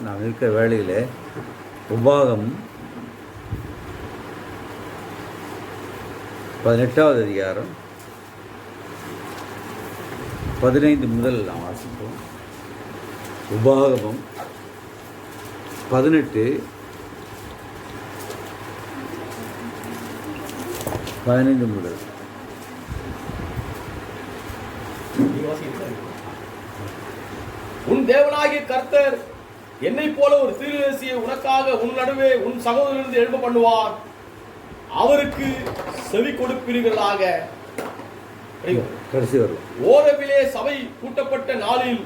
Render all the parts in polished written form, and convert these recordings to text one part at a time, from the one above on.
நாம் இருக்கிற வேளையிலே உபாகம் 18வது அதிகாரம் 15 முதல் நாம் வாசிப்போம். உபாகமம் 18 15 முதல். உன் தேவனாகிய கர்த்தர் என்னை போல ஒரு தீர்க்கதரிசியை உனக்காக உன் நடுவே உன் சகோதரனிலிருந்து எழுப்ப பண்ணுவார். அவருக்கு செவி கொடுப்பீர்களாக. ஓரவிலே சபை கூட்டப்பட்ட நாளில்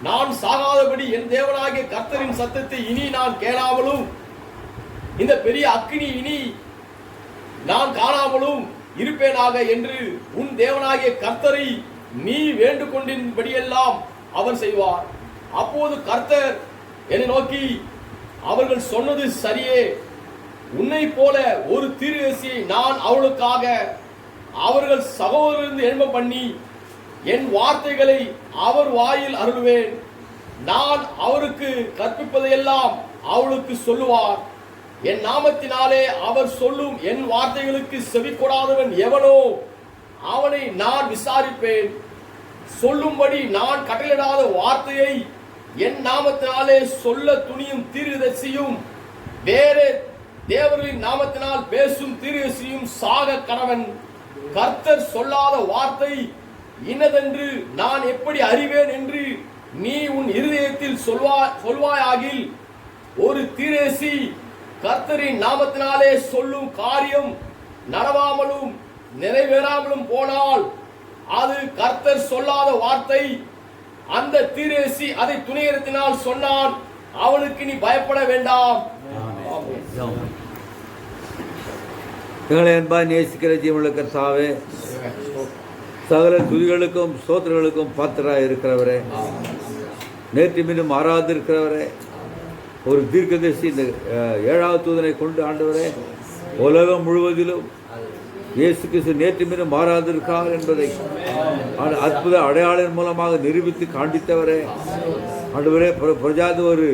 நான் சாகாதபடி என் தேவனாகிய கர்த்தரின் சத்தத்தை இனி நான் கேளாமலும் இந்த பெரிய அக்கினி இனி நான் காணாமலும் இருப்பேனாக என்று உன் தேவனாகிய கர்த்தரை நீ வேண்டுகொண்டின்படியெல்லாம் அவர் செய்வார். அப்போது கர்த்தர் என்னை நோக்கி, அவர்கள் சொன்னது சரியே, உன்னை போல ஒரு தீர்க்கதரிசியை நான் அவளுக்காக அவர்கள் சகோதரரிலிருந்து எழும்ப பண்ணி என் வார்த்தைகளை அவர் வாயில் அருள்வேன். நான் அவருக்கு கற்பிப்பதையெல்லாம் அவளுக்கு சொல்லுவார். என் நாமத்தினாலே அவர் சொல்லும் என் வார்த்தைகளுக்கு செவி கொடாதவன் எவனோ அவனை நான் விசாரிப்பேன். சொல்லும்படி நான் கட்டளையிடாத வார்த்தையை என் நாமத்தினாலே சொல்ல துணியும் தீர்க்கதரிசியும் வேறு தேவர்களின் நாமத்தினால் பேசும் தீர்க்கதரிசியும் சாக கடவன். கர்த்தர் சொல்லாத வார்த்தை இன்னதென்று நான் எப்படி அறிவேன் என்று நீ உன் இருதயத்தில் சொல்வாயாகில், ஒரு தீர்க்கதரிசி கர்த்தரின் நாமத்தினாலே சொல்லும் காரியம் நடவாமலும் நிறைவேறாமலும் போனால் அது கர்த்தர் சொல்லாத வார்த்தை. அந்த தீர்க்கதரிசி அதை துணிகரத்தினால் சொன்னான், அவனுக்கு நீ பயப்பட வேண்டாம். எங்களை அன்பாய் நேசிக்கிற ஜீவனுள்ள கர்த்தாவே, சகல துதிகளுக்கும் ஸ்தோத்திரங்களுக்கும் பாத்திராக இருக்கிறவரே, நேற்று மீண்டும் மாறாது இருக்கிறவரே, ஒரு தீர்க்கதரிசி இந்த 7வது தூதனை கொண்டு ஆண்டவரே, உலகம் முழுவதிலும் இயேசு கிறிஸ்து நேற்று மீண்டும் மாறாது இருக்கார் என்பதை அற்புத அடையாளம் மூலமாக நிரூபித்து காண்பித்தவரே, ஆண்டவரே, பிரஜாத ஒரு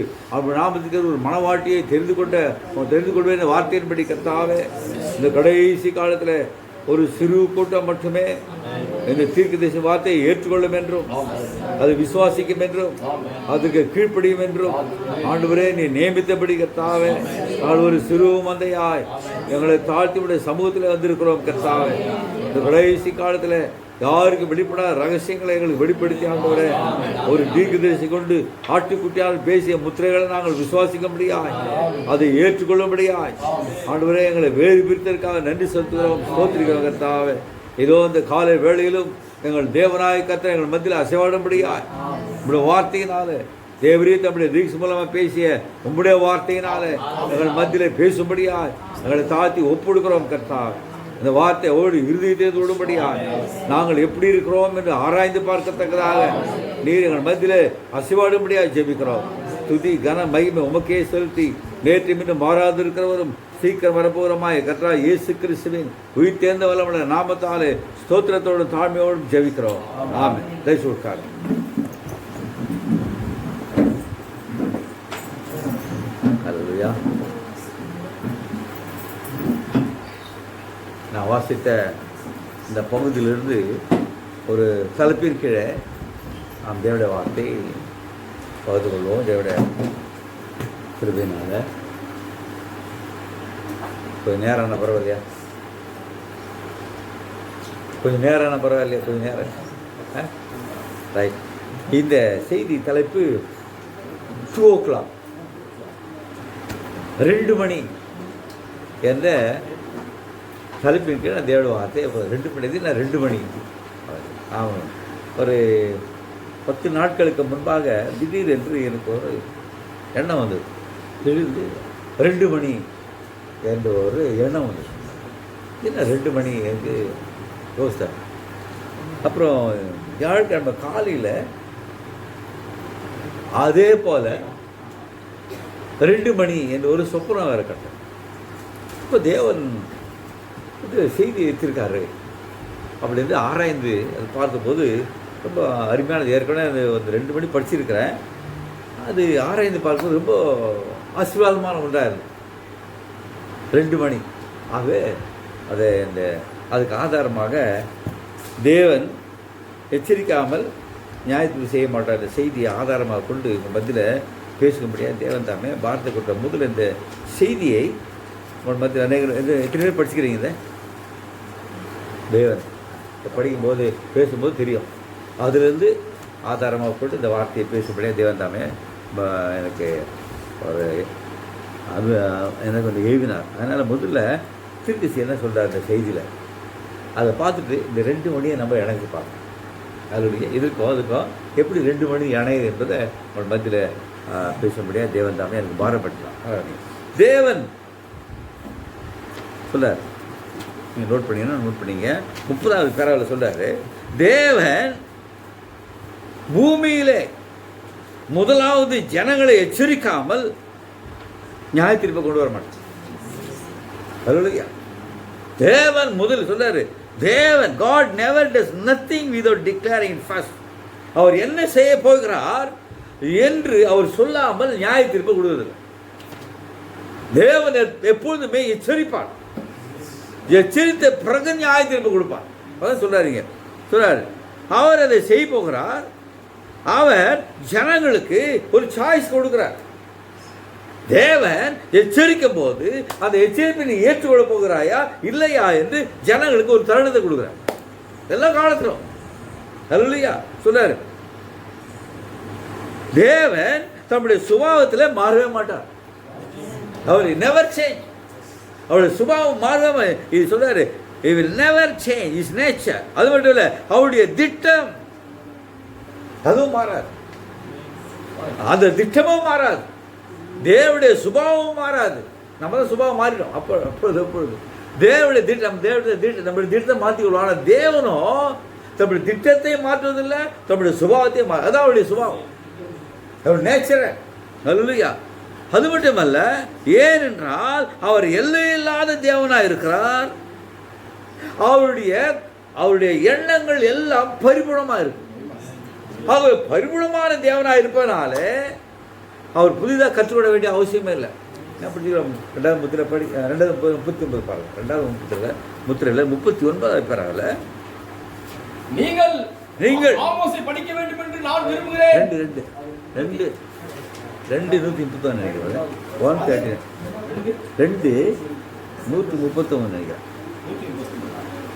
நாமத்துக்கு ஒரு மனவாட்டியை தெரிந்து கொள்வேன் வார்த்தையின்படி கர்த்தாவே, இந்த கடைசி காலத்தில் ஒரு சிறு கூட்டம் மட்டுமே இந்த தீர்க்கதரிசி வார்த்தையை ஏற்றுக்கொள்ளும் என்றும் அது விசுவாசிக்கும் என்றும் அதுக்கு கீழ்ப்படியும் என்றும் ஆண்டவரே நீ நியமித்தபடி கர்த்தாவே, நாங்கள் ஒரு சிறு மந்தையாய் எங்களை தாழ்த்தி சமூகத்தில் வந்திருக்கிறோம் கர்த்தாவே. இந்த கடைசி காலத்தில் யாருக்கு வெளிப்படாத ரகசியங்களை எங்களுக்கு வெளிப்படுத்தி ஆண்டவரே, ஒரு தீர்க்கதரிசி கொண்டு ஆட்டுக்குட்டியால் பேசிய முத்திரைகளை நாங்கள் விசுவாசிக்கும்படியாய் அதை ஏற்றுக்கொள்ளும்படியாய் ஆண்டவரே எங்களை வேறு பிரித்ததற்காக நன்றி செலுத்துகிறோம், ஸ்தோத்திரிக்கிறோம் கர்த்தாவே. ஏதோ இந்த காலை வேளையிலும் எங்கள் தேவனாய கர்த்தர் எங்கள் மத்தியில் அசைவாடும்படியாய் உங்களுடைய வார்த்தையினாலே தேவரீ தம்முடைய தீட்சை மூலமாக பேசிய உங்களுடைய வார்த்தையினாலே எங்கள் மத்தியில் பேசும்படியாய் எங்களை தாழ்த்தி ஒப்புடுக்கிறோம் கர்த்தாவே. இந்த வார்த்தை ஓடி இருதயத்தை தொடும்படியாக நாங்கள் எப்படி இருக்கிறோம் என்று ஆராய்ந்து பார்க்கத்தக்கதாக நீர் எங்கள் மத்தியில் அசைவாடும்படியாக ஜெபிக்கிறோம். துதி கன மகிமை உமக்கே செலுத்தி நேற்று மீண்டும் மாறாது இருக்கிறவரும் சீக்கிரம் வரப்போகிறமாய் கர்த்தா இயேசு கிறிஸ்துவின் உயிர் தேர்ந்த வல்லமுள்ள நாமத்தாலே ஸ்தோத்திரத்தோடும் தாழ்மையோடும் ஜெபிக்கிறோம். ஆமென். தயவுக்காக அல்லேலூயா. நான் வாசித்த இந்த பகுதியிலிருந்து ஒரு தலைப்பின் கீழே நாம் தேவடைய வார்த்தை பகிர்ந்து கொள்வோம். தேவடைய கிருபையினால கொஞ்சம் நேரம் பரவாயில்லையா? கொஞ்சம் நேரம் பரவாயில்லையா? கொஞ்சம் நேரம் ரைட். இந்த செய்தி தலைப்பு 2 o'clock 2 மணி என்ற தலைப்பின் கீழே நான் தேவடைய வார்த்தை 2 மணி நான் 2 மணி ஆமாம் ஒரு 10 நாட்களுக்கு முன்பாக திடீரென்று எனக்கு ஒரு எண்ணம் வந்தது. திடீர்னு 2 மணி என்ற ஒரு எண்ணம் வந்தது. என்ன 2 மணி என்று யோசித்தேன். அப்புறம் வியாழக்கிழமை காலையில் அதே போல் 2 மணி என்று ஒரு சொப்பனம் வேறு கட்டேன். இப்போ தேவன் இது செய்தி எடுத்திருக்காரு அப்படின்னு ஆராய்ந்து அது பார்த்தபோது ரொம்ப அருமையானது. ஏற்கனவே அது ஒரு 2 மணி படிச்சிருக்கிறேன். அது ஆராய்ந்து பார்க்கும்போது ரொம்ப ஆசீர்வாதமான ஒன்றாக இருந்தது. 2 மணி ஆகவே அதை அதுக்கு ஆதாரமாக தேவன் எச்சரிக்காமல் நியாயத்துக்கு செய்ய மாட்டார். இந்த செய்தியை ஆதாரமாக கொண்டு இந்த மத்தியில் பேசும்படியாக தேவன் தாமே பாரத்தை கொடுத்த முதல் இந்த செய்தியை உங்கள் மத்தியில் அநேக எத்தனை பேர் படிச்சுக்கிறீங்க? இந்த தேவன் படிக்கும்போது பேசும்போது தெரியும். அதிலிருந்து ஆதாரமாக கொண்டு இந்த வார்த்தையை பேசும்படியாக தேவன் தாமே எனக்கு ஒரு எனக்கு வந்து எழுதினார். அதனால் முதல்ல திருக்கசி என்ன சொல்கிறார் இந்த செய்தியில் அதை பார்த்துட்டு இந்த 2 மணியை நம்ம இணைஞ்சு பார்க்கணும். அதனுடைய இதுக்கும் அதுக்கும் எப்படி 2 மணி இணையுது என்பதை உங்கள் மத்தியில் பேசும்படியாக தேவன் தாமே எனக்கு பாரப்படலாம். தேவன் சொல்கிறார், நீங்கள் நோட் பண்ணிங்கன்னா நோட் பண்ணிங்க. 30வது பேராவில் சொல்கிறாரு, தேவன் பூமியிலே முதலாவது ஜனங்களை எச்சரிக்காமல் நியாய தீர்ப்பை கொண்டு வர மாட்டார். அல்லேலூயா. தேவன் முதல் சொல்றாரு, தேவன் God never does nothing without declaring first. அவர் என்ன செய்ய போகிறார் என்று அவர் சொல்லாமல் நியாய தீர்ப்பை கொடுக்கிறது. தேவன் எப்பொழுதுமே எச்சரிப்பார். எச்சரித்த பிறகு நியாய தீர்ப்பு கொடுப்பார். அதான் சொல்றாருங்க. சொல்றாரு அவர் அதை செய்ய போகிறார். அவர் ஜனங்களுக்கு ஒரு சாய்ஸ் கொடுக்கிறார். தேவன் எச்சரிக்கும் போது அந்த எச்சரிப்பை நீ ஏற்றுக்கொள்ள போகிறாயா இல்லையா என்று ஜனங்களுக்கு ஒரு தருணத்தை கொடுக்கிறார். எல்லா காலத்திலும் அல்லேலூயா சொல்றாரு. தேவன் தம்முடைய சுபாவத்தில் மாறவே மாட்டார். அவர் நெவர் சேஞ்ச். அவருடைய சுபாவம் மாறவே இது சொல்றாரு. He will never change his nature. அது மட்டும் இல்லை, அவருடைய திட்டம் அதுவும் மாறாது. அந்த திட்டமும் மாறாது. தேவனுடைய சுபாவம் மாறாது. நம்ம தான் சுபாவம் மாறிடும். அப்பொழுது தேவனுடைய திட்டம் நம்முடைய திட்டத்தை மாற்றிக்கொள்வோம். ஆனால் தேவனும் தம்முடைய திட்டத்தை மாற்றுவதில்லை, தம்முடைய சுபாவத்தை அதான் அவருடைய சுபாவம், அவருடைய நேச்சரை. அல்லேலூயா. அது மட்டுமல்ல, ஏனென்றால் அவர் எல்லையில்லாத தேவனாக இருக்கிறார். அவருடைய எண்ணங்கள் எல்லாம் பரிபூர்ணமாக இருக்கு. அவர் பரிபூர்ணமான தேவனாக இருப்பதனாலே அவர் புதிதாக கற்றுக்கொள்ள வேண்டிய அவசியமே இல்லை. என்ன படிக்கிறோம்? 2வது முத்திரை 239 பாருங்க. 2வது முத்திரையில் 39வது பேராவில் நீங்கள் ஆமோஸை படிக்க வேண்டும் என்று நான் விரும்புகிறேன். 2:139 நினைக்கிறேன். 139 2:139 நினைக்கிறேன்.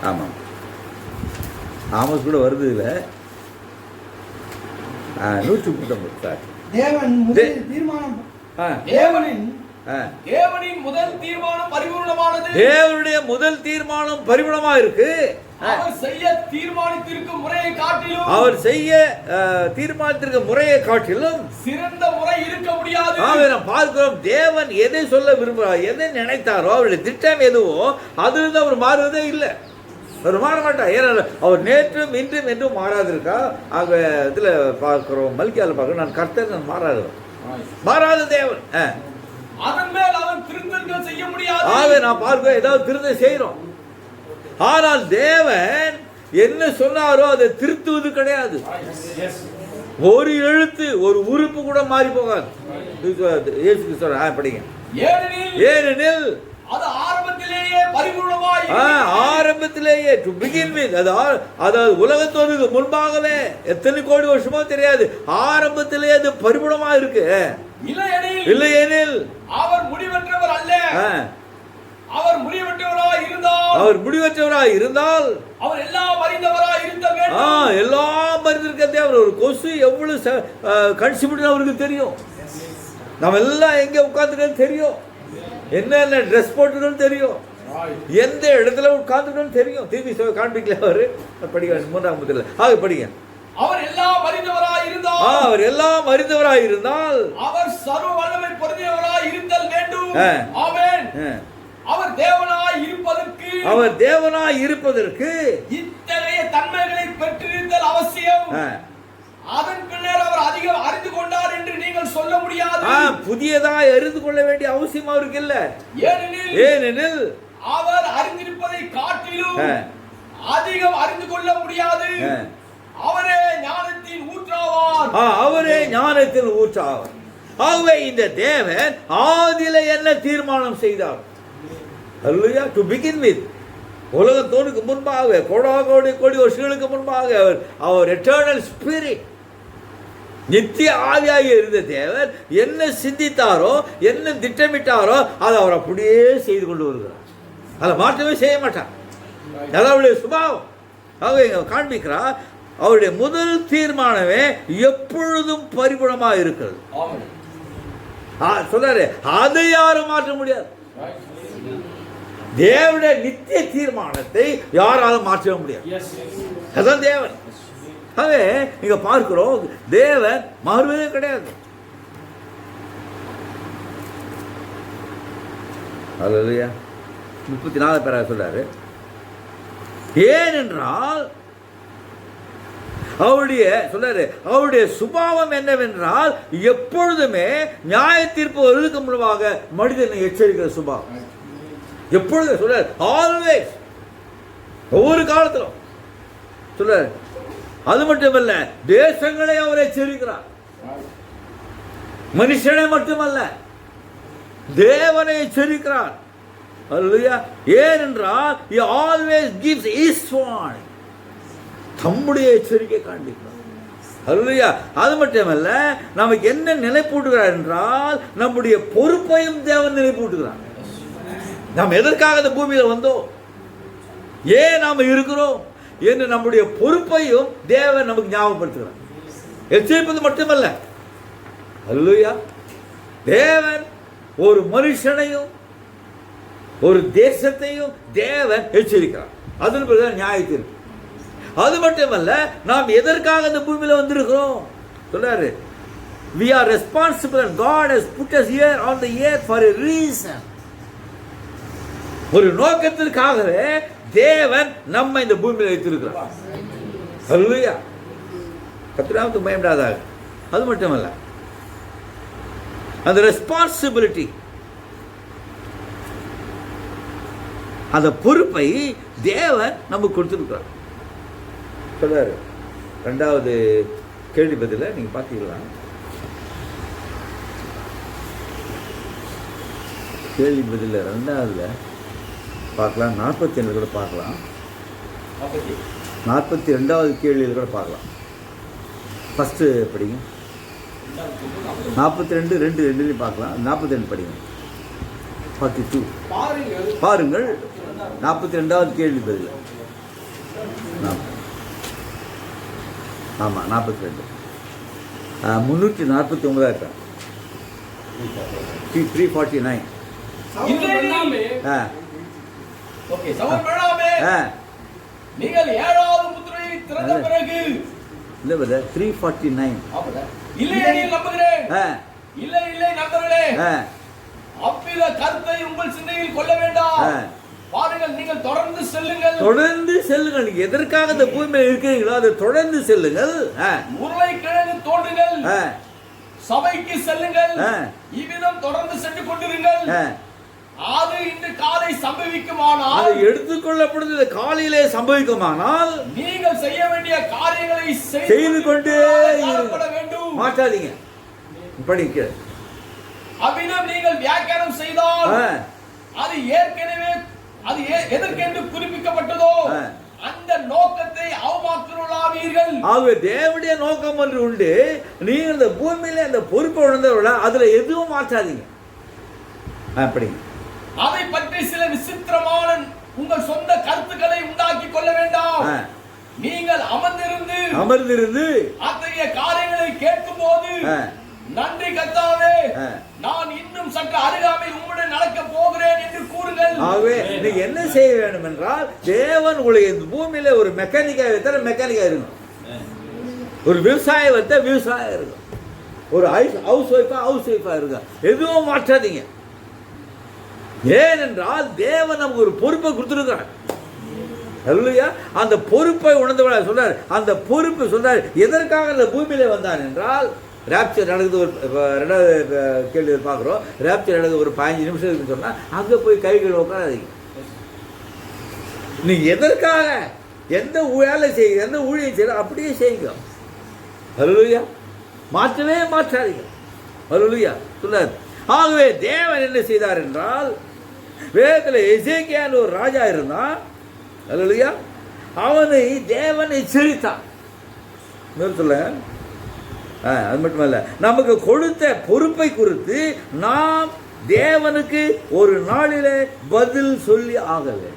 ஆமாம், ஆமோஸ் கூட வருது இல்லை. 139 சார். தேவனின் முதல் தீர்மானம் பரிபூர்ணமானது. தேவனுடைய முதல் தீர்மானம் பரிபூர்ணமாக இருக்கு. அவர் செய்ய தீர்மானித்திருக்கும் முறையை காட்டிலும் சிறந்த முறை இருக்க முடியாது. நாம் பார்க்கிறோம், தேவன் எதை சொல்ல விரும்புகிறார், எதை நினைத்தாரோ அவருடைய திட்டம் எதுவோ அதிலிருந்து அவர் மாறுவதே இல்லை. அவர் மாற மாட்டார். ஏன்னா அவர் நேற்றும் இன்றும் என்றும் மாறாது இருக்கா. ஆக இதில் பார்க்கிறோம், மல்கியாவில் பார்க்கிறோம், நான் கர்த்தர், நான் மாறாத தேவன். அதன் மேல் அவன் திருத்தங்கள் செய்ய முடியாது. ஆக நான் பார்க்கிறோம், ஏதாவது திருத்தம் செய்கிறோம். ஆனால் தேவன் என்ன சொன்னாரோ அதை திருத்துவது கிடையாது. ஒரு எழுத்து, ஒரு உறுப்பு கூட மாறி போகாது. இயேசு கிறிஸ்து படிங்க. ஏனெனில் அது ஆரம்பத்திலேயே பரிபூர்ணமாய், ஆரம்பத்திலேயே டு பிகின் வித், அதாவது உலகத்தோருக்கு முன்பாகவே எத்தனை கோடி வருஷமோ தெரியாது, ஆரம்பத்திலேயே அது பரிபூர்ணமா இருக்கு. இல்லையெனில் அவர் முடிவற்றவர் அல்ல. அவர் முடிவற்றவராய் இருந்தால் அவர் எல்லாம் அறிந்தவராய் இருக்க வேண்டும். எல்லாம் அறிந்திருக்க தேவை. ஒரு கொசு எவ்வளவு கடிச்சுட்டு அவருக்கு தெரியும். நம்ம எல்லாம் எங்க உட்கார்ந்துட்டு தெரியும், என்னென்ன ட்ரெஸ் போட்டுன்னு தெரியும், எந்த இடத்துல உட்கார்ந்துட்டு தெரியும். திரும்பி காண்பிக்கல அவரு. படிக்க 3ஆம் புத்தகத்தில் படிங்க. அவர் எல்லாம் அறிந்தவராய் இருந்தால் அவர் எல்லாம் அறிந்தவராய் இருந்தால் அவர் சர்வ வல்லமை பொருந்தியவராய் இருத்தல் வேண்டும். ஆமென். அவர் தேவனாய் இருப்பதற்கு இத்தகைய தன்மைகளை பெற்றிருத்தல் அவசியம். அதன் பின்னர் அவர் அதிகம் அறிந்து கொண்டார் என்று நீங்கள் சொல்ல முடியாது. புதியதாய் அறிந்து கொள்ள வேண்டிய அவசியம் அவருக்கு இல்லை. ஏனெனில் அவர் அறிந்திருப்பதை காட்டிலும் அதிகம் அறிந்து கொள்ள முடியாது. அவரே ஞானத்தின் ஊற்றாவார். அவரே ஞானத்தின் ஊற்றாவார். ஆகவே இந்த தேவன் ஆதியிலே என்ன தீர்மானம் செய்தார்? அல்லேலூயா. டு பிகின் வித், உலகம் தோன்றுக்கு முன்பாக கோடி வருஷங்களுக்கு முன்பாக அவர் எட்டர்னல் ஸ்பிரிட், நித்திய ஆவியாக இருந்த தேவன் என்ன சிந்தித்தாரோ என்ன திட்டமிட்டாரோ அதை அவர் அப்படியே செய்து கொண்டு வருகிறார். அதை மாற்றமே செய்ய மாட்டார். அவருடைய சுபாவம். ஆகவே காண்பிக்கிறார், அவருடைய முதல் தீர்மானமே எப்பொழுதும் பரிபூர்ணமாக இருக்கிறது. சொல்றாரு, அதை யாரும் மாற்ற முடியாது. தேவனுடைய நித்திய தீர்மானத்தை யாராலும் மாற்ற முடியாது. அதான் தேவன். ஆகவே இங்க பார்க்கிறோம், தேவன் மாறுவதே கிடையாது. அல்லேலூயா. 34 பேரா சொல்றாரு, ஏனென்றால் அவருடைய சுபாவம் என்னவென்றால் எப்பொழுதுமே நியாய தீர்ப்பு வருவதற்கு முன்பாக மனிதனை எச்சரிக்கிற சுபாவம். எப்பொழுது சொல்றாரு, ஆல்வேஸ், ஒவ்வொரு காலத்திலும் சொல்றாரு. அது மட்டுமல்ல, தேசங்களை அவர் எச்சரிக்கிறார். மனுஷனை மட்டுமல்ல, தேவனை எச்சரிக்கிறார். அல்லேலூயா. ஏனென்றால் he always gives his warning, தம்முடைய எச்சரிக்கை காண்பிக்கிறார். அல்லேலூயா. அது மட்டுமல்ல, நமக்கு என்ன நினைப்பூட்டுகிறார் என்றால் நம்முடைய பொறுப்பையும் தேவன் நினைப்பூட்டுகிறார். நாம் எதற்காக இந்த பூமியில் வந்தோம், ஏன் நாம் இருக்கிறோம் என்று நம்முடைய பொறுப்பையும் தேவன் நமக்கு ஞாபகப்படுத்துகிறார். எச்சரிப்பது மட்டுமல்ல, அல்லேலூயா, தேவன் ஒரு மனுஷனையும் ஒரு தேசத்தையும் தேவன் எச்சரிக்கிறார். அதன் பிறகு நியாயத்தீர்ப்பு. அது மட்டுமல்ல, நாம் எதற்காக இந்த பூமியில் வந்திருக்கிறோம் சொல்றாரு, we are responsible and God has put us here on the earth for a reason. ஒரு நோக்கத்திற்காகவே தேவன் நம்ம இந்த பூமியில் வைத்திருக்கிறார். அல்லேலூயா. கர்த்தருக்கு பயப்படாதாக. அது மட்டுமல்ல, அந்த ரெஸ்பான்சிபிலிட்டி, அந்த பொறுப்பை தேவன் நமக்கு கொடுத்திருக்கிறார். சொல்றாரு, 2வது கேள்வி பதில நீங்க பார்த்தீங்களா? கேள்வி பதில 2வதுல பார்க்கலாம், 47 கூட பார்க்கலாம், 42வது கேள்வியில் கூட பார்க்கலாம். ஃபர்ஸ்ட் படிங்க, 42:2 பார்க்கலாம். 42 படிங்க. 42 பாருங்கள். 42வது கேள்வி பதில். ஆமாம், 42. 349 349. நீங்கள் 7வது முத்திரையை திறந்த பிறகு இல்ல பத 349 இல்லை நம்புகிறேன். இல்லை நண்பர்களே, அவ்வித கருத்தை உங்கள் சிந்தையில் கொள்ள வேண்டாம். பாருங்கள், நீங்கள் தொடர்ந்து செல்லுங்கள். எதற்காக இந்த பூமியில் இருக்கிறீங்களோ அதை தொடர்ந்து செல்லுங்கள். உருளைக்கிழங்கு தோன்றுங்கள், சபைக்கு செல்லுங்கள், இவ்விதம் தொடர்ந்து சென்று கொண்டிருங்கள். அது இன்று காலை சம்பவிக்குமானால், அது எடுத்துக்கொள்ளப்படுவது காலையிலே சம்பவிக்குமானால், நீங்கள் செய்ய வேண்டிய காரியங்களை செய்து கொண்டே வேண்டும். மாற்றாதீங்க. படிக்க அவ்விதம் நீங்கள் வியாக்கியானம் செய்தால் அது ஏற்கனவே அது எதற்கென்று குறிப்பிக்கப்பட்டதோ அந்த நோக்கத்தை அவமாக்குவீர்கள். ஆகவே தேவனுடைய நோக்கம் ஒன்று உண்டு. நீங்கள் இந்த பூமியில அந்த பொறுப்பை உணர்ந்தவர்கள அதுல எதுவும் மாற்றாதீங்க. அப்படி அதை பற்றி சில விசித்திரமான உங்கள் சொந்த கருத்துக்களை உண்டாக்கி கொள்ள வேண்டாம். நீங்கள் அமர்ந்திருந்து அத்தகைய காரியங்களை கேட்கும் போது, நன்றி கர்த்தாவே, நான் இன்னும் சற்று அருகாமையில் உம்முடன் நடக்க போகிறேன் என்று கூறுங்கள். ஆகவே நீங்க என்ன செய்ய வேண்டும் என்றால், தேவன் உங்களை இந்த பூமியில ஒரு மெக்கானிக்கா இருக்கணும். ஒரு விவசாயம் வந்தா விவசாயம் இருக்கும், ஒரு ஹவுஸ் ஒய்ஃபா இருங்க. எதுவும் மாற்றாதீங்க. ஏனென்றால் தேவன் நமக்கு ஒரு பொறுப்பை கொடுத்துருக்கிறார். அல்லேலூயா. அந்த பொறுப்பை உணர்ந்தவள சொல்றார். அந்த பொறுப்பு சொல்றார் எதற்காக அந்த பூமியில வந்தான் என்றால், ராப்சர் நடக்குது. ஒரு ரெண்டாவது கேள்வி பார்க்குறோம். ராப்சர் நடக்குது ஒரு 15 நிமிஷம் இருக்குன்னு சொன்னா அங்கே போய் கைகள் உட்காராதீங்க. நீ எதற்காக எந்த வேலை செய்ய, எந்த ஊழியம் செய்ய அப்படியே செய்யுங்க. அல்லேலூயா. மாற்றவே மாற்றாதீங்க. அல்லேலூயா சொல்றார். ஆகவே தேவன் என்ன செய்தார் என்றால், வேதத்தில் எசேக்கியான்னு ஒரு ராஜா இருந்தான். அல்லேலூயா. அவனை தேவன் எச்சரித்தான். சொல்ல அது மட்டுமல்ல, நமக்கு கொடுத்த பொறுப்பை குறித்து நாம் தேவனுக்கு ஒரு நாளிலே பதில் சொல்லி ஆகவே.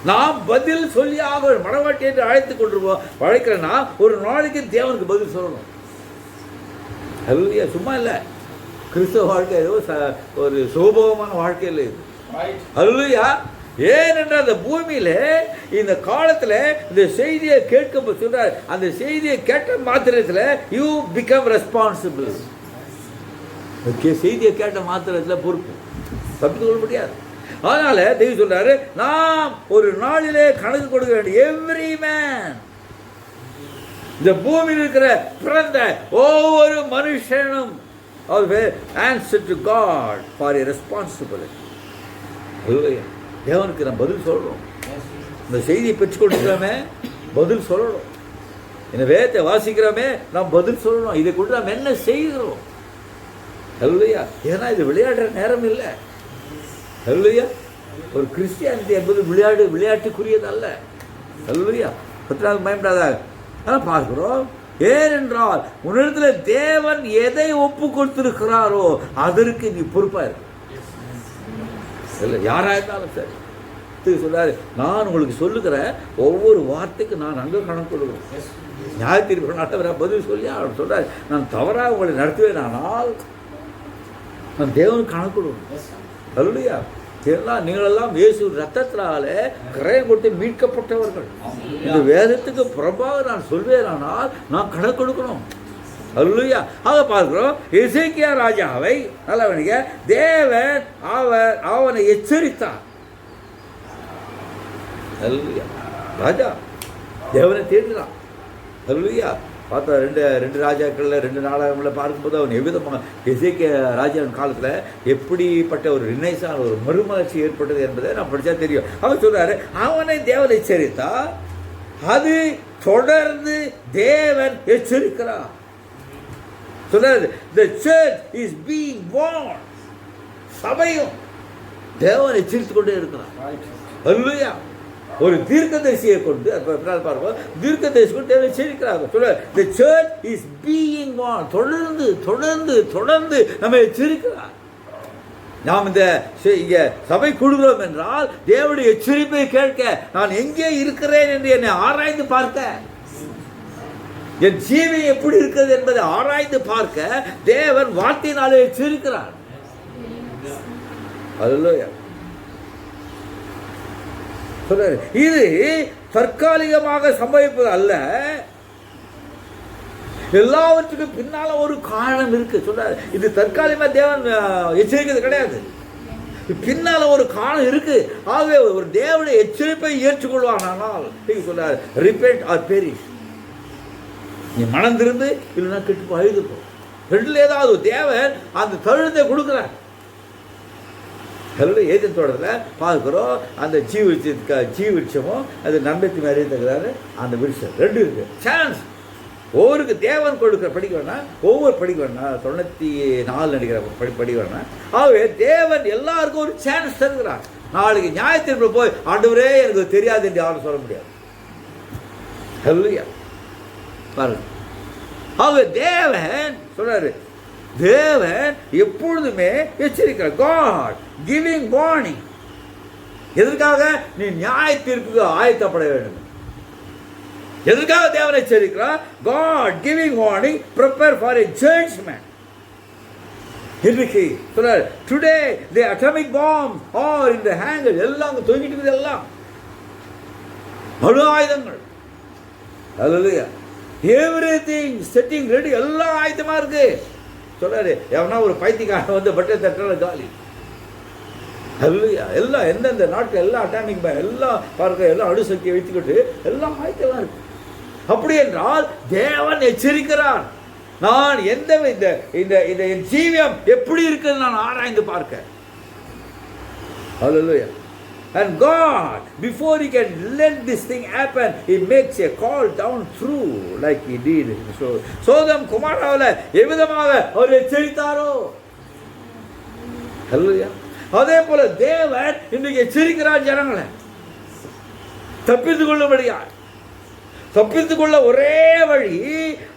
நாம் பதில் சொல்லி ஆக மனவாட்டி என்று அழைத்துக் கொண்டிருப்போம். அழைக்கிறேன்னா ஒரு நாளைக்கு தேவனுக்கு பதில் சொல்லணும். அல்லேலூயா. சும்மா இல்லை, கிறிஸ்தவ வாழ்க்கை ஒரு சுகபோகமான வாழ்க்கையில் இது. அல்லேலூயா. ஏனென்றால் அந்த பூமியில இந்த காலத்தில் இந்த செய்தியை கேட்க சொல்றார். அந்த செய்தியை கேட்ட மாத்திரத்தில் யூ பிகம் ரெஸ்பான்சிபிள். செய்தியை கேட்ட மாத்திரத்தில் பொறுப்பு தப்பித்து கொள்ள முடியாது. அதனால தெய்வம் சொல்றாரு, நாம் ஒரு நாளிலே கணக்கு கொடுக்க வேண்டிய எவ்ரி மேன், இந்த பூமியில் இருக்கிற பிறந்த ஒவ்வொரு மனுஷனும் answer to God for a responsibility. தேவனுக்கு நம்ம பதில் சொல்றோம். இந்த செய்தியை பெற்றுக்கொண்டிருக்கிறோமே பதில் சொல்லணும். இந்த வேதத்தை வாசிக்கிறோமே நாம் பதில் சொல்லணும். இதை கொண்டு நாம் என்ன செய்கிறோம்? அல்லேலூயா. ஏன்னா இது விளையாடுற நேரம் இல்லை. அல்லேலூயா. ஒரு கிறிஸ்டியானிட்டி என்பது விளையாட்டுக்குரியது அல்ல. அல்லேலூயா. பத்திராவது பயப்படாத. ஆனால் பார்க்கிறோம். ஏனென்றால் உன்னிடத்தில் தேவன் எதை ஒப்பு கொடுத்திருக்கிறாரோ அதற்கு நீ பொறுப்பா இருக்கு. இல்லை யாரா இருந்தாலும் சரி சொல்றாரு, நான் உங்களுக்கு சொல்லுகிறேன் ஒவ்வொரு வார்த்தைக்கு நான் அங்கே கணக்கு கொடுக்குறேன். நியாய தீர்ப்பு நடத்த பதில் சொல்லி அவர் சொல்றாரு, நான் தவறாக உங்களை நடத்துவேன் ஆனால் நான் தேவனுக்கு கணக்கு கொடுக்கணும். அல்லேலூயா. எல்லாம் நீங்களெல்லாம் இயேசு ரத்தத்தினாலே கரையை கொடுத்து மீட்கப்பட்டவர்கள். இந்த வேதத்துக்கு புறம்பாக நான் சொல்வேன் ஆனால் நான் கணக்கு கொடுக்கணும். அல்லேலூயா. ஆக பார்க்கிறோம், எசேக்கியா ராஜாவை நல்லவனிக்க தேவன் அவனை எச்சரித்தார். அல்லேலூயா. ராஜா தேவனை தேடினான். அல்லேலூயா. பார்த்தா ரெண்டு ராஜாக்களில் 2 நாளாகங்களில் பார்க்கும்போது அவன் எவ்விதமாக எசேக்கியா ராஜாவின் காலத்தில் எப்படிப்பட்ட ஒரு ரினைசான ஒரு மறுமலர்ச்சி ஏற்பட்டது என்பதை நான் படித்தா தெரியும். அவன் சொல்றாரு, அவனை தேவன் எச்சரித்தா, அது தொடர்ந்து தேவன் எச்சரிக்கிறார். சொல்றாரு, the church is being born. சபையும் தேவன் எச்சரித்து கொண்டே இருக்கிறார். அல்லேலூயா. ஒரு தீர்க்கதரிசியை கொண்டு பாருங்க, தீர்க்கதரிசி கொண்டு தேவன் எச்சரிக்கிறாங்க. சொல்ல the church is being born. தொடர்ந்து தொடர்ந்து தொடர்ந்து நம்ம எச்சரிக்கிறார். நாம் இந்த இங்க சபை கூடுகிறோம் என்றால் தேவனுடைய எச்சரிப்பை கேட்க, நான் எங்கே இருக்கிறேன் என்று என்னை ஆராய்ந்து பார்க்க, என் ஜீவன் எப்படி இருக்கிறது என்பதை ஆராய்ந்து பார்க்க தேவன் வார்த்தையினாலே எச்சரிக்கிறார். அல்லேலூயா. சொல்றாரு, இது தற்காலிகமாக சம்பவிப்பது அல்ல, எல்லாவற்றுக்கும் பின்னால ஒரு காரணம் இருக்கு. சொல்றாரு, இது தற்காலிகமா தேவன் எச்சரிக்கிறது கிடையாது, பின்னால ஒரு காரணம் இருக்கு. ஆகவே ஒரு தேவனுடைய எச்சரிப்பை ஏற்றுக்கொள்வானால் சொல்றாரு, ரிப்பென்ட் ஆர் பெரிஷ். நீ மனம் திருந்து இல்லைன்னா கெட்டு அழுது போ. ரெண்டுல ஏதாவது தேவன் அந்த தழுத்தை கொடுக்குறார். ஏதேன் தோட்டத்தில் பார்க்கிறோம், அந்த ஜீவிச்சமும் அது நன்மைக்கு மேலே தகுறாரு. அந்த விருஷம் 2 இருக்கு. சான்ஸ் ஒவ்வொருக்கு தேவன் கொடுக்குற படிக்க வேணாம், ஒவ்வொரு படிக்க வேணாம். 94 நடிக்கிற படிக்க வேணாம். ஆகவே தேவன் எல்லாருக்கும் ஒரு சான்ஸ் தருகிறார். நாளைக்கு நியாயத்தீர்ப்பில் போய் ஆண்டவரே எனக்கு தெரியாது என்று யாரும் சொல்ல முடியாது. அல்லேலூயா. பாருங்க. ஆகவே தேவன் சொல்றாரு, தேவன் எப்பொழுதுமே எச்சரிக்கிறார். God giving warning. எதற்காக? நீ நியாய தீர்ப்புக்கு ஆயத்தப்பட வேண்டும். எதற்காக தேவன் எச்சரிக்கிறார்? God giving warning, prepare for a judgment. இன்றைக்கு சொல்றாரு, today the atomic bombs are in the hands. எல்லாம் தொங்கிட்டு இருக்குது. எல்லாம் அணு ஆயுதங்கள் ஹல்லேலூயா. எவ்ரிதிங் செட்டிங் ரெடி, எல்லாம் ஆயத்தமா இருக்கு. சொல்றாரு, எவனா ஒரு பைத்தியக்காரன் வந்து பட்டை தட்டுற காலி. ஹல்லேலூயா. எல்லாம் எந்தெந்த நாட்கள் எல்லாம் அட்டாமிக் எல்லாம் பார்க்க எல்லாம் அணுசக்தியை வைத்துக்கிட்டு எல்லாம் ஆயத்தமா இருக்கு. அப்படி என்றால் தேவன் எச்சரிக்கிறார், நான் எந்த இந்த என் ஜீவியம் எப்படி இருக்குன்னு நான் ஆராய்ந்து பார்க்க. Hallelujah. And God, before He can let this thing happen, He makes a call down through like He did. So, சோதம் குமாராவில் எவ்விதமாக அவர் எச்சரித்தாரோ. Hallelujah. அதே போல தேவன் இன்றைக்கு எச்சரிக்கிறார் ஜனங்களை தப்பித்துக் கொள்ளும்படியா. தப்பித்துக் கொள்ள ஒரே வழி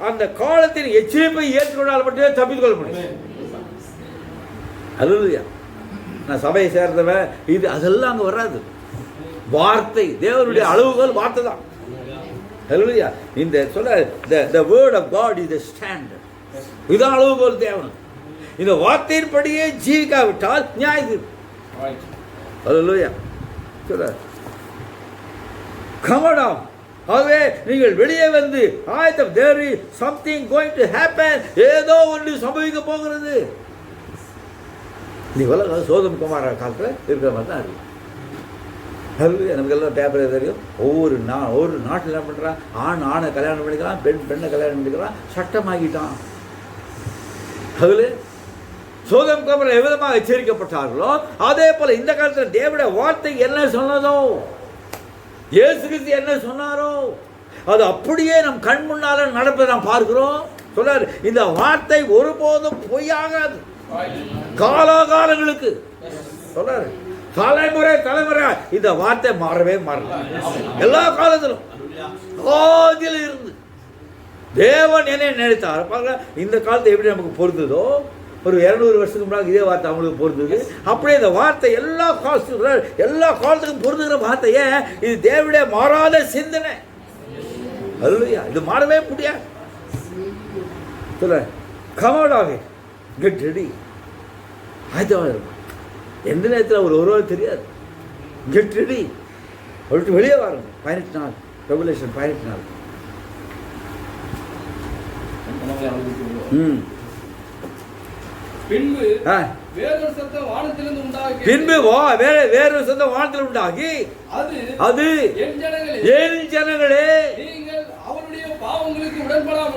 அந்த காலத்தின் எச்சரிப்பை ஏற்றுக்கொண்டால் மட்டுமே தப்பித்துக் கொள்ள முடியும். Hallelujah. நான் சபையை சேர்ந்தவன் இது அதெல்லாம் அங்கே வராது. வார்த்தை, தேவனுடைய அளவுகோல் வார்த்தை தான். ஹல்லேலூயா. இந்த சொல்ல the word of God is the standard. இதான் அளவுகோல் தேவன். இந்த வார்த்தையின்படியே ஜீவிக்காவிட்டால் நியாயம். ஹல்லேலூயா. சொல்ல come on. ஆகவே நீங்கள் வெளியே வந்து ஆயத்தம், there is something going to happen. ஏதோ ஒன்று சம்பவிக்க போகிறது. நீ உலக சோதம் குமார காலத்தில் இருக்கிற மாதிரி தான் இருக்கு. நமக்கெல்லாம் பேப்பர் தெரியும். ஒவ்வொரு நாட்டில் என்ன பண்ணுறான், ஆணை கல்யாணம் பண்ணிக்கிறான், பெண்ணை கல்யாணம் பண்ணிக்கிறான், சட்டமாகிட்டான். அதில் சோதம் குமார எவ்விதமாக எச்சரிக்கப்பட்டார்களோ அதே போல இந்த காலத்தில் தேவனுடைய வார்த்தை என்ன சொன்னதோ, இயேசு கிறிஸ்து என்ன சொன்னாரோ அது அப்படியே நம் கண் முன்னால நடப்பதை நாம் பார்க்கிறோம். சொல்றாரு, இந்த வார்த்தை ஒருபோதும் பொய்யாகாது. காலாகாலங்களுக்கு சொல்றாரு, தலைமுறை இந்த வார்த்தை மாறவே மாறல. எல்லா காலத்திலும் ஆதியில இருந்து தேவன் என்ன நினைத்தார் பாருங்க. இந்த காலத்தை எப்படி நமக்கு பொருந்ததோ, ஒரு 200 வருஷத்துக்கு முன்னாடி இதே வார்த்தை அவங்களுக்கு பொருந்தது. அப்படியே இந்த வார்த்தை எல்லா காலத்துக்கும் பொருந்துகிற வார்த்தையே. இது தேவனுடைய மாறாத சிந்தனை. ஹல்லேலூயா. இது மாறவே முடியாது. சொல்ல கமாடாக கெட் ரெடி. ஆயத்தமாக இருக்கும். எந்த நேரத்தில் ஒருவர் தெரியாது. Get ready. அவர்கிட்ட வெளியே வாருங்க. 18 நாள் ரெவலேஷன் 18 நாள். பின்பு வேறொரு சத்தம் வானத்திலிருந்து உண்டாகி அது என் ஜனங்களே நீங்கள் அவருடைய பாவங்களுக்கு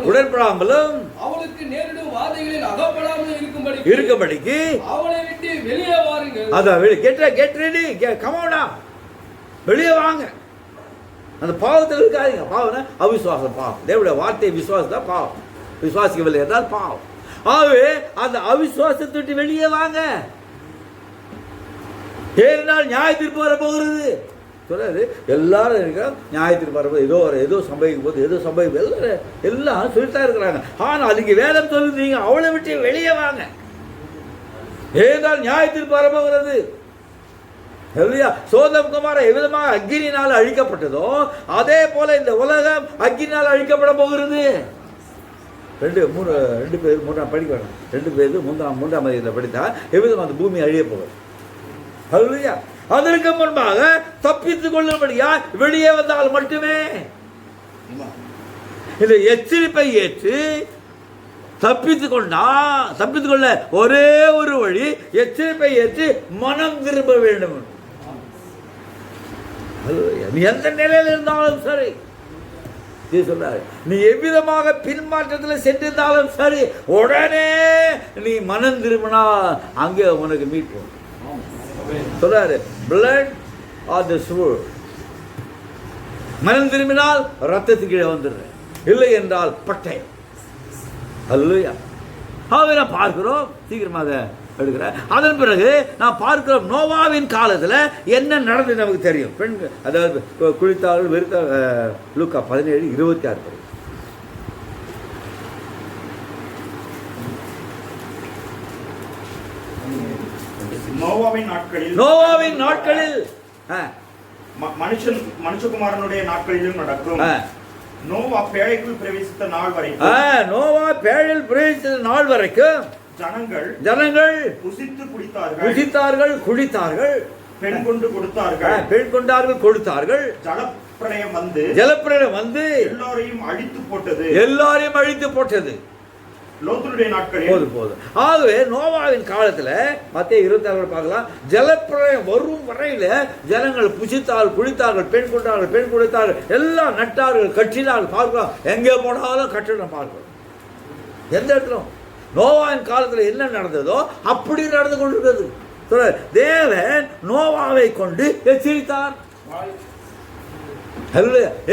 உடன்படாமலும் அவளுக்கு நேரிடும் வாதைகளில் அகப்படாமலும் இருக்கும்படிக்கு அவளை விட்டு வெளியே வாருங்கள். அதான் கெட் ரெடி, கம் ஆன், வெளியே வாங்க. அந்த பாவத்தில் இருக்காதீங்க. பாவம்னா அவிசுவாசம். பாவம் தேவனுடைய வார்த்தை விசுவாசம் தான் பாவம். விசுவாசிக்கவில்லை என்றால் பாவம். ஆகவே அந்த அவிசுவாசத்தை விட்டு வெளியே வாங்க. ஏனால் நியாய தீர்ப்பு வர போகிறது. சொல்றாரு, எல்லாரும் இருக்கிறோம் நியாய தீர்ப்பு வரப்போது. ஏதோ சம்பவிக்கும் போது எல்லாம் சொல்லிட்டா இருக்கிறாங்க. ஆனால் அதுக்கு வேதம் சொல்லுறீங்க, அவளை விட்டு வெளியே வாங்க. ஏனால் நியாய தீர்ப்பு வரப்போகிறது. சோதம் குமார எவ்விதமாக அக்கினினால் அழிக்கப்பட்டதோ அதே போல இந்த உலகம் அக்கினினால் அழிக்கப்பட போகிறது. 2 பேர் 3ஆம் படிக்க வேணும். 2 பேர் 3ஆம் அதிகாரத்தில் படித்தா எவ்விதம் அந்த பூமி அழிய போகுது. ஹல்லேலூயா. அதற்கு முன்பாக தப்பித்துக் கொள்ளும்படியா வெளியே வந்தால் மட்டுமே இந்த எச்சரிப்பை ஏற்று தப்பித்துக் கொள்ள ஒரே ஒரு வழி, எச்சரிப்பை ஏற்று மனம் திரும்ப வேண்டும். நீ எந்த நிலையில் இருந்தாலும் சரி, சொல்றாரு, நீ எவ்விதமாக பின்மாற்றத்தில் சென்றிருந்தாலும் சரி, உடனே நீ மனம் திரும்பினா அங்கே உனக்கு மீட்போம். சொல்றாரு, blood or the sword. மனம் திரும்பினால் ரத்தத்துக்கு கீழே வந்துடுற, இல்லை என்றால் பட்டை. அல்லேலூயா. நான் பார்க்கிறோம், சீக்கிரமாக எடுக்கிறேன். அதன் பிறகு நான் பார்க்கிறோம், நோவாவின் காலத்தில் என்ன நடந்தது நமக்கு தெரியும். பெண்கள் அதாவது குளித்தார்கள், வெறுத்தார்கள். லூக்கா 17:26. நோவாவின் நாட்களில் மனுஷகுமாரனுடைய நாட்களிலும் நடக்கும். நோவா பேழைக்குள் பிரவேசித்த நாள் வரைக்கும் ஜனங்கள் புசித்து குடித்தார்கள், குடித்தார்கள், பெண் கொண்டார்கள், கொடுத்தார்கள், ஜலப்பிரளயம் வந்து எல்லாரையும் அழித்து போட்டது. லோத்துடைய நாட்களில் போதும். ஆகவே நோவாவின் காலத்துல மத்திய 26 பார்க்கலாம். ஜலப்பிரளயம் வரும் வரையில ஜனங்கள் புசித்தார்கள், குளித்தார்கள், பெண் கொடுத்தார்கள், எல்லாம் நட்டார்கள், கட்டினார்கள். பார்க்கலாம், எங்கே போனாலும் கட்டிடம் பார்க்கலாம். எந்த இடத்துல நோவாவின் காலத்துல என்ன நடந்ததோ அப்படி நடந்து கொண்டிருக்கிறது. தேவன் நோவாவை கொண்டு எச்சரித்தார்.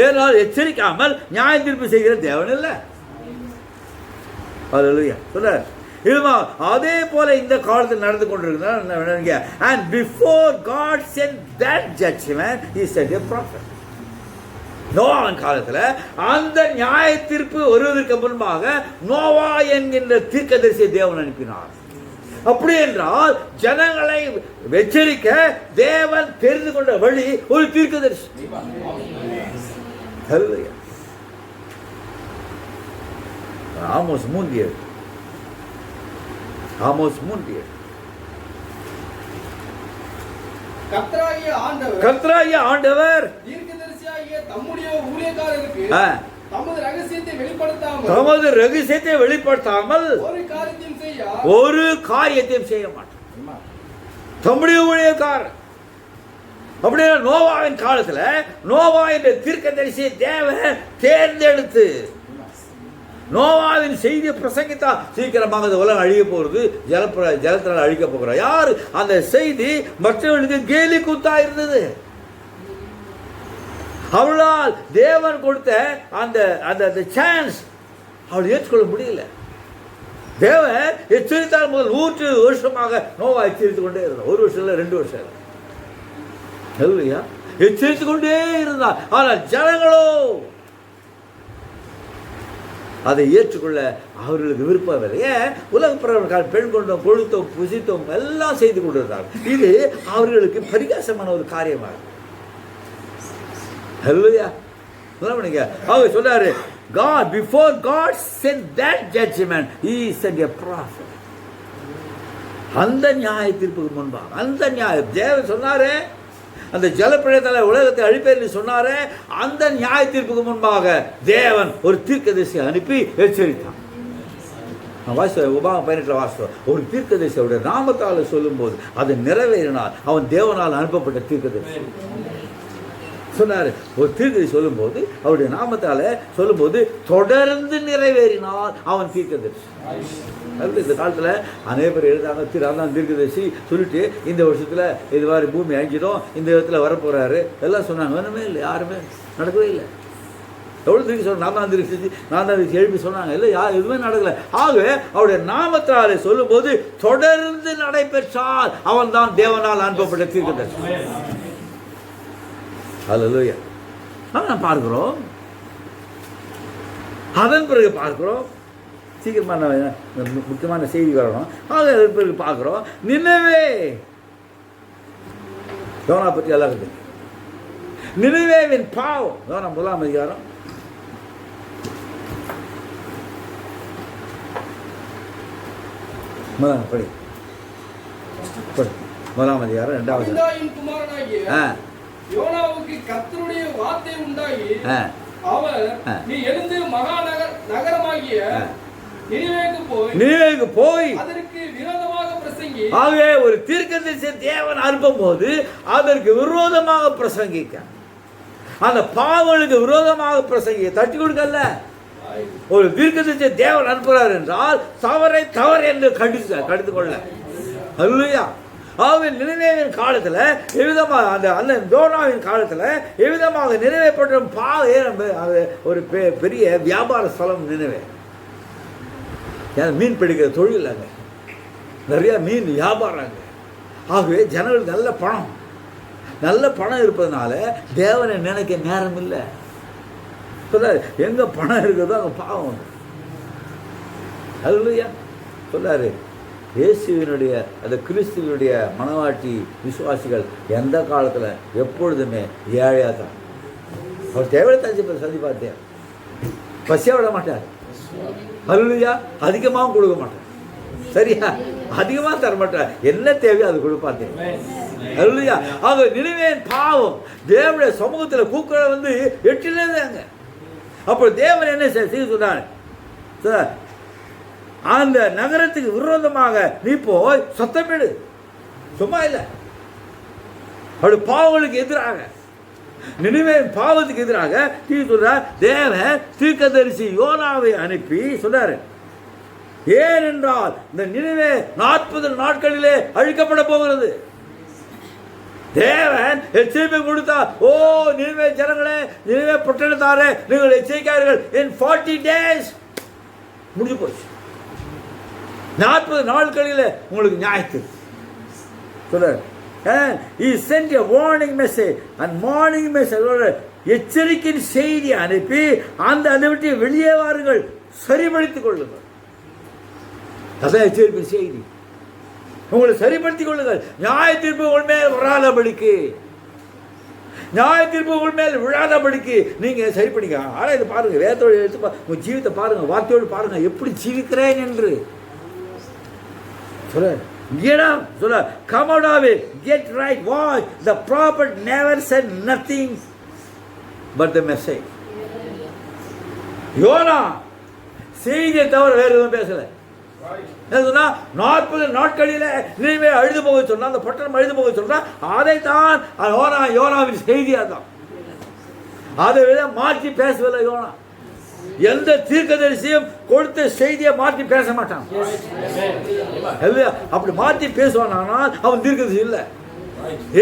ஏனால் எச்சரிக்காமல் நியாய தீர்ப்பு செய்கிற தேவன் இல்லை. அதே போல இந்த காலத்தில் நடந்து கொண்டிருக்கிறார். And before God sent that judgment, he sent a prophet. நோவாவின் காலத்தில் அந்த நியாய தீர்ப்பு வருவதற்கு முன்பாக நோவா என்கின்ற தீர்க்கதரிசியை தேவன் அனுப்பினார். அப்படி என்றால் ஜனங்களை எச்சரிக்க தேவன் தெரிந்து கொண்ட வழி ஒரு தீர்க்கதரிசி. ஆமோஸ் 3:7. கர்த்தராகிய ஆண்டவர் தீர்க்கதரிசியாகிய தம்முடைய ஊழியக்காரருக்கு தமது ரகசியத்தை வெளிப்படுத்தாமல் ஒரு காரியத்தையும் செய்ய மாட்டார். தம்முடைய ஊழியக்காரர். அப்படியே நோவாவின் காலத்துல நோவா என்ற தீர்க்கதரிசியை தேவன் தேர்ந்தெடுத்து நோவாவின் செய்தியை பிரசங்கித்தா சீக்கிரமாக இந்த உலகம் அழிய போறது, ஜலத்தினால் அழிக்க போகிறார். யாரு அந்த செய்தி மற்றவர்களுக்கு கேலி கூத்தா இருந்தது. அவளால் தேவன் கொடுத்த அந்த அந்த சான்ஸ் அவள் ஏற்றுக்கொள்ள முடியல. தேவன் எச்சரித்தால் முதல் 100 வருஷமாக நோவா எச்சரித்துக் கொண்டே இருந்தார். 1 வருஷம் இல்லை, 2 வருஷம் இல்லையா, எச்சரித்துக் கொண்டே இருந்தார். ஆனால் ஜனங்களோ அதை ஏற்றுக்கொள்ள அவர்களுக்கு விருப்பம் இல்லை. ஏன்? உலக பிரகாரம் பெண் கொண்டோம், கொழுத்தோம், புசித்தோம் எல்லாம் செய்து கொண்டிருந்தார். இது அவர்களுக்கு பரிகாசமான ஒரு காரியமாக. அவர் சொல்றாரு, God, before God sent that judgment, he sent a prophet. அந்த நியாய தீர்ப்புக்கு முன்பாக அந்த நியாயம் தேவன் சொன்னாரு, அந்த ஜலப்பிரளயத்தால் உலகத்தை அழிப்பேன்னு சொன்னாரு. அந்த நியாய தீர்ப்புக்கு முன்பாக தேவன் ஒரு தீர்க்கதரிசியை அனுப்பி எச்சரித்தான். உபாகம் 18 வாசித்தோம். ஒரு தீர்க்கதரிசியோட நாமத்தால் சொல்லும் போது அது நிறைவேறினார். அவன் தேவனால் அனுப்பப்பட்ட தீர்க்கதரிசி சொன்னாரு. ஒரு தீர்க்கதரிசி சொல்லும் போது அவருடைய நாமத்தால சொல்லும் போது தொடர்ந்து நிறைவேறினார் அவன் தீர்க்கதரிசி. இந்த காலத்துல அநேக பேர் எழுதாங்க, தீர்க்கதரிசி சொல்லிட்டு இந்த வருஷத்துல இது மாதிரி பூமி அழிஞ்சிடும், இந்த இடத்துல வரப்போறாரு எல்லாம் சொன்னாங்க. ஒண்ணுமே இல்லை, யாருமே நடக்கவே இல்லை. எவ்வளவு தீர்க்க சொன்ன நான் தான் எழுப்பி சொன்னாங்க, இல்லை யார் எதுவுமே நடக்கல. ஆகவே அவருடைய நாமத்தாலே சொல்லும் போது தொடர்ந்து நடைபெற்றால் அவன் தான் தேவனால் அனுப்பப்பட்ட தீர்க்கதரிசி. அல்லேலூயா. நாம் பார்க்கிறோம். அதன் பிறகு பார்க்கிறோம், சீக்கிரமான முக்கியமான செய்தி வரணும். அதன் பிறகு பார்க்கிறோம் நினைவே. யோனா பற்றி எல்லாம் இருக்கு. நினைவேவின் பாவம். யோனா 1ஆம் அதிகாரம் 1ஆம் அதிகாரம் 2வது. யோனாவுக்கு கர்த்தருடைய வார்த்தை உண்டாகி அவர், நீ எழுந்து மகா நகரமாகிய நினிவேக்கு போய் அதற்கு விரோதமாக பிரசங்கி. ஆகவே ஒரு தீர்க்கதரிசி தேவன் அனுப்பும் போது அதற்கு விரோதமாக பிரசங்கிக்க, அந்த பாவங்களுக்கு விரோதமாக பிரசங்கிக்க, தட்டி கொடுக்கல. ஒரு தீர்க்கதரிசி தேவன் அனுப்புகிறார் என்றால் தவறை தவறு என்று கடித்து கொள்ள. அல்லேலூயா. அவன் நினைவேவின் காலத்தில் எவ்விதமாக அந்த யோனாவின் காலத்தில் எவ்விதமாக நினைவேப்பட்ட ஒரு பெரிய வியாபார ஸ்தலம் நினைவே. மீன் பிடிக்கிற தொழில் அங்கே நிறைய மீன் வியாபாரங்க. ஆகவே ஜனங்களுக்கு நல்ல பணம் இருப்பதனால தேவனை நினைக்க நேரம் இல்லை. சொல்லாரு, எங்க பணம் இருக்குதோ அங்கே பாவம். அல்லேலூயா. சொல்லாரு, இயேசுவினுடைய அந்த கிறிஸ்துவனுடைய மனவாட்டி விசுவாசிகள் எந்த காலத்தில் எப்பொழுதுமே ஏழையாக தான். அவர் தேவையை சந்திப்பார். பசியாக விட மாட்டார். அல்லேலூயா. அதிகமாகவும் கொடுக்க மாட்டார். சரியா? அதிகமாக தர மாட்டார். என்ன தேவையோ அது கொடுப்பார். அல்லேலூயா. ஆக நினிவேயின் பாவம் தேவனுடைய சமூகத்தில் கூக்குற வந்து எட்டினதாங்க. அப்போ தேவன் என்ன செய்ய சொன்னார்? அந்த நகரத்துக்கு விரோதமாக நீ போய் சத்தமிடு. சும்மா இல்லை, அப்படி பாவங்களுக்கு எதிராக, நினிவேயின் பாவத்துக்கு எதிராக நீ சொல்றார். தேவன் தீர்க்கதரிசி யோனாவை அனுப்பி சொன்னாரு. ஏனென்றால் இந்த நினிவே 40 நாட்களிலே அழிக்கப்பட போகிறது. தேவன் எச்சரிக்கை கொடுத்தா, ஓ நினிவே ஜனங்களே, நினிவே பட்டணத்தாரே, நீங்கள் எச்சரிக்கார்கள், in 40 days முடிஞ்சு போச்சு. 40 நாட்களிலே உங்களுக்கு நியாயத்து சொல்றாரு. He sent a warning message, and warning message எச்சரிக்கையின் செய்தி அனுப்பி அதை விட்டு வெளியே வாருங்கள், சரிபடுத்திக் கொள்ளுங்கள். அதான் எச்சரிக்கை செய்தி. உங்களை சரிப்படுத்திக் கொள்ளுங்கள். நியாய தீர்ப்பு உங்கள் மேல் வராதபடிக்கு, நியாய தீர்ப்பு உங்கள் மேல் விழாதபடிக்கு நீங்க சரி பண்ணிக்க. ஆனா இது பாருங்க, வேதத்தோடு எடுத்து உங்க ஜீவித்தை பாருங்க, வார்த்தையோடு பாருங்க, எப்படி ஜீவிக்கிறேன் என்று சொல்ல. சொல்ல come out of it, get right. Watch, the prophet never said nothing but the message. யோனா செய்தியை தவிர வேற எதுவும் பேசல. என்ன சொன்னா? 40 நாட்களிலே நினிவே அழுது போக சொன்னா, அந்த பட்டணம் அழுது போக சொன்னா, அதைத்தான் யோனாவின் செய்தியா தான். அதை விட மாற்றி பேசவில்லை யோனா. எந்த தீர்க்கதரிசியும் கொடுத்த செய்தியை மாற்றி பேச மாட்டான். அப்படி மாற்றி பேசுவானால் அவன் தீர்க்கதரிசி இல்லை.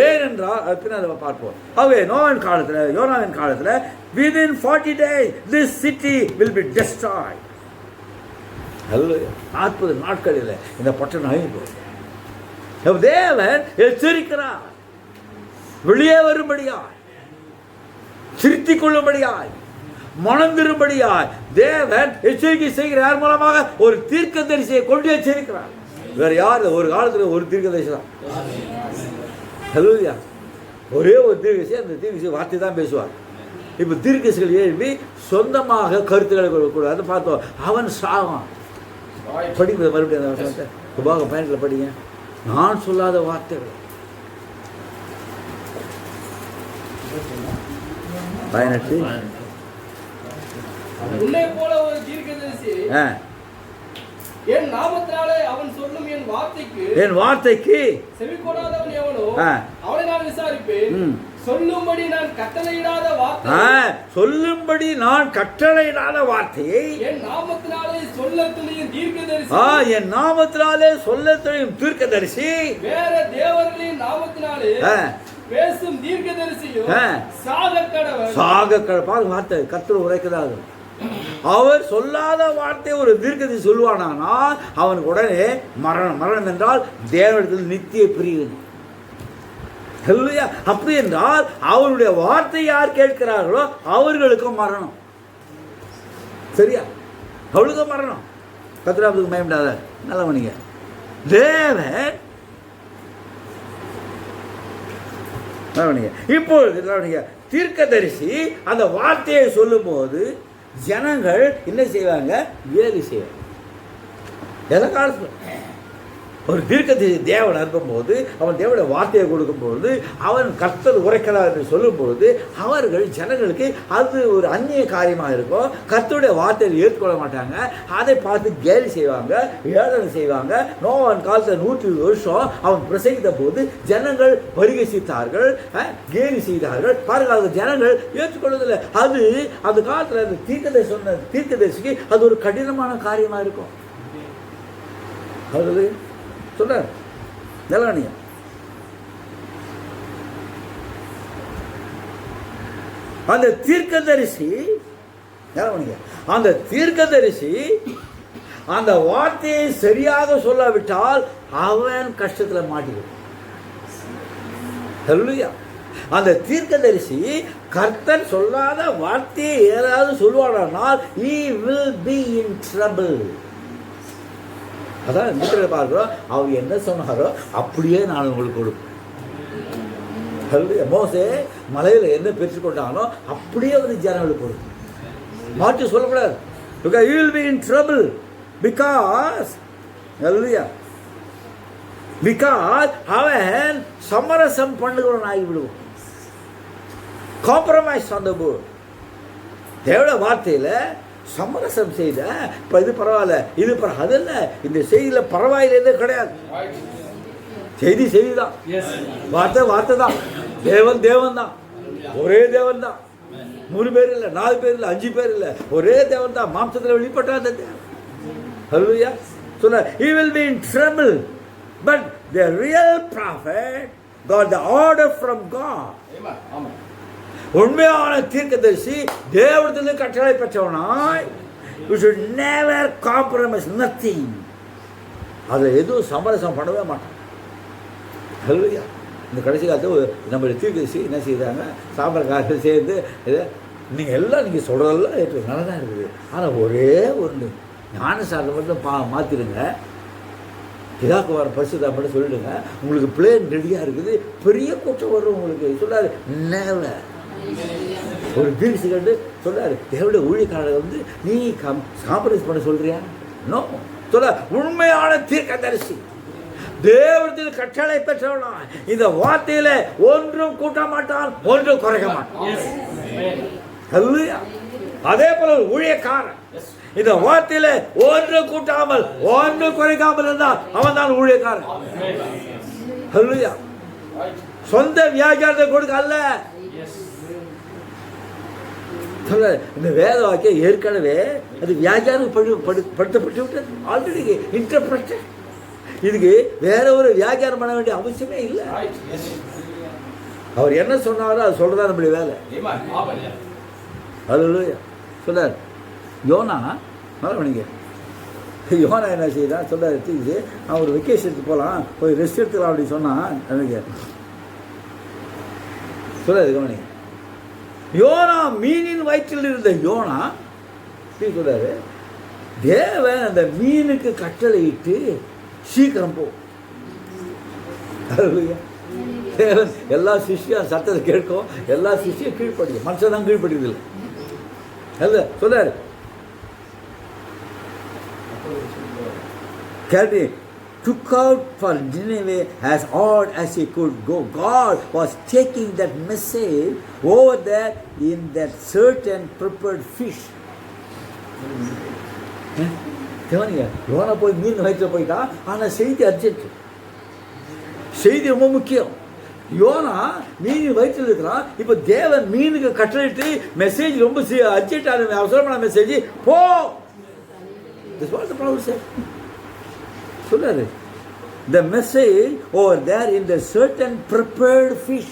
ஏனென்றால் அதை பார்ப்போம். ஆகவே யோனாவின் காலத்தில் within 40 days this city will be destroyed. 40 நாட்களில் இந்த பட்டணம் அழிவு. தேவன் எச்சரிக்கிறார், வெளியே வரும்படியாய், திருத்திக் கொள்ளும்படியாய், மனம் திரும்படியாய் தேவன் எச்சரிக்கை செய்கிற யார் மூலமாக? ஒரு தீர்க்கதரிசியை கொண்டு எச்சரிக்கிறார். வேற யார்? ஒரு காலத்தில் ஒரு தீர்க்கதரிசி தான். ஹல்லேலூயா. ஒரே ஒரு தீர்க்கதரிசி, அந்த தீர்க்கதரிசி வார்த்தை தான் பேசுவார். இப்போ தீர்க்கதரிசிகள் எழுப்பி சொந்தமாக கருத்துக்களை கொடுக்கூடாது பார்த்தோம். அவன் சாவான். படிப்பது மறுபடியும் உபாக பயணத்தில் படிங்க. நான் சொல்லாத வார்த்தைகள் 18. உன்னை போல ஒரு தீர்க்கதரிசி என் நாமத்தினாலே அவன் சொல்லும் என் வார்த்தைக்கு செவிகொடாதவன் எவனோ அவனை நான் விசாரிப்பேன். சொல்லும்படி நான் கட்டளையிடாத வார்த்தையை என் நாமத்தினாலே சொல்லத் துணியும் தீர்க்கதரிசி வேற தேவர்களின் நாமத்தினாலே பேசும் தீர்க்கதரிசியும் சாகக்கடவன். பாருங்க, வார்த்தை கர்த்தர் உரைக்கிறார். அவர் சொல்லாத வார்த்தை ஒரு தீர்க்கதரிசி சொல்லுவானால் அவனுக்கு உடனே மரணம். மரணம் என்றால் தேவனிடத்தில் நித்திய பிரிவு. அப்படி என்றால் அவருடைய வார்த்தை யார் கேட்கிறார்களோ அவர்களுக்கும் மரணம். சரியா? அவளுக்கும் மரணம். கத்திராபத்துக்கு பயப்படாத, நல்லவனிங்க. தேவன் இப்பொழுது தீர்க்கதரிசி அந்த வார்த்தையை சொல்லும் போது ஜனங்கள் என்ன செய்வாங்க? வேறு செய்வாங்க. எந்த காலத்தில் ஒரு தீர்க்கதரிசி தேவன் அனுப்பும்போது, அவன் தேவனுடைய வார்த்தையை கொடுக்கும்போது, அவன் கர்த்தர் உரைக்கிறார் என்று சொல்லும்போது அவர்கள் ஜனங்களுக்கு அது ஒரு அந்நிய காரியமாக இருக்கும். கர்த்தருடைய வார்த்தையை ஏற்றுக்கொள்ள மாட்டாங்க. அதை பார்த்து கேலி செய்வாங்க, ஏளனை செய்வாங்க. நோவான் காலத்தில் 120 வருஷம் அவன் பிரசங்கித்த போது ஜனங்கள் பரிகசித்தார்கள், கேலி செய்தார்கள். பாருங்கள், அது ஜனங்கள் ஏற்றுக்கொள்வதில்லை. அது அந்த காலத்தில் அந்த தீர்க்கதரிசி சொன்ன தீர்க்கதரிசிக்கு அது ஒரு கடினமான காரியமாக இருக்கும். அது சொல்ற நிலவணியா அந்த தீர்க்கதரிசி அந்த வார்த்தையை சரியாக சொல்லாவிட்டால் அவன் கஷ்டத்தில் மாட்டிடும். அந்த தீர்க்கதரிசி கர்த்தர் சொல்லாத வார்த்தையை ஏதாவது சொல்வானால் he will be in trouble. அதான் வீட்டில் பார்க்கிறோம். அவர் என்ன சொன்னாரோ அப்படியே நான் உங்களுக்கு கொடுப்பேன். மோசே மலையில் என்ன பெற்றுக்கொண்டானோ அப்படியே வந்து ஜனங்களுக்கு கொடுப்பேன். மாற்றி சொல்லக்கூடாது. You will be in trouble because because அவன் சமரசம் பண்ணுகிறவன் ஆகிவிடுவான். Compromise on the word. தேவனுடைய வார்த்தையில் சமரசம் செய்த இப்போ இது பரவாயில்ல, இது பரவாயில்ல, அது இல்லை. இந்த செய்தியில் பரவாயில்லை கிடையாது. செய்தி தான், வார்த்தை தான். தேவன் தான், ஒரே தேவன் தான். 3 பேர் இல்லை, 4 பேர் இல்லை, 5 பேர் இல்லை, ஒரே தேவன் தான். மாம்சத்தில் வெளிப்பட்ட அந்த தேவன். ஹல்லேலூயா. சொன்ன he will be in trouble, but the real prophet got the order from God. உண்மையான தீர்க்கதரிசி தேவனிடத்தில் கட்டளை பெற்றவனாய், you should never compromise nothing. அதில் எதுவும் சமரசம் பண்ணவே மாட்டான். ஹல்லேலூயா. இந்த கடைசி காலத்தில் நம்மளுடைய தீர்க்கதரிசி என்ன செய்தாங்க, சாம்பல் சேர்ந்து நீங்கள் எல்லாம் நீங்கள் சொல்கிறதெல்லாம் ஏற்று நல்லா தான் இருக்குது. ஆனால் ஒரே ஒன்று ஞானசாரத்தை மட்டும் மாற்றிடுங்க, இதாக்கு வர பரிசுத்தா மட்டும் சொல்லிடுங்க, உங்களுக்கு பிளேன் ரெடியாக இருக்குது, பெரிய கூட்டம் வரும் உங்களுக்கு சொல்லாரு. நேவ ஒரு பீஸ் கண்டு சொல்லாரு, தேவடைய ஊழியக்காரர்கள் வந்து நீ காம்ப்ரமைஸ் பண்ண சொல்றியா? நோ. சொல்ல உண்மையான தீர்க்கதரிசி தேவத்தில் கட்டளை பெற்றவனா இந்த வார்த்தையில ஒன்றும் கூட்ட மாட்டான், ஒன்றும் குறைக்க மாட்டான். அதே போல ஒரு ஊழியக்காரன் இந்த வார்த்தையில ஒன்று கூட்டாமல் ஒன்று குறைக்காமல் இருந்தால் அவன் தான் ஊழியக்காரன். சொந்த வியாக்கியானத்தை கொடுக்க அல்ல. இந்த வேத வாக்கியம் ஏற்கனவே அது வியாக்கியானம் படுத்தப்பட்டு விட்டது, ஆல்ரெடி இன்டர்பிரட்டட். இதுக்கு வேற ஒரு வியாக்கியானம் பண்ண வேண்டிய அவசியமே இல்லை. அவர் என்ன சொன்னாரோ அது சொல்றதா நம்முடைய வேலை. ஹல்லேலூயா. சொன்னார் யோனா, நல்லா பண்ணிக்க. யோனா என்ன செய்தான் சொன்னார், தூக்கிச்சு அவன் ஒரு வெக்கேஷனுக்கு போகலாம், போய் ரெஸ்ட் எடுத்துக்கலாம் அப்படின்னு சொன்னான். எனக்கு சொல்லாது கவனிங்க. யோனா மீனின் வயிற்றில் இருந்த யோனா சொல்றாரு, தேவன் அந்த மீனுக்கு கட்டளையிட்டு சீக்கிரம் போ. தேவன் எல்லா சிஷ்யும் சத்தத்தை கேட்கும், எல்லா சிஷ்யும் கீழ்படியும், மனுஷன் தான் கீழ்படியதில்லை. அல்ல சொல்றாரு, Calvin took out for Nineveh as hard as he could go. God was taking that message over there in that certain prepared fish. கவனிங்க, யோனா போய் மீன் வயிற்றில் போயிட்டான். ஆனால் செய்தி அர்ஜென்ட், செய்தி ரொம்ப முக்கியம். யோனா மீன் வயிற்றில் இருக்கிறான். இப்போ தேவன் மீனுக்கு கட்டளையிட்டு மெசேஜ் ரொம்ப அர்ஜென்ட்டான அவசரமான மெசேஜ், போ. சொல்றாரு, the message over there in the certain prepared fish.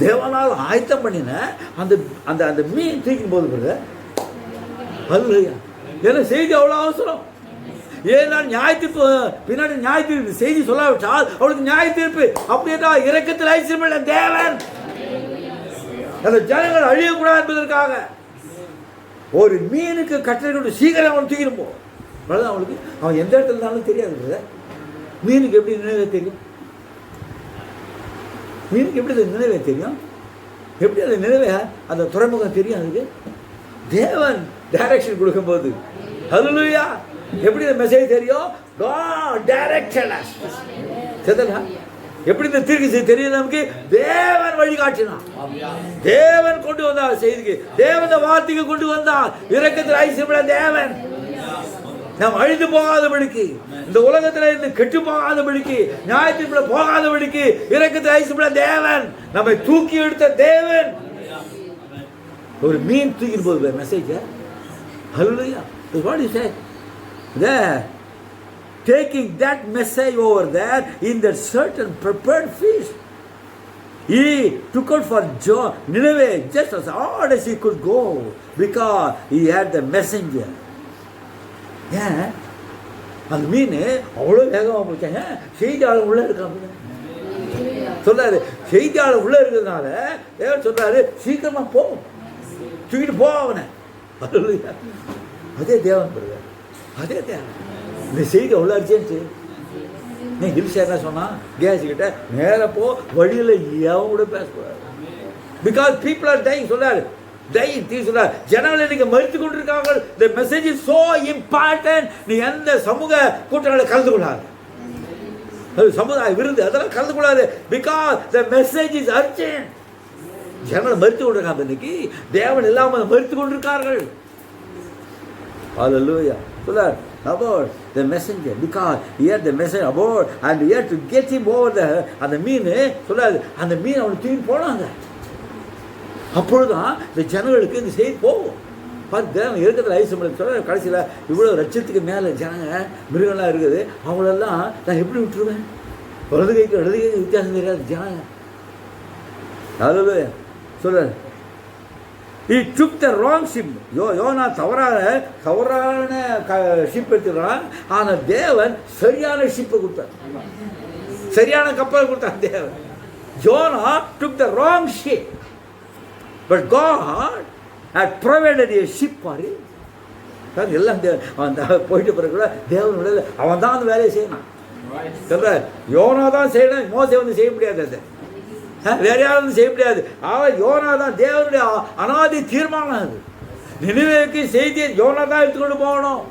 தேவனால் ஆயத்தம் பண்ணின அந்த அந்த அந்த மீன் தூக்கும் போது அல்லையா, ஏன்னா செய்தி அவ்வளோ அவசரம். ஏன்னா நியாயத்தீர்ப்பு பின்னாடி நியாயத்தீர்ப்பு செய்தி சொல்லாவிட்டால் அவளுக்கு நியாயத்தீர்ப்பு. அப்படின்னா இரக்கத்தில் ஐஸ்வர்யமுள்ள தேவன் அந்த ஜனங்கள் அழியக்கூடாது என்பதற்காக ஒரு மீனுக்கு கட்டளை கொண்டு சீக்கிரம் அவன் தூக்கிடும் போ. அவனுக்கு அவன் எந்த இடத்துல இருந்தாலும் தெரியாது. மீனுக்கு எப்படி நினைவே தெரியும்? மீனுக்கு எப்படி அது நினைவே தெரியும்? எப்படி அது நினைவே அந்த துறைமுகம் தெரியும்? அதுக்கு தேவன் டைரக்ஷன் கொடுக்கும்போது, ஹல்லேலூயா, எப்படி இந்த மெசேஜ் தெரியும்? God directed us. எப்படி இந்த தீர்க்கதரிசி தெரியும் நமக்கு? தேவன் வழிகாட்டினான், தேவன் கொண்டு வந்தார் செய்திக்கு, தேவன் வார்த்தைக்கு கொண்டு வந்தார். இரக்கத்தில் ஐஸ்வர்யமுள்ள தேவன் நாம் அழிந்து போகாதபடிக்கு, இந்த உலகத்தில் இருந்து கெட்டு போகாதபடிக்கு, நியாயத்திற்குள்ள போகாதபடிக்கு இரக்கத்தில் ஐஸ்வர்யமுள்ள தேவன், நம்மை தூக்கி எடுத்த தேவன். ஒரு மீன் தூக்கிட்டு போகுது message. Hallelujah. What is that? There, taking that message over there in that certain prepared fish. He took out for Nineveh just as hard as he could go because he had the messenger. ஏன் அந்த மீன் அவ்வளோ வேகமாக போச்சாங்க? செய்தியாளர் உள்ளே இருக்காங்க சொல்றாரு. செய்தியாளர் உள்ளே இருக்கிறதுனால தேவன் சொல்றாரு, சீக்கிரமாக போ, தூக்கிட்டு போ அவனை. அதே தேவன் சொல்றாரு, அதே தேவன். இந்த செய்தி அவ்வளோ அர்ஜென்ட்டு. நீ ஹில்ஸ் என்ன சொன்னா, கேஸ் கிட்ட நேராக போ, வழியில் எவன் கூட பேசக்கூடாது. பிகாஸ் பீப்புள் ஆர் டைங் சொல்றாரு. ஜனங்கள் இன்னைக்கு மறித்து கொண்டிருக்காங்க. The message is so important. நீ எந்த சமூக கூட்டங்களை கலந்து கொள்ளாது. அது சமுதாய விருந்து, அதெல்லாம் கலந்துக்கூடாது. Because the message is urgent. ஜனங்களை மறுத்து கொண்டிருக்காங்க. இன்னைக்கு தேவன் இல்லாமல் மறுத்து கொண்டிருக்கார்கள். Hallelujah. சொல்றார் about the messenger, because here the messenger about and here to get him over the அந்த மீன் சொல்றாரு, அந்த மீன் அவனுக்கு தூக்கி போனாங்க. அப்பொழுதுதான் இந்த ஜனங்களுக்கு இந்த செய்தி போகும். பார்த்து தேவன் இருக்கிறதுல ஐசம்பளம் சொல்ற, கடைசியில் இவ்வளோ லட்சத்துக்கு மேலே ஜனங்க மிருகம்லாம் இருக்குது, அவங்களெல்லாம் நான் எப்படி விட்டுருவேன்? வலது கைக்கு இடது கைக்கு வித்தியாசம் தெரியாது ஜனங்க. Hallelujah. சொல்றாரு, he took the wrong ship. யோனா தவறான ஷிப் எடுத்துக்கிறான். ஆனால் தேவன் சரியான ஷிப்பை கொடுத்தார், சரியான கப்பலை கொடுத்தார் தேவன். யோனா took the wrong ship, but God had provided a ship for him. எல்லாம் அவன் போயிட்டு பிறகு கூட தேவன் அவன் தான் அந்த வேலையை செய்யணும். சொல்ற, யோனா தான் செய்யணும், மோசே வந்து செய்ய முடியாது, அது வேற யாரும் செய்ய முடியாது. அவன் யோனா தான் தேவனுடைய அனாதி தீர்மானம். அது நினிவேக்கு செய்தியை யோனா தான் எடுத்துக்கொண்டு போகணும்,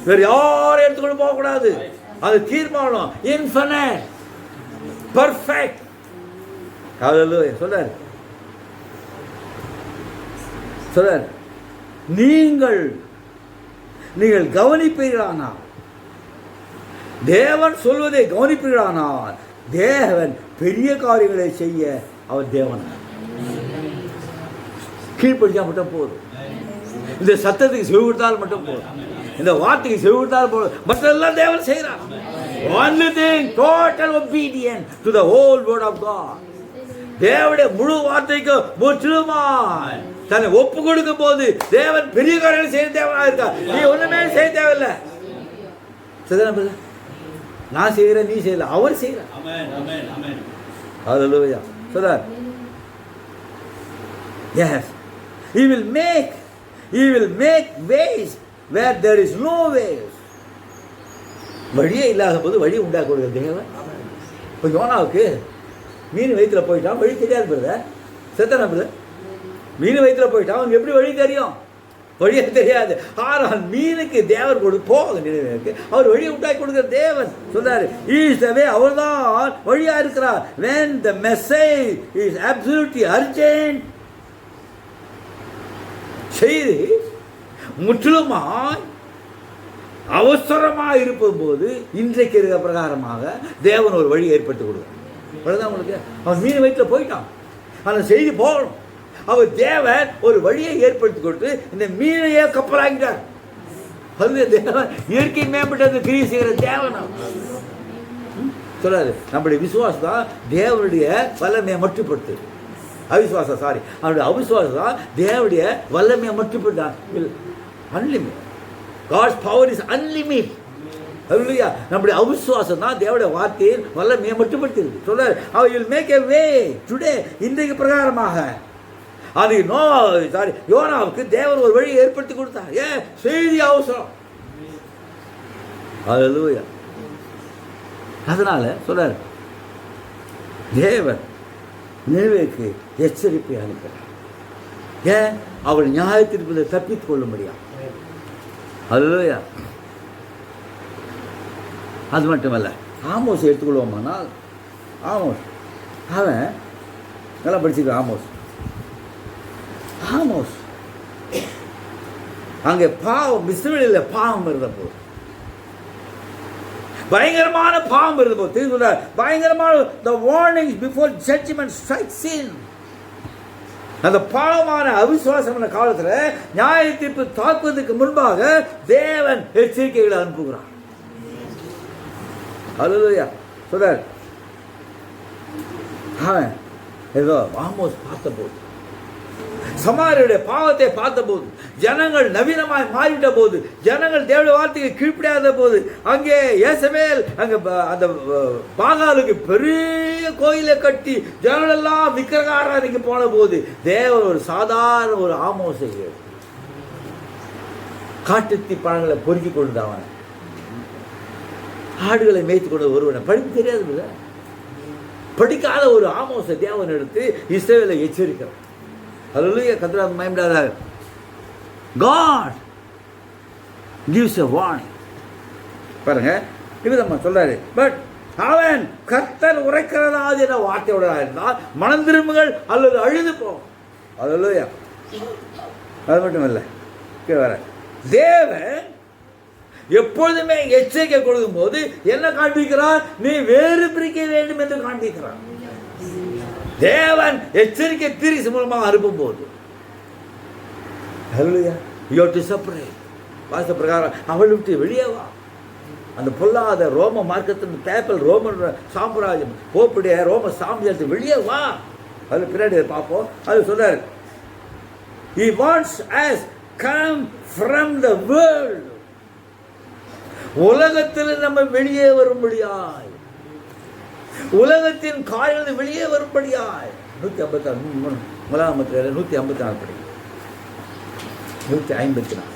வேற யாரும் எடுத்துக்கொண்டு போகக்கூடாது. அது தீர்மானம், இன்ஃபினிட், பர்ஃபெக்ட். சொல்றாரு சொல்றார், நீங்கள் கவனிப்பீர்களானால், தேவன் சொல்வதை கவனிப்பீர்களானால், தேவன் பெரிய காரியங்களை செய்ய அவர் தேவன். கீழ்ப்படிச்சா மட்டும் போதும், இந்த சத்தத்துக்கு செவி கொடுத்தால் மட்டும் போதும், இந்த வார்த்தைக்கு செவி கொடுத்தால் போதும், மற்றெல்லாம் தேவன் செய்கிறார். Only thing, total obedience to the whole word of God. தேவனுடைய முழு வார்த்தைக்கு முற்றிலுமாய் தன்னை ஒப்பு கொடுக்கும் போது தேவன் பெரிய காரியங்களை செய்ய தேவனா இருக்கார். நீ ஒண்ணுமே செய்ய தேவையில்லை. நான் செய்கிறேன், நீ செய்யல, அவர் செய்கிறார். ஹல்லேலூயா. சொல்றார், yes, he will make ways where there is no ways. வழியே இல்லாத போது வழி உண்டாக்க கொடுக்கிற தேவன். இப்போ யோனாவுக்கு மீன் வயிற்றுல போயிட்டான், வழி தெரியாது பிரதர், செத்தனா பிரதர், மீன் வயிற்றுல போயிட்டான், அவனுக்கு எப்படி வழி தெரியும்? வழியே தெரியாது. ஆனால் மீனுக்கு தேவர் போக நினைவுக்கு அவர் வழியை உண்டாக்கி கொடுக்கிற தேவன். சொல்றாரு, இஸ் த வே, அவர்தான் வழியா இருக்கிறார். when the message is absolutely urgent, செய்தி முற்றிலுமாய் அவசரமாக இருக்கும் போது இன்றைக்கு இருக்கிற பிரகாரமாக தேவன் ஒரு வழி ஏற்படுத்தி கொடுக்கிறார். உங்களுக்கு அவன் மீன் வயிற்றுல போயிட்டான், அந்த செய்தி போகணும். அவர் தேவன் ஒரு வழியை ஏற்படுத்தி கொடுத்து இந்த மீனையே கப்பலாக்கிட்டார். அது தேவன் இயற்கை மேம்பட்டது கிரியை செய்கிற தேவன். சொல்றாரு, நம்முடைய விசுவாசம் தான் தேவனுடைய வல்லமையை மட்டுப்படுத்து. அவிசுவாசம் சாரி அவனுடைய அவிசுவாசம் தான் தேவனுடைய வல்லமையை மட்டுப்படுத்தான். Unlimit, God's power is unlimited. ஹல்லேலூயா. நம்முடைய அவிசுவாசம் தான் தேவனுடைய வார்த்தையில் வல்லமையை மட்டுப்படுத்திருக்கு. சொல்றாரு, I will make a way today, இன்றைக்கு பிரகாரமாக. அது யோனாவுக்கு தேவன் ஒரு வழியை ஏற்படுத்தி கொடுத்தார். ஏன்? செய்தி அவசரம். ஹல்லேலூயா. அதனால சொல்றாரு, தேவன் நினைவேக்கு எச்சரிப்பை அனுப்புகிறார். ஏன்? அவள் நியாயத்திற்கு தப்பித்துக் கொள்ள முடியாது. ஹல்லேலூயா. அது மட்டுமல்ல, ஆமோஸ் எடுத்துக்கொள்வோமானால், ஆமோஸ் அவன் நல்லா படிச்சுக்க. ஆமோஸ் அங்கே பாவம், இஸ்ரவேலில் பாவம் இருந்த போது, பயங்கரமான பாவம் இருந்த போது தெரிந்து பயங்கரமான the warnings before judgment strikes in. அந்த பாவமான அவிசுவாசமான காலத்தில் நியாய தீர்ப்பு தாக்குவதற்கு முன்பாக தேவன் எச்சரிக்கைகளை அனுப்புகிறார். ஹல்லேலூயா. சொல்றார், அவன் ஏதோ ஆமோஸ் பார்த்தபோது, சமாரியருடைய பாவத்தை பார்த்தபோது, ஜனங்கள் நவீனமாய் மாறிட்ட போது, ஜனங்கள் தேவனுடைய வார்த்தைக்கு கீழ்ப்படியாத போது, அங்கே யேசபேல் அங்கே அந்த பாகாலுக்கு பெரிய கோயிலை கட்டி ஜனங்கள் எல்லாம் விக்கிரகாராதனைக்கு போன போது தேவன் ஒரு சாதாரண ஒரு ஆமோசை காட்டுத்தி பழங்களை பொறுக்கி கொண்டு அவனை ஆடுகளை மேய்த்து கொண்டு ஒருவனை படிப்பு தெரியாது, படிக்காத ஒரு ஆமோசை தேவன் எடுத்து இஸ்ரவேலை எச்சரிக்கிறார். ஹல்லேலூயா. கர்த்தரால் மகிமைப்படாத. God gives a warning. பாருங்க, இது நம்ம சொல்றாரு. பட் அவன் கர்த்தர் உரைக்கிறதாவது என்ற வார்த்தையோட இருந்தால் மனம் திரும்புங்கள் அல்லது அழுது போகும். அல்லேலூயா. அது மட்டும் இல்லை, வர தேவன் எப்பொழுதுமே எச்சரிக்கை கொடுக்கும் போது என்ன காண்பிக்கிறார்? நீ வேறு பிரிக்க வேண்டும் என்று காண்பிக்கிறார். தேவன் எச்சரிக்கை தீர்க்கதரிசி மூலமாக அனுப்பும் போது வாச பிரகாரம் அவள் விட்டு வெளியே வா. அந்த பொல்லாத ரோம மார்க்கத்தின் பேப்பல் ரோமன் சாம்ராஜ்யம் போப்புடைய ரோம சாம்ராஜ்யத்தை வெளியே வா. அது பின்னாடி பார்ப்போம். அது சொல்றாரு, he wants us come from the world. உலகத்தில் நம்ம வெளியே வரும்படியாய், உலகத்தின் காரியங்கள் வெளியே வரும்படியாய். 156 முதலாம் 154 படி 154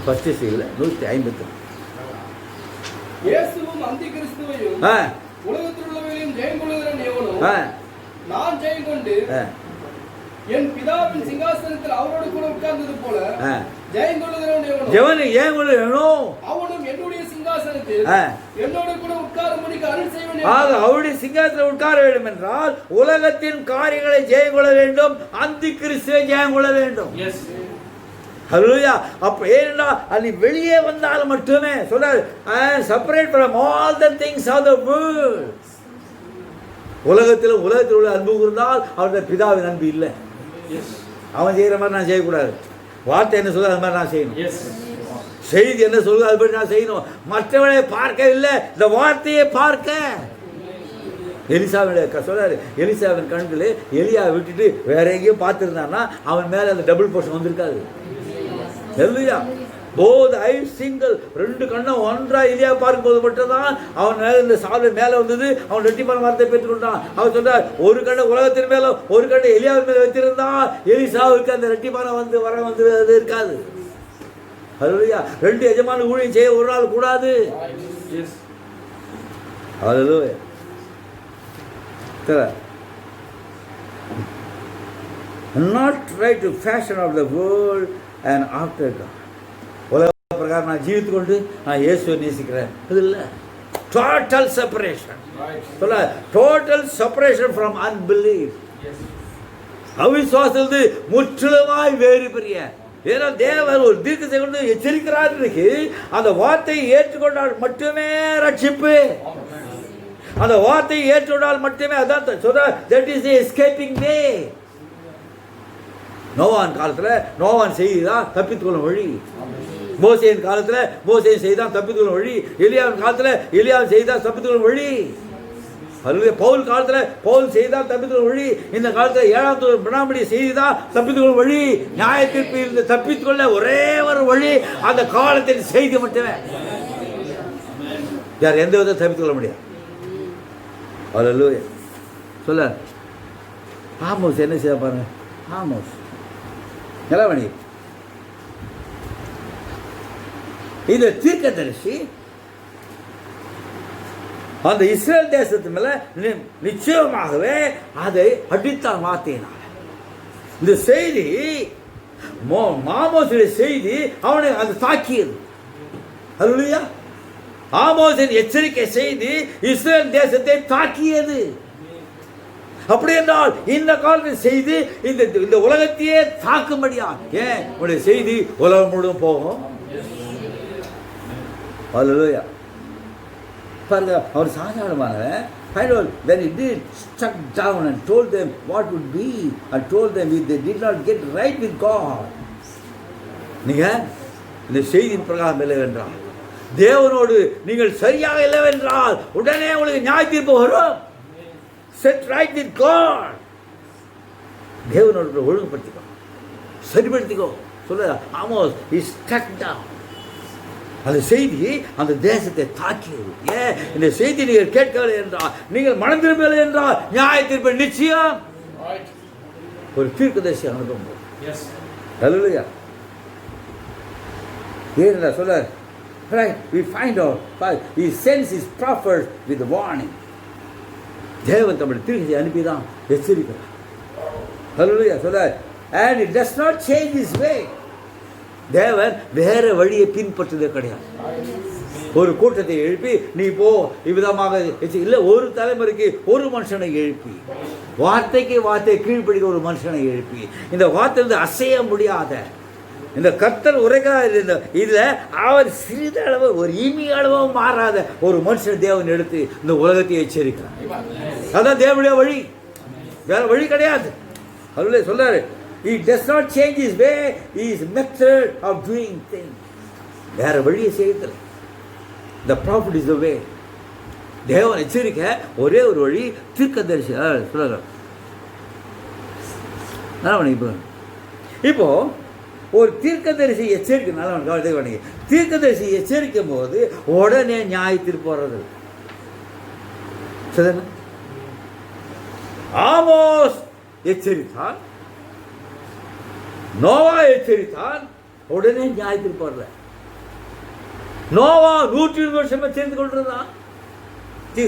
ஃபர்ஸ்ட் சீல்ல 154. இயேசுவும் அந்தி கிறிஸ்துவையும் உலகத்தில் உள்ளவைகளையும் ஜெயம் கொள்ளுகிறவன் எவனோ நான் ஜெயம் கொண்டு என் பிதாவின் சிங்காசனத்தில் அவரோடு கூட உட்கார்ந்தது போல ஜெயம் கொள்ளுகிறவன் எவனோ அவனும் என்னுடைய சிங்காசனத்தில் என்னோடு கூட உட்காரும்படிக்கு அருள் செய்வேன். அவருடைய சிங்காசனத்தில் உட்கார வேண்டும் என்றால் உலகத்தின் காரியங்களை ஜெயம் கொள்ள வேண்டும், அந்தி கிறிஸ்துவை ஜெயம் கொள்ள வேண்டும். ஹல்லேலூயா. அப்ப ஏன்னா அது வெளியே வந்தால் மட்டுமே சொல்றாரு, separate from all the things of the world. உலகத்தில் உள்ள அன்பு இருந்தால் அவருடைய பிதாவின் அன்பு இல்லை. அவன் செய்கிற மாதிரி நான் செய்யக்கூடாது. வார்த்தை என்ன சொல்லுது அது மாதிரி நான் செய்யணும். செய்தி என்ன சொல்லுது அது மாதிரி நான் செய்யணும். மற்றவனை பார்க்க இல்லை, இந்த வார்த்தையை பார்க்க. எலிசாவின் சொல்றாரு, எலிசாவின் கண்களே எலியா விட்டுட்டு வேற எங்கேயும் பார்த்துருந்தான்னா அவன் மேலே அந்த டபுள் போர்ஷன் வந்திருக்காது. ஹல்லேலூயா. போத் ஐ சிங்கிள், ரெண்டு கண்ணும் ஒன்றா எலியா பார்க்கும்போது மட்டும்தான் அவன் மேலே இந்த சாலை மேலே வந்தது. அவன் ரெட்டிப்பான வார்த்தை பெற்றுக்கொண்டான். அவன் சொல்றார், ஒரு கண்ணை உலகத்தின் மேலே ஒரு கண்ணை எலியாவின் மேலே வச்சிருந்தான் எலிசாவுக்கு அந்த ரெட்டிப்பான வந்து அது இருக்காது. ஹல்லேலூயா. ரெண்டு எஜமான ஊழியம் செய்ய ஒரு நாள் கூடாது. ஹல்லேலூயா. Not try to fashion of the world and after God. உலக பிரகாரம் நான் ஜீவித்து கொண்டு நான் இயேசுவை நேசிக்கிறேன், அது இல்லை. Total separation. சொல்ல டோட்டல் செப்பரேஷன் ஃப்ரம் அன்பிலீஃப். அவிசுவாசத்திலிருந்து முற்றிலுமாய் வேறு பெரிய. ஏன்னா தேவன் ஒரு தீர்க்கத்தை கொண்டு எச்சரிக்கிறார். அந்த வார்த்தையை ஏற்றுக்கொண்டால் மட்டுமே ரட்சிப்பு. அந்த வார்த்தையை ஏற்றுக்கொண்டால் மட்டுமே அதான் சொல்ற, தட் இஸ் தி எஸ்கேப்பிங் வே. நோவான் காலத்தில் நோவான் செய்தான் தப்பித்துக்கொள்ளும் வழி. மோசேயின் காலத்தில் மோசேயின் செய்தான் தப்பித்துக்கொள்ளும் வழி. எலியாவின் காலத்தில் எலியாவின் செய்தான் தப்பித்துக்கொள்ளும் வழி. அதுவே பவுல் காலத்தில் பவுல் செய்தான் தப்பித்துக்கொள்ளும் வழி. இந்த காலத்தில் 7ஆம் தூதன் பிரணாமடி செய்தான் தப்பித்துக்கொள்ளும் வழி. நியாயத்திற்கு இருந்து தப்பித்துக்கொள்ள ஒரே ஒரு வழி அந்த காலத்தின் செய்தி மட்டுமே. யார் எந்த விதத்தை தப்பித்துக்கொள்ள முடியாது. அல்லேலூயா. சொல்ல ஆமோஸ் என்ன செய்ய பாருங்க. ஆமோஸ் நிலவணி இந்த தீர்க்கதரிசி அந்த இஸ்ரேல் தேசத்து மேல நிச்சயமாகவே அதை அடித்தான் வார்த்தையினால. இந்த செய்தி ஆமோஸுடைய செய்தி அவனை அது தாக்கியது. அல்லேலூயா. ஆமோஸின் எச்சரிக்கை செய்தி இஸ்ரேல் தேசத்தை தாக்கியது. அப்படி என்றால் இந்த காலத்தில் செய்தி இந்த உலகத்தையே தாக்கும்படியா. ஏன் உடைய செய்தி உலகம் முழுவதும் போகும். அல்லேலூயா. பாருங்க, அவர் சாதாரணமான when he did struck down and told them what would be and told them if they did not get right with God. நீங்க இந்த செய்தியின் பிரகாரம் இல்லை என்றால், தேவனோடு நீங்கள் சரியாக இல்லை என்றால் உடனே உங்களுக்கு நியாய தீர்ப்பு வரும். Set right with God. தேவனோடு ஒழுங்குபடுத்திக்கோ, சரிபடுத்திக்கோ. சொல்ல ஆமோஸ் he struck down. அந்த செய்தி அந்த தேசத்தை தாக்கியது. ஏன் இந்த செய்தி நீங்கள் கேட்கவில்லை என்றால், நீங்கள் மனம் திரும்பவில்லை என்றால் நியாய தீர்ப்பு நிச்சயம். ஒரு தீர்க்கதரிசி அனுபவம். ஹல்லேலூயா. ஏன்னா சொல்ல right, we find out he sends his prophets with warning. தேவன் தம்முடைய தீர்க்கதரிசியை அனுப்பிதான் எச்சரிக்கிறார். ஹல்லேலூயா. சொல்ல and it does not change his way. தேவன் வேற வழியை பின்பற்றுவதே கிடையாது. ஒரு கூட்டத்தை எழுப்பி நீ போ இவ்விதமாக இல்லை, ஒரு தலைமுறைக்கு ஒரு மனுஷனை எழுப்பி, வார்த்தைக்கு வார்த்தை கீழ்ப்பிடிக்க ஒரு மனுஷனை எழுப்பி, இந்த வார்த்தை அசைய முடியாத இந்த கர்த்தர் உரைக்கிறார் இதுல அவர் சிறிதளவு ஒரு இமி அளவும் மாறாத ஒரு மனுஷன் தேவன் எடுத்து இந்த உலகத்தை எச்சரிக்கிறார். அதான் தேவனுடைய வழி, வேற வழி கிடையாது. அதுல சொல்றாரு, he does not change his way, his method of doing things. வேற வழியை செய்யல. The prophet is the way. தேவன் எச்சரிக்க ஒரே ஒரு வழி தீர்க்கதரிசி சொல்றாரு. இப்போ ஒரு தீர்க்கதரிசி எச்சரிக்கை, தீர்க்கதரிசி எச்சரிக்கும் போது உடனே நியாயத்தில் போறது. ஆமோஸ் எச்சரித்தான், நோவா எச்சரித்தான், உடனே நியாயத்தில் போடுற. நோவா 120 வருஷமா சேர்ந்து கொண்டிருந்தான்.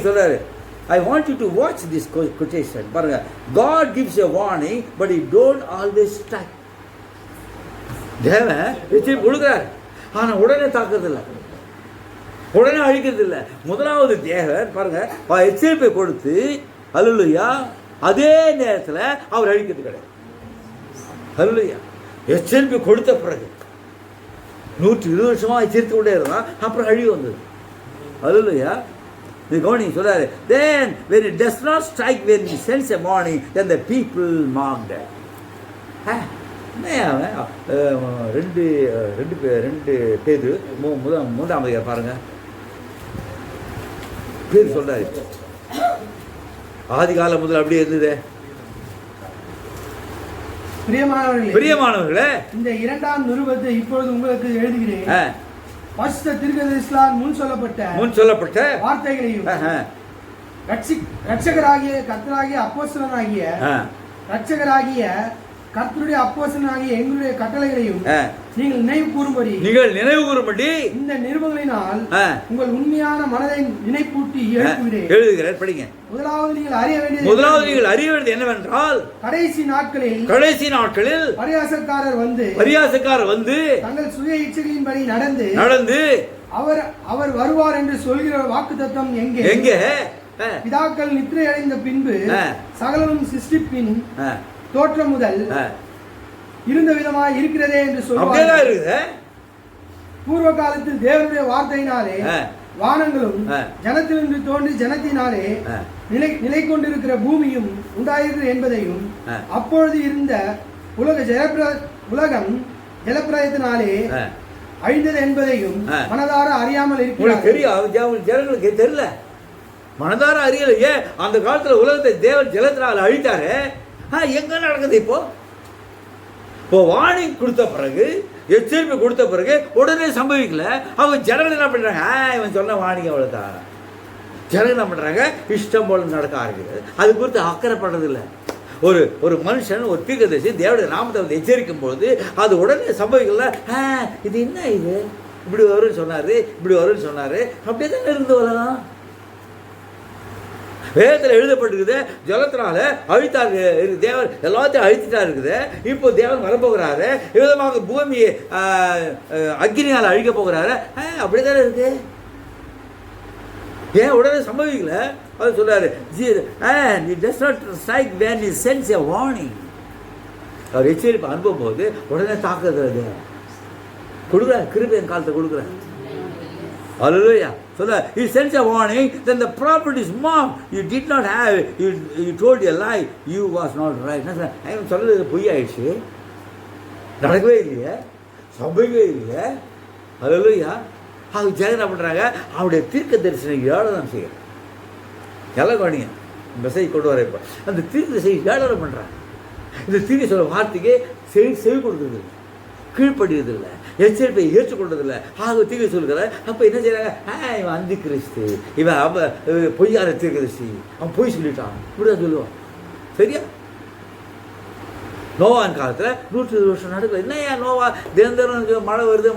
சொல்றாரு, I want you to watch this quotation. பாருங்க, God gives a warning but he don't always strike. தேவன் எச்சரிப்பு கொடுக்கிறார், ஆனா உடனே தாக்குறது இல்லை, உடனே அழிக்கிறது இல்லை. முதலாவது தேவன் பாருங்க எச்சரிப்பை கொடுத்து அல்லேலூயா அதே நேரத்தில் அவர் அழிக்கிறது கிடையாது. அல்லேலூயா எச்சரிப்பு கொடுத்த பிறகு 120 வருஷமா எச்சரித்து கொண்டே இருந்தான், அப்புறம் அழிவு வந்தது. அல்லேலூயா இது கவனி சொல்றாரு, then when it does not strike when he sends a warning then the people mocked. ரெண்டு பேரு மூன்றாம் பாருங்க, பேர் சொல்றாரு, ஆதி காலம் முதல் அப்படியே இருந்தது. பிரியமானவர்களே, இந்த இரண்டாம் நிருபத்தை இப்பொழுது உங்களுக்கு எழுதுகிறேன். பரிசுத்த தீர்க்கதரிசிகளால் முன் சொல்லப்பட்ட வார்த்தைகளையும் இரட்சகராகிய கர்த்தராகிய அப்போஸ்தலனாகிய இரட்சகராகிய கர்த்தருடைய அப்போஸ்தலனாகிய எங்களுடைய கட்டளைகளையும் நீங்கள் நினைவு கூறும்படி இந்த நிருபங்களினால் உங்கள் உண்மையான மனதை நினைப்பூட்டி எழுதுகிறேன். படிங்க. முதலாவது நீங்கள் அறிய வேண்டியது என்னவென்றால், கடைசி நாட்களில் பரியாசக்காரர் வந்து தங்கள் சுய இச்சைகளின்படி நடந்து அவர் வருவார் என்று சொல்கிற வாக்குத்தத்தம் எங்கே? பிதாக்கள் நித்திரை அடைந்த பின்பு சகலமும் சிருஷ்டிப்பின் தோற்றம் முதல் இருந்த விதமாய் இருக்கிறதே என்று சொல்வார்கள். பூர்வ காலத்தில் தேவனுடைய வார்த்தையினாலே வானங்களும் ஜனத்திலிருந்து தோன்றி ஜனத்தினாலே நிலை கொண்டிருக்கிற பூமியும் உண்டாயிருக்கிறது என்பதையும், அப்பொழுது இருந்த உலகம் ஜலப்பிரயத்தினாலே அழிந்தது என்பதையும் மனதார அறியாமல் இருக்கிறார்கள். தெரியல, மனதார அறியலையே. அந்த காலத்துல உலகத்தை தேவன் ஜலத்தினால் அழித்தாரு. எங்க நடக்குது இப்போ வார்னிங் கொடுத்த பிறகு, எச்சரிக்கை கொடுத்த பிறகு உடனே சம்பவிக்கல. அவங்க ஜனங்கள் என்ன பண்றாங்க, இவன் சொன்ன வார்னிங் அவ்வளவுதான். ஜனங்கள் என்ன பண்றாங்க, இஷ்டம் போல நடக்க ஆரம்பிக்கிறது. அது குறித்து அக்கறைப்படுறதில்லை. ஒரு மனுஷன் ஒரு தீர்க்கதரிசி தேவனுடைய நாமத்தை வந்து எச்சரிக்கும் பொழுது அது உடனே சம்பவிக்கல. இது என்ன, இது இப்படி வரும்னு சொன்னாரு, அப்படியே தான் இருந்து வரலாம். வேதத்தில் எழுதப்பட்டிருக்குது, ஜலத்தினால அழித்தார் தேவன், எல்லாத்தையும் அழித்துட்டா இருக்குது. இப்போ தேவன் வரப்போகிறாரு, விதமாக பூமியை அக்னியால் அழிக்க போகிறாரு. அப்படித்தானே இருக்கு, ஏன் உடனே சம்பவிக்கல? அது சொல்றாரு, அவர் எச்சரிப்பு அனுப்பும் போது உடனே தாக்குறது கொடுக்குறார், கிருபையின் காலத்தை கொடுக்குறார். Hallelujah. So that he sends a warning, then the prophet is mocked. You did not have, you told a lie, you was not right. சொல்றது பொய் ஆயிடுச்சு, நடக்கவே இல்லையே, சம்பவிக்கவே இல்லையே. Hallelujah. அவங்க ஜெகன் என்ன பண்ணுறாங்க, அவருடைய தீர்க்க தரிசனம் ஏளனம் செய்யறாங்க. எல்லாம் கவனிங்க, மெசேஜ் கொண்டு வர இப்போ அந்த தீர்க்க தரிசனம் ஏளனம் பண்ணுறாங்க. இந்த தீர்க்க சொல்ல வார்த்தைக்கு செவி கொடுக்குறது, கீழ்ப்படுகிறது இல்லை, எச்சரிப்பை ஏற்றுக்கொண்டதில்லை. தீர்க்க சொல்லுகிற அப்போ என்ன செய்யறாங்க, இவன் அந்தி கிறிஸ்து, இவன் பொய்யான தீர்க்கதரிசி, அவன் பொய் சொல்லிட்டான், இப்படிதான் சொல்லுவான். சரியா? நோவான் காலத்தில் 120 வருஷம் நடக்கல. என்னையா நோவா தினம் மழை வருது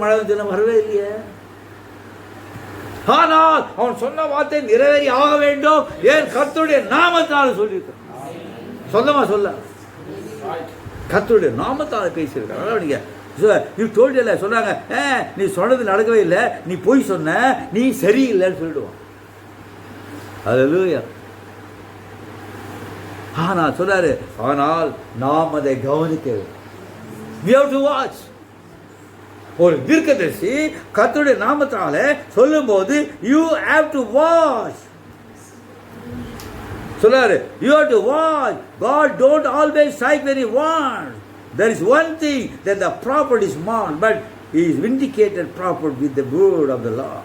வரவே இல்லையே. ஆனால் அவன் சொன்ன வார்த்தை நிறைவேறி ஆக வேண்டும், ஏன் கர்த்தருடைய நாமத்தினால சொல்லியிருக்கான். சொல்லமா சொல்ல கர்த்தருடைய நாமத்தால் பேசியிருக்காங்க. அதனால் நீங்கள் நீ தோல்வியில் சொன்னாங்க, நீ சொன்னது நடக்கவே இல்லை, நீ போய் சொன்ன, நீ சரியில்லைன்னு சொல்லிடுவான். அல்லேலூயா. ஆனால் சொல்றாரு, ஆனால் நாம் அதை கவனிக்க வேண்டும். We have to watch. ஒரு தீர்க்கதரிசி கர்த்தருடைய நாமத்தால சொல்லும்போது you have to watch. சொல்றாரு, you have to watch. God don't always strike when he wants. There is one thing that the prophet is mocked, but he is vindicated prophet with the word of the Lord.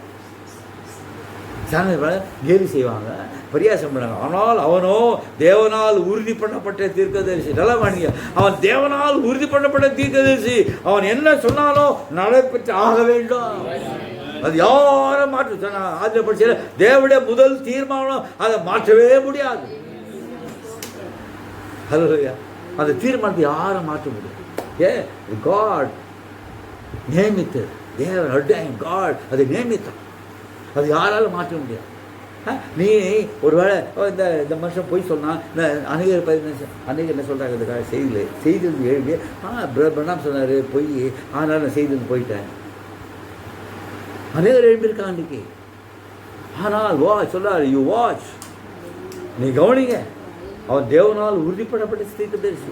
கேலி செய்வாங்க, பரியாசம் பண்ணாங்க. ஆனால் அவனோ தேவனால் உறுதி பண்ணப்பட்ட தீர்க்கதரிசி. நல்லா வாணிங்க, அவன் தேவனால் உறுதி பண்ணப்பட்ட தீர்க்கதரிசி. அவன் என்ன சொன்னாலும் நடைபெற்று ஆக வேண்டும். அது யாரும் மாற்ற ஆதில படிச்ச தேவனுடைய முதல் தீர்மானம், அதை மாற்றவே முடியாது. ஹல்லேலூயா. அந்த தீர்மானத்தை யாரும் மாற்ற முடியாது. காட் நியமித்தது, தேவன் அடையும் காட் அதை நியமித்தான். அது யாராலும் மாற்ற முடியாது. நீ ஒருவேளை இந்த மனுஷன் போய் சொன்னால், இந்த அநேகர் அநேகர் என்ன சொல்கிறாங்க, இந்த செய்தி எழுதி பிரணாம் சொன்னார் பொய், ஆனால் நான் செய்தி போயிட்டேன். அநேகர் எழுப்பியிருக்கான் அன்றைக்கி. ஆனால் வாட்ச் சொல்கிறார், யூ வாட்ச், நீ கவனிங்க. அவன் தேவனால் உறுதிப்படப்பட்ட தீர்க்கதரிசி.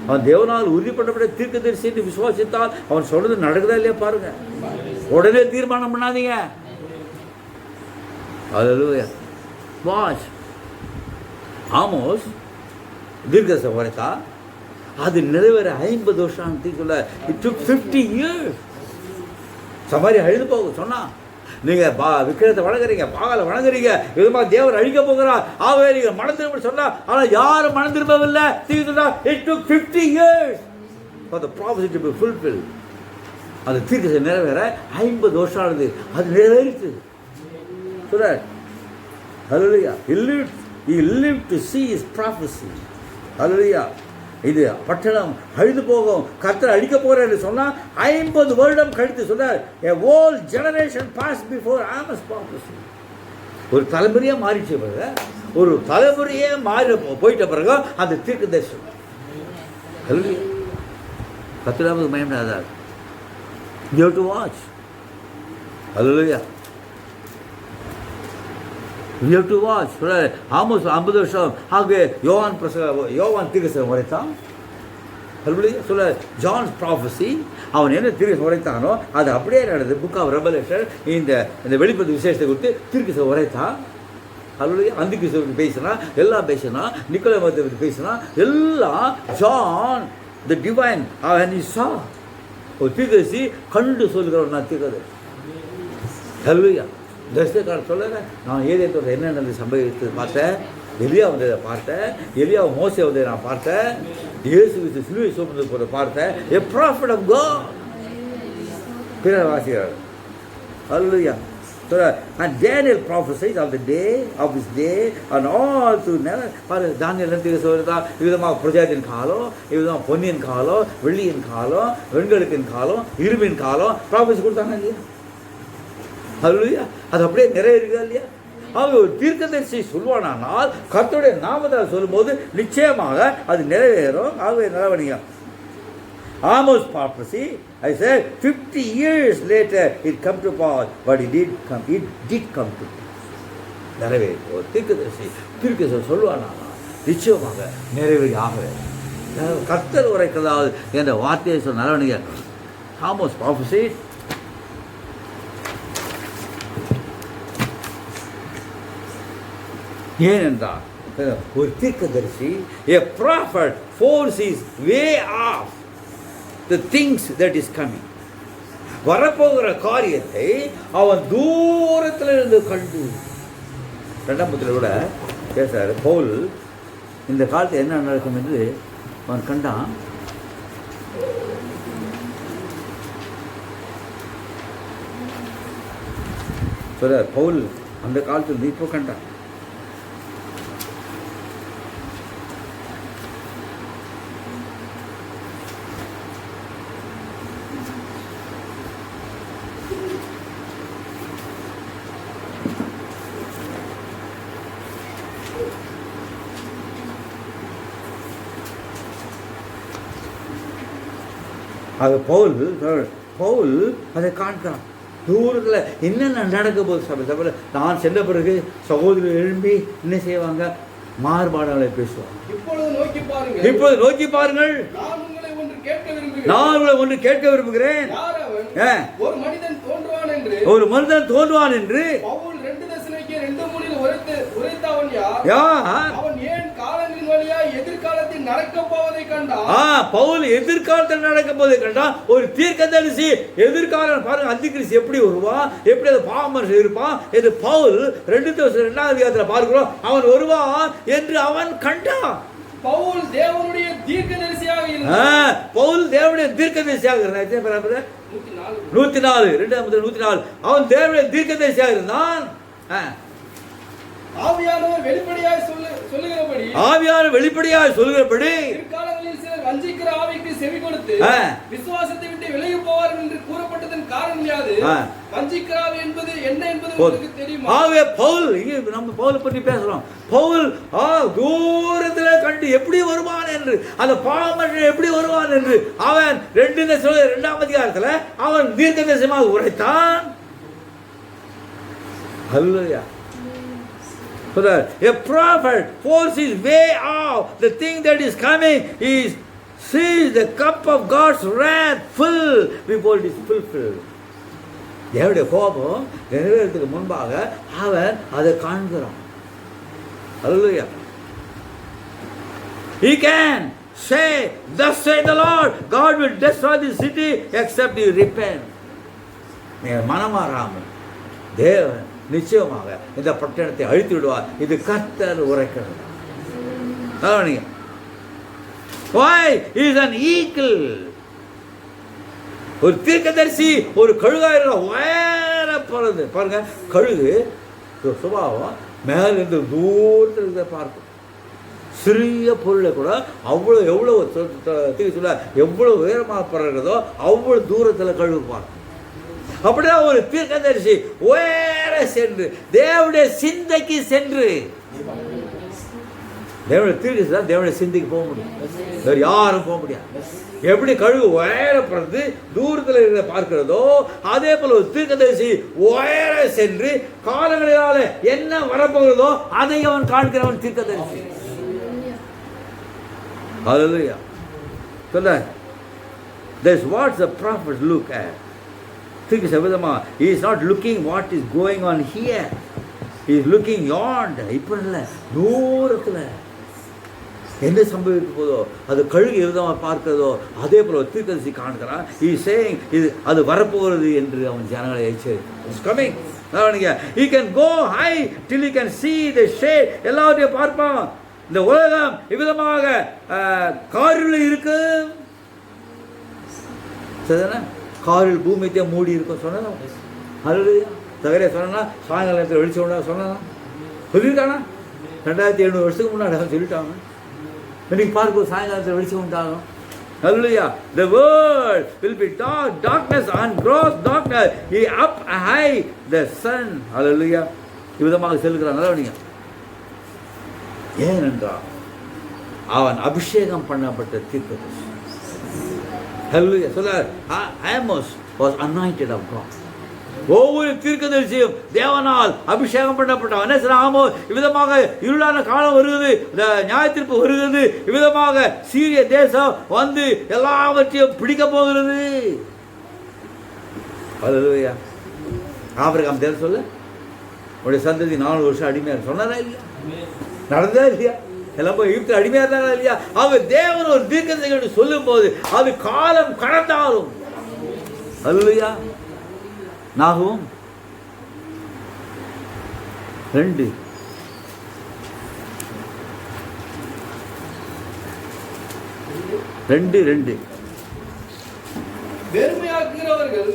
அவன் தேவனால் உறுதிப்படப்பட்ட தீர்க்கதரிசி விசுவாசித்தால் அவன் சொல்றது நடக்குதா இல்லையா பாருங்க. உடனே தீர்மானம் பண்ணாதீங்க. அல்லேலூயா. வாட்ச். ஆமோஸ் தீர்க்கதரிசி வரைத்தா, அது நிறைவேற 50 வருஷம் சொல்ல. It took 50 years. சமாரி அழுது போக சொன்னா, நீங்க விக்கிரத்தை வணங்குறீங்க, பாகால வணங்குறீங்க, விதமாக தேவர் அழிக்க போகிறார், ஆகவே நீங்க மனம் திரும்ப சொன்னா, ஆனால் யாரும் மனம் திரும்பவில்லை. It took 50 years for the prophecy to be fulfilled. அது தீர்க்கதரிசி நிறைவேற 50 வருஷம் ஆனது. அது நிறைவேறிச்சு. சொல்றார், ஹல்லேலூயா. He lived to see his prophecy. ஹல்லேலூயா. இது பட்டணம் அழிந்து போகும், கர்த்தர் அழிக்க போறாரு சொன்னா 50 வருடம் கழித்து சொல்றார், a whole generation passed before Amos prophecy. ஒரு தலைமுறையே மாறிச்சு பிறகு, ஒரு தலைமுறையே மாறி போயிட்ட பிறகு அந்த தீர்க்கதரிசனம். ஹல்லேலூயா. கர்த்தராவுக்கு மகிமை. You have to watch. Hallelujah. We have to watch. Amos 50 வருஷம். ஆகவே யோவான் தீர்க்கதரிசனம் உரைத்தான். சொல்ல ஜான்ஸ் ப்ராஃபஸி, அவன் என்ன தீர்க்கதரிசனம் உரைத்தானோ அது அப்படியே நடந்தது. புக் ஆஃப் ரெவலேஷன் இந்த வெளிப்படுத்த விசேஷத்தை கொடுத்து தீர்க்கதரிசனம் உரைத்தான். ஹல்லேலூயா. அந்திகிறிஸ்துவுக்கு பேசினா, எல்லாம் பேசினா, நிக்கோதேமுக்கு பேசினா, எல்லாம் John the divine when he saw. ஒரு தீர்க்கதரிசி கண்டு சொல்லுகிறவன் நான் தீர்க்கதரிசி. ஹல்லேலூயா. தரிசனக்காரன் சொல்லுங்க, நான் ஏதேத்தோட என்ன நடந்து சம்பவித்தது பார்த்தேன், எலியா வந்ததை பார்த்தேன், எலியா மோசே வந்ததை நான் பார்த்தேன், இயேசு சிலுவை சுமந்து போகிறத பார்த்தேன். A prophet of God. பிறர் வாசிக்கிறார். ஹல்லேலூயா. And Daniel prophesied of the day of his day and all through never. தானியேல் தீர்க்கதரிசி சொல்றதா, இவ்விதமாக பிரஜாதியின் காலம், இவ்விதமாக பொன்னியின் காலம், வெள்ளியின் காலம், வெண்கலத்தின் காலம், இரும்பின் காலம் ப்ராஃபஸி கொடுத்தாங்க இல்லையா? ஹல்லேலூயா. அது அப்படியே நிறைவேறுகிறதா இல்லையா? அவங்க ஒரு தீர்க்கதரிசி சொல்வானால் கர்த்தருடைய நாமத்தால் சொல்லும்போது நிச்சயமாக அது நிறைவேறும். ஆகவே நிலவணிங்க. Amos prophecy, I said 50 years later it come to pass, but it did come to pass. நிறைவேறும். ஒரு தீர்க்கதரிசி சொல்வானால் நிச்சயமாக நிறைவேறி ஆகவே கர்த்தர் உரைக்கிறதாவது என்ற வார்த்தையை சொன்ன நிலவணிங்க. Amos prophecy. ஏனென்றால் ஒரு தீர்க்கதரிசி, a prophet foresees way off the things that is coming. வரப்போகிற காரியத்தை அவன் தூரத்தில் இருந்து கண்டு. 2ஆம் கூட பேசுறாரு பவுல், இந்த காலத்தில் என்ன நடக்கும் என்று அவன் கண்டான். சொல்றார் பவுல், அந்த காலத்தில் இப்போ கண்டான். அது பவுல் அதை காண்கிறான். தூரத்தில் என்னென்ன நடக்க போகுது சபை நான் சென்ற பிறகு சகோதரர் எழும்பி என்ன செய்வாங்க? மாறுபாடுகளை பேசுவாங்க. இப்பொழுது நோக்கி பாருங்கள், நான் உங்களை ஒன்று கேட்க விரும்புகிறேன். ஒரு மனிதன் தோன்றுவான் என்று பவுல் எதிர்காலத்தில் நடக்க போவதை கண்டான். ஒரு தீர்க்கதரிசி எதிர்காலம் பாருங்க, அந்திகிறிஸ்து எப்படி வருவான், எப்படி அது பாவம் இருப்பான் என்று பவுல் 2 பார்க்கிறோம். அவன் வருவான் என்று அவன் கண்டான். பவுல் தேவனுடைய தீர்க்கதரிசியாக இருந்தான். பவுல் தேவனுடைய தீர்க்கதரிசியாக இருந்தான். 104 அவன் தேவனுடைய தீர்க்கதரிசியாக இருந்தான். ஆவியானவர் வெளிப்படையாய் சொல்லுகிறபடி பிற்காலங்களில் சிலர் வஞ்சிக்கிற ஆவிக்கு செவி கொடுத்து விசுவாசத்தை விட்டு விலகி போவார்கள் என்று கூறப்பட்டதன் காரணம் யாது? வஞ்சிக்கிற ஆவி என்பது என்ன என்பது உங்களுக்கு தெரியுமா? ஆவே பவுல், நம்ம பவுலை பற்றி பேசுறோம். பவுல் தூரத்தில் கண்டு எப்படி வருவான் என்று, அந்த பாவமற்ற எப்படி வருவான் என்று அவன் 2 அதிகாரத்தில் அவன் தீர்க்கதரிசனமாக உரைத்தான். அல்லேலூயா. So that a prophet forces his way out. The thing that is coming is sees the cup of God's wrath full before it is fulfilled. தேவனுடைய கோபம் நிறைவேறதுக்கு முன்பாக அவன் அதை காண்கிறான். Hallelujah. He can say, thus saith the Lord, God will destroy this city except you repent. நீங்கள் மனமாறாமல் தேவன் நிச்சயமாக இந்த பட்டணத்தை அழித்து விடுவார். இது கர்த்தர் உரைக்கிறது. Why? He is an eagle. ஒரு தீர்க்கதரிசி ஒரு கழுகாயிரம் உயர போறது பாருங்க. கழுகு சுபாவம் மேலிருந்து தூரத்தில் பார்க்கும். சிறிய பொருளை கூட எவ்வளவு எவ்வளவு உயரமாக பறக்கிறதோ அவ்வளவு தூரத்தில் கழுகு பார்க்கும். அப்படியே ஒரு தீர்க்கதரிசி உயர சென்று தேவனுடைய சிந்தைக்கு சென்று, தேவனுடைய தீர்க்கதரிசி தான் தேவனுடைய சிந்தைக்கு போக முடியும், வேறு யாரும் போக முடியாது. எப்படி கழுகு உயர பறந்து தூரத்தில் இருந்த பார்க்கிறதோ அதே போல ஒரு தீர்க்கதரிசி உயர சென்று காலங்களினால என்ன வரப்போகிறதோ அதை அவன் காண்கிறவன் தீர்க்கதரிசி. Hallelujah. So that's what the prophets look at. He is not looking what is going on here. He is looking yonder. இப்ப இல்ல, தூரத்தில் என்ன சம்பவிக்க போதோ அது கழுகு விதமாக பார்க்கிறதோ அதே போல தீர்க்கதரிசி காண்கிறான். He is saying அது வரப்போகிறது என்று அவன் ஜனங்களை எச்சரிக்கிறான். It's coming. He can go high till he can see the shade. எல்லாத்தையும் பார்ப்பான். இந்த உலகம் இவ்விதமாக காரில் இருக்கு. சரிதானே? காரில் பூமியத்தை மூடி இருக்கும் சொன்னா அது தகரையா சொன்னா சாயங்கால நேரத்தில் வெளிச்சம் உண்டா சொன்னா சொல்லியிருக்கானா? 2700 வருஷத்துக்கு முன்னாடி அவன் சொல்லிட்டாங்க. இன்னைக்கு பார்க்கும் சாயங்காலத்தில் வெளிச்சம் உண்டாகும். Hallelujah. The world will be dark, darkness and gross darkness. He up high the sun. Hallelujah. இவ்விதமாக சொல்லுகிறான். நல்லா நீங்க ஏனென்றால் அவன் அபிஷேகம் பண்ணப்பட்ட தீர்க்கதரிசி. Hallelujah. So that Amos was anointed of God. ஒவ்வொரு தீர்க்கதரிசியும் தேவனால் அபிஷேகம் பண்ணப்பட்டவன். என்ன சொல்ற? ஆமோ இவ்விதமாக இருளான காலம் வருகிறது, நியாயத்தீர்ப்பு வருகிறது, இவ்விதமாக சீரிய தேசம் வந்து எல்லாவற்றையும் பிடிக்க போகிறது. Hallelujah. ஆபிரகாம் தேவன் சொல்ல உடைய சந்ததி 400 வருஷம் அடிமையாக சொன்னதா இல்லையா? நடந்ததா இல்லையா? எல்லாம் போய் எகிப்து அடிமையாக இருந்தாங்க இல்லையா? அவர் தேவன் ஒரு தீர்க்கதரிசி சொல்லும் போது அது காலம் கடந்தாலும். அல்லேலூயா. நாகும் 2 வெறுமையாக்குகிறவர்கள்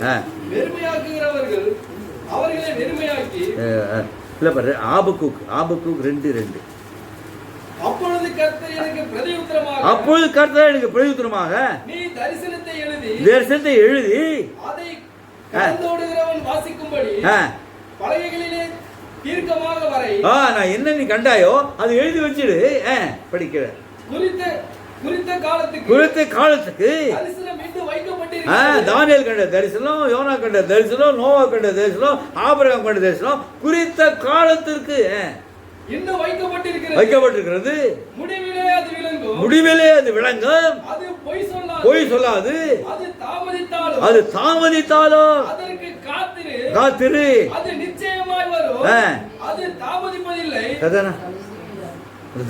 அவர்களை வெறுமையாக்கி இல்ல பாரு ஆபக்கூக் 2:2 அப்பொழுது கர்த்தர் எனக்கு பிரதியுத்தரமாக நீ தரிசனத்தை எழுதி அதை கடந்தோடுகிறவன் வாசிக்கும்படி பலகைகளிலே தீர்க்கமாக வரை. நான் என்ன நீ கண்டாயோ அது எழுதி வச்சிடு. குறித்த காலத்துக்கு தரிசனம் மீண்டும் குறித்திருக்கிறது. தானியேல் கண்ட தரிசனம், யோனா கண்ட தரிசனம், நோவா கண்ட தரிசனம், ஆபிரகாம் கண்ட தரிசனம் குறித்த காலத்திற்கு இன்னும் வைக்கப்பட்டிருக்கிறது. முடிவிலே அது விளங்கும். முடிவிலே அது விளங்கும். அது பொய் சொல்லாது. அது தாமதித்தாலும் அதற்கு காத்திரு. அது நிச்சயமாய் வரும். அது தாமதிப்பதில்லை.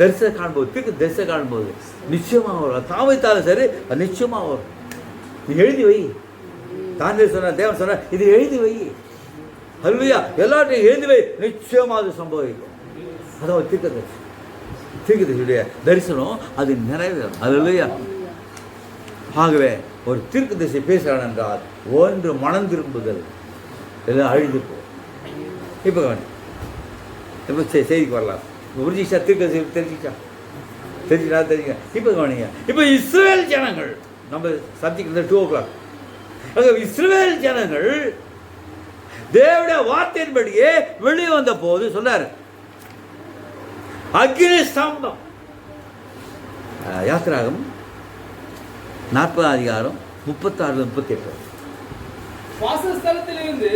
தரிசனம் காணும்போது, தரிசனம் காணும்போது நிச்சயமா வரும். தாமதித்தாலும் சரி, அது நிச்சயமா வரும். நீ எழுதி வை. தானியேல் சொன்ன, தேவன் சொன்ன, இது எழுதி வை. ஹல்லேலூயா. எல்லாத்தையும் எழுதி வை, நிச்சயமா அது சம்பவிக்கும். அதான் தீர்க்கதரிசியுடைய தரிசனம், அது நிறைவேறும். ஹல்லேலூயா. ஆகவே ஒரு தீர்க்கதரிசி பேசுகிறான் என்றால் ஒன்று மனம் திரும்புதல், எல்லாம் அழிந்து போ. இப்போ செய்திக்கு வரலாம். புரிஞ்சிச்சா? தீர்க்கதரிசி தெரிஞ்சுக்கா. இப்போ கவனிங்க. இப்போ இஸ்ரவேல் ஜனங்கள், நம்ம சப்ஜெக்ட் 2 o'clock. இஸ்ரவேல் ஜனங்கள் தேவனுடைய வார்த்தையின்படியே வெளியே வந்த போது சொன்னார், அக்கினி ஸ்தம்பம். யாத்திராகம் 40 அதிகாரம் 36-38.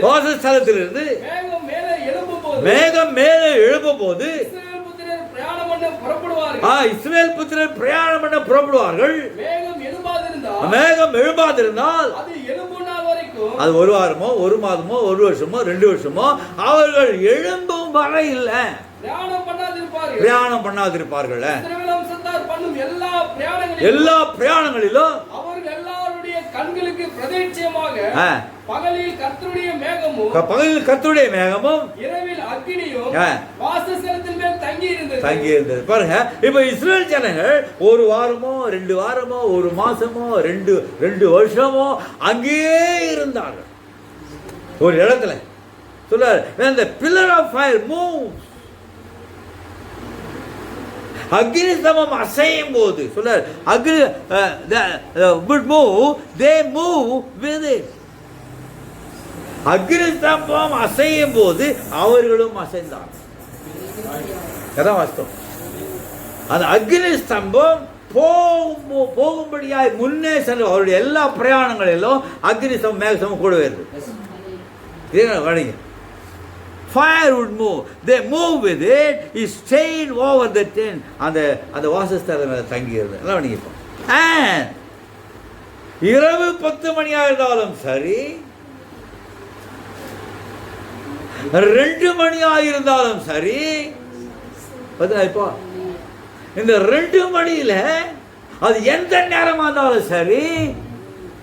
வாசஸ்தலத்திலிருந்து மேகம் மேலே எழும்பும் போது இஸ்ரவேல் புத்திரர் பிரயாணம் பண்ண புறப்படுவார்கள். மேகம் எழும்பாதிருந்தால் அது 1 வாரமோ 1 மாதமோ 1 வருஷமோ 2 வருஷமோ அவர்கள் எழும்பும் வரை இல்லை, பிரயாணம் பண்ணாதிருப்பார்கள். எல்லா பிரயாணங்களிலும் அவர்கள் எல்லாருடைய கண்களுக்கு பிரதிட்சயமாக பகலில் கர்த்தருடைய மேகமும் இரவில் அக்கினியும் வாசஸ்தலத்தின் மேல் தங்கி இருந்தது. பாருங்க, இப்ப இஸ்ரவேல் ஜனங்கள் 1 வாரமோ 2 வாரமோ 1 மாசமோ 2 வருஷமோ அங்கேயே இருந்தார்கள். ஒரு இடத்துல சொல்றார், when the pillar of fire moves, அக்னி ஸ்தம்பம் அசையும் போது சொல்றார், அக்னி would move, they move with it. அக்னி ஸ்தம்பம் அசையும் போது அவர்களும் அசைந்தார்கள். அதான் வாஸ்தவம். அந்த அக்னி ஸ்தம்பம் போகும்படியாய் முன்னே சென்று அவருடைய எல்லா பிரயாணங்களிலும் அக்னி ஸ்தம்பம் மேக ஸ்தம்பம் கூடவே இருக்கு. Fire would move. They move with it. It stayed over the tent. அந்த வாசஸ்தலம் தங்கி இருந்தது. எல்லாம் நினைப்போம். And இரவு 10 மணியாக இருந்தாலும் சரி, 2 மணியாக இருந்தாலும் சரி, இப்போ இந்த 2 மணியில அது எந்த நேரமாக இருந்தாலும் சரி,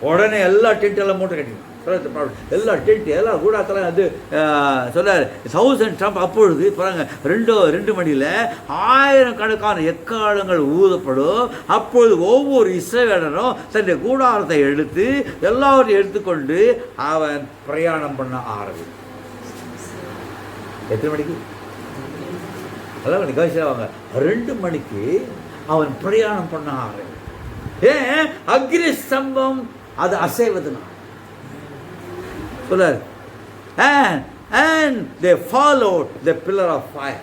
உடனே எல்லா டென்ட் எல்லாம் மூட்டை கட்டிடும். எல்லா டென்ட் எல்லாம் கூடாத்தெல்லாம் அது சொல்றாரு 1000 ட்ரம்ப். அப்பொழுது பாருங்க, 2 மணியில் 1000 கணக்கான எக்காலங்கள் ஊதப்படும். அப்பொழுது ஒவ்வொரு இஸ்ரவேலனும் தன்னுடைய கூடாரத்தை எடுத்து எல்லாவற்றையும் எடுத்துக்கொண்டு அவன் பிரயாணம் பண்ண ஆரம்பிக்கும். எத்தனை மணிக்கு? அதான் கவனிச்சாங்க. 2 மணிக்கு அவன் பிரயாணம் பண்ண ஆரம்பிக்கும். ஏன்? அக்னி ஸ்தம்பம் அது அசைவதுனா சொல்றார். And they followed the pillar of fire.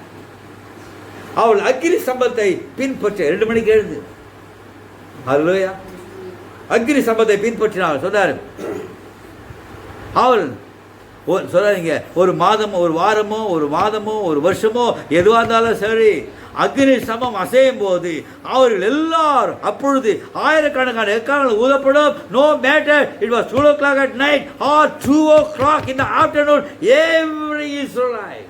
அவள் அக்னி ஸ்தம்பத்தை பின்பற்ற 2 மணிக்கு எழுந்து, அல்லேலூயா, அக்னி ஸ்தம்பத்தை பின்பற்றினாள். சொல்றாரு, அவள் சொல்றாங்க, 1 மாதமோ 1 வாரமோ 1 மாதமோ 1 வருஷமோ எதுவாக இருந்தாலும் சரி, அக்னி ஸ்தம்பம் அசையும் போது அவர்கள் எல்லாரும் அப்பொழுது ஆயிரக்கணக்கான எக்காலங்கள் ஊதப்படும். No matter it was 2 o'clock at night or 2 o'clock in the afternoon, every Israelite.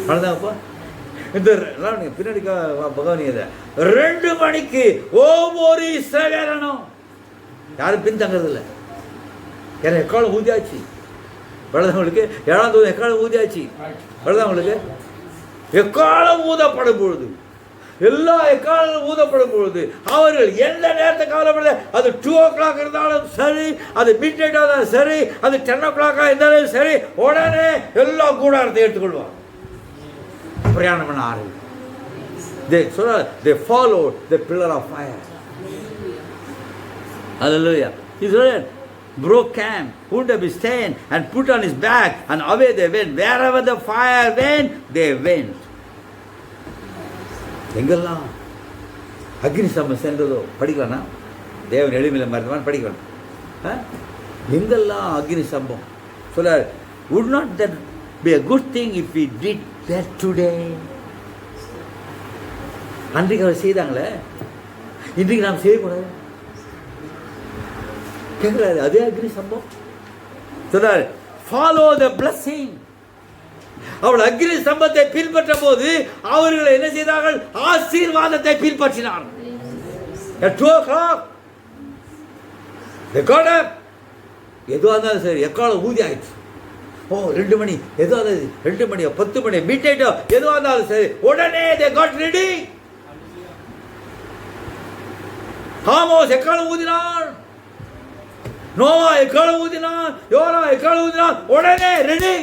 அவ்வளோதான்ப்பா. இந்த பின்னாடி பகவானியதை 2 மணிக்கு ஒவ்வொரு இஸ்ரவேலனும் யாரும் பின்தங்கிறது இல்லை. ஏன்னா எக்காலம் ஊதியாச்சு. வளர்ந்தவங்களுக்கு 7ஆம் தூதன் எக்காலம் ஊதியாச்சு. வளர்ந்தவங்களுக்கு எக்காலம் ஊதப்படும் பொழுது, எல்லா எக்காலம் ஊதப்படும் பொழுது அவர்கள் எந்த நேரத்தை கவலைப்படல. அது 2 o'clock இருந்தாலும் சரி, அது மிட் நைட் இருந்தாலும் சரி, அது 10 o'clock இருந்தாலும் சரி, உடனே எல்லா கூடாரத்தை எடுத்துக்கொள்வாங்க, பிரயாணம் பண்ண ஆரம்பி. They followed the pillar of fire. Hallelujah. Israel broke camp, put up his tent and put on his back, and away they went. Wherever the fire went, they went. எங்கெல்லாம் அக்னி ஸ்தம்பம் சென்றதோ படிக்கலாம்னா தேவன் எளிமையில் மறந்தவன் படிக்கணும். எங்கெல்லாம் அக்னி சம்பம் சொல்றாரு. would not that be a good thing if we did that today? அன்றைக்கு அவர் செய்தாங்களே, இன்றைக்கு நாம் செய்யக்கூடாது கேட்கிறாரு. அதே அக்னி சம்பம் சொல்றாரு. Follow the blessing. அவள் அக்னி சம்பத்தை பின்பற்ற போது அவர்கள் என்ன செய்தார்கள்? ஆசீர்வாதத்தை பின்பற்றினார்கள். At 2 o'clock they got up. எதுவாக இருந்தாலும் சரி, எக்காலம் ஊதி ஆயிடுச்சு. 2 மணி, எதுவாக 2 மணியோ 10 மணி மிட் நைட்டோ எதுவாக இருந்தாலும் சரி, உடனே they got ready. ஆமோஸ் எக்காலம் ஊதினான், நோவா எக்காலம் ஊதினான், யோனா எக்காலம் ஊதினான், உடனே ரெடி.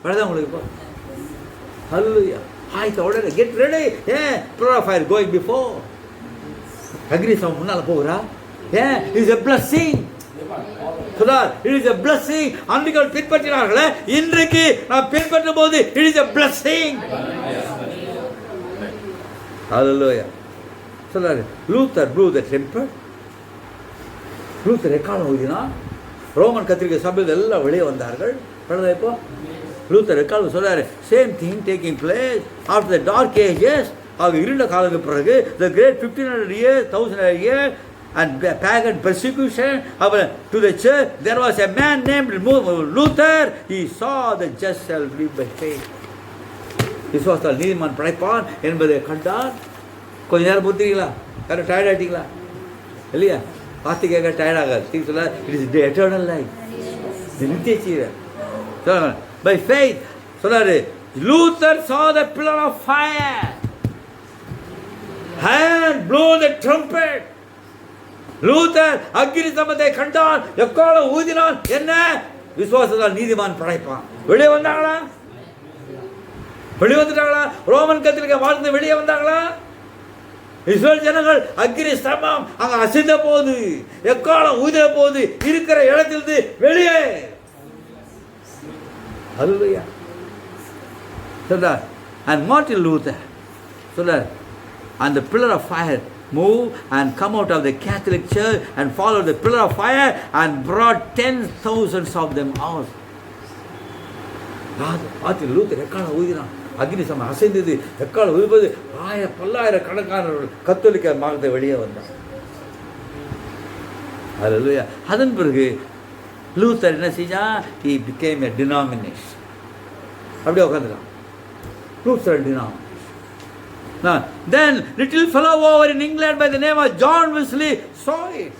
படுதான் உங்களுக்கு இப்போ ஹல்லேலூயா. ஆயிட்ட உடனே கெட் ரெடி. ஏன் pillar of fire going before. அக்னி சம்பம் முன்னால போகிறா. ஏன் it is a blessing. சொன்னார் it is a blessing. அன்றைக்கு பின்பற்றினார்களே, இன்றைக்கு நாம் பின்பற்றும் போது it is a blessing. Hallelujah. சொன்னார் Luther blew the trumpet. Luther எக்காலம் ஊதினா ரோமன் கத்திரிக்கை சபையில் எல்லாம் வெளியே வந்தார்கள். படுதா இப்போ லூத்தர் எக்காலம் சொல்றாரு. Same thing taking place after the dark ages. அவங்க இருண்ட காலத்துக்கு பிறகு the great 1500 years 1000 years and pagan persecution to the church, there was a man named Luther. He saw the just shall live by faith. விசுவாசத்தால் நீதிமான் பிழைப்பான் என்பதை கண்டார். கொஞ்ச நேரம் பொறுத்தீங்களா? யாரும் டயர்ட் ஆகிட்டீங்களா? இல்லையா? பார்த்து கேட்க டயர்ட் ஆகாது. சொல்ல இட் இஸ் எட்டர்னல் லைஃப். நித்திய ஜீவன் பை ஃபெய்த். சொன்னாரு Luther saw the pillar of fire and blew the trumpet. Luther அக்னி சம்பத்தை கண்டான், எக்காலம் ஊதினான். என்ன? விசுவாசத்தால் நீதிமான் பிழைப்பான். வெளியே வந்தாங்களா? வெளியே வந்துட்டாங்களா? ரோமன் கத்திரிக்கை வாழ்ந்து வெளியே வந்தாங்களா? இஸ்ரவேல் ஜனங்கள் அக்னி ஸ்தம்பம் அங்க அசைந்த போது, எக்காலம் ஊதின போது இருக்கிற இடத்திலிருந்து வெளியே. ஹல்லேலூயா. சொல்றார் and Martin Luther சொல்றார் and the pillar of fire move and come out of the Catholic Church and follow the pillar of fire and brought 10,000 of them out. Martin Luther எக்காலம் ஊதினான், அக்னி சம்பம் அசைந்தது, எக்காலம் ஊதுவது, பல்லாயிரக்கணக்கானவர்கள் கத்தோலிக்க மார்க்கத்தை வெளியே வந்தார். ஹல்லேலூயா. அதன் பிறகு லூத்தர் என்ன செஞ்சா? he became a denomination. அப்படியே உட்காந்துட்டான். Lutheran denomination. Then little fellow over in England by the name of John Wesley saw it.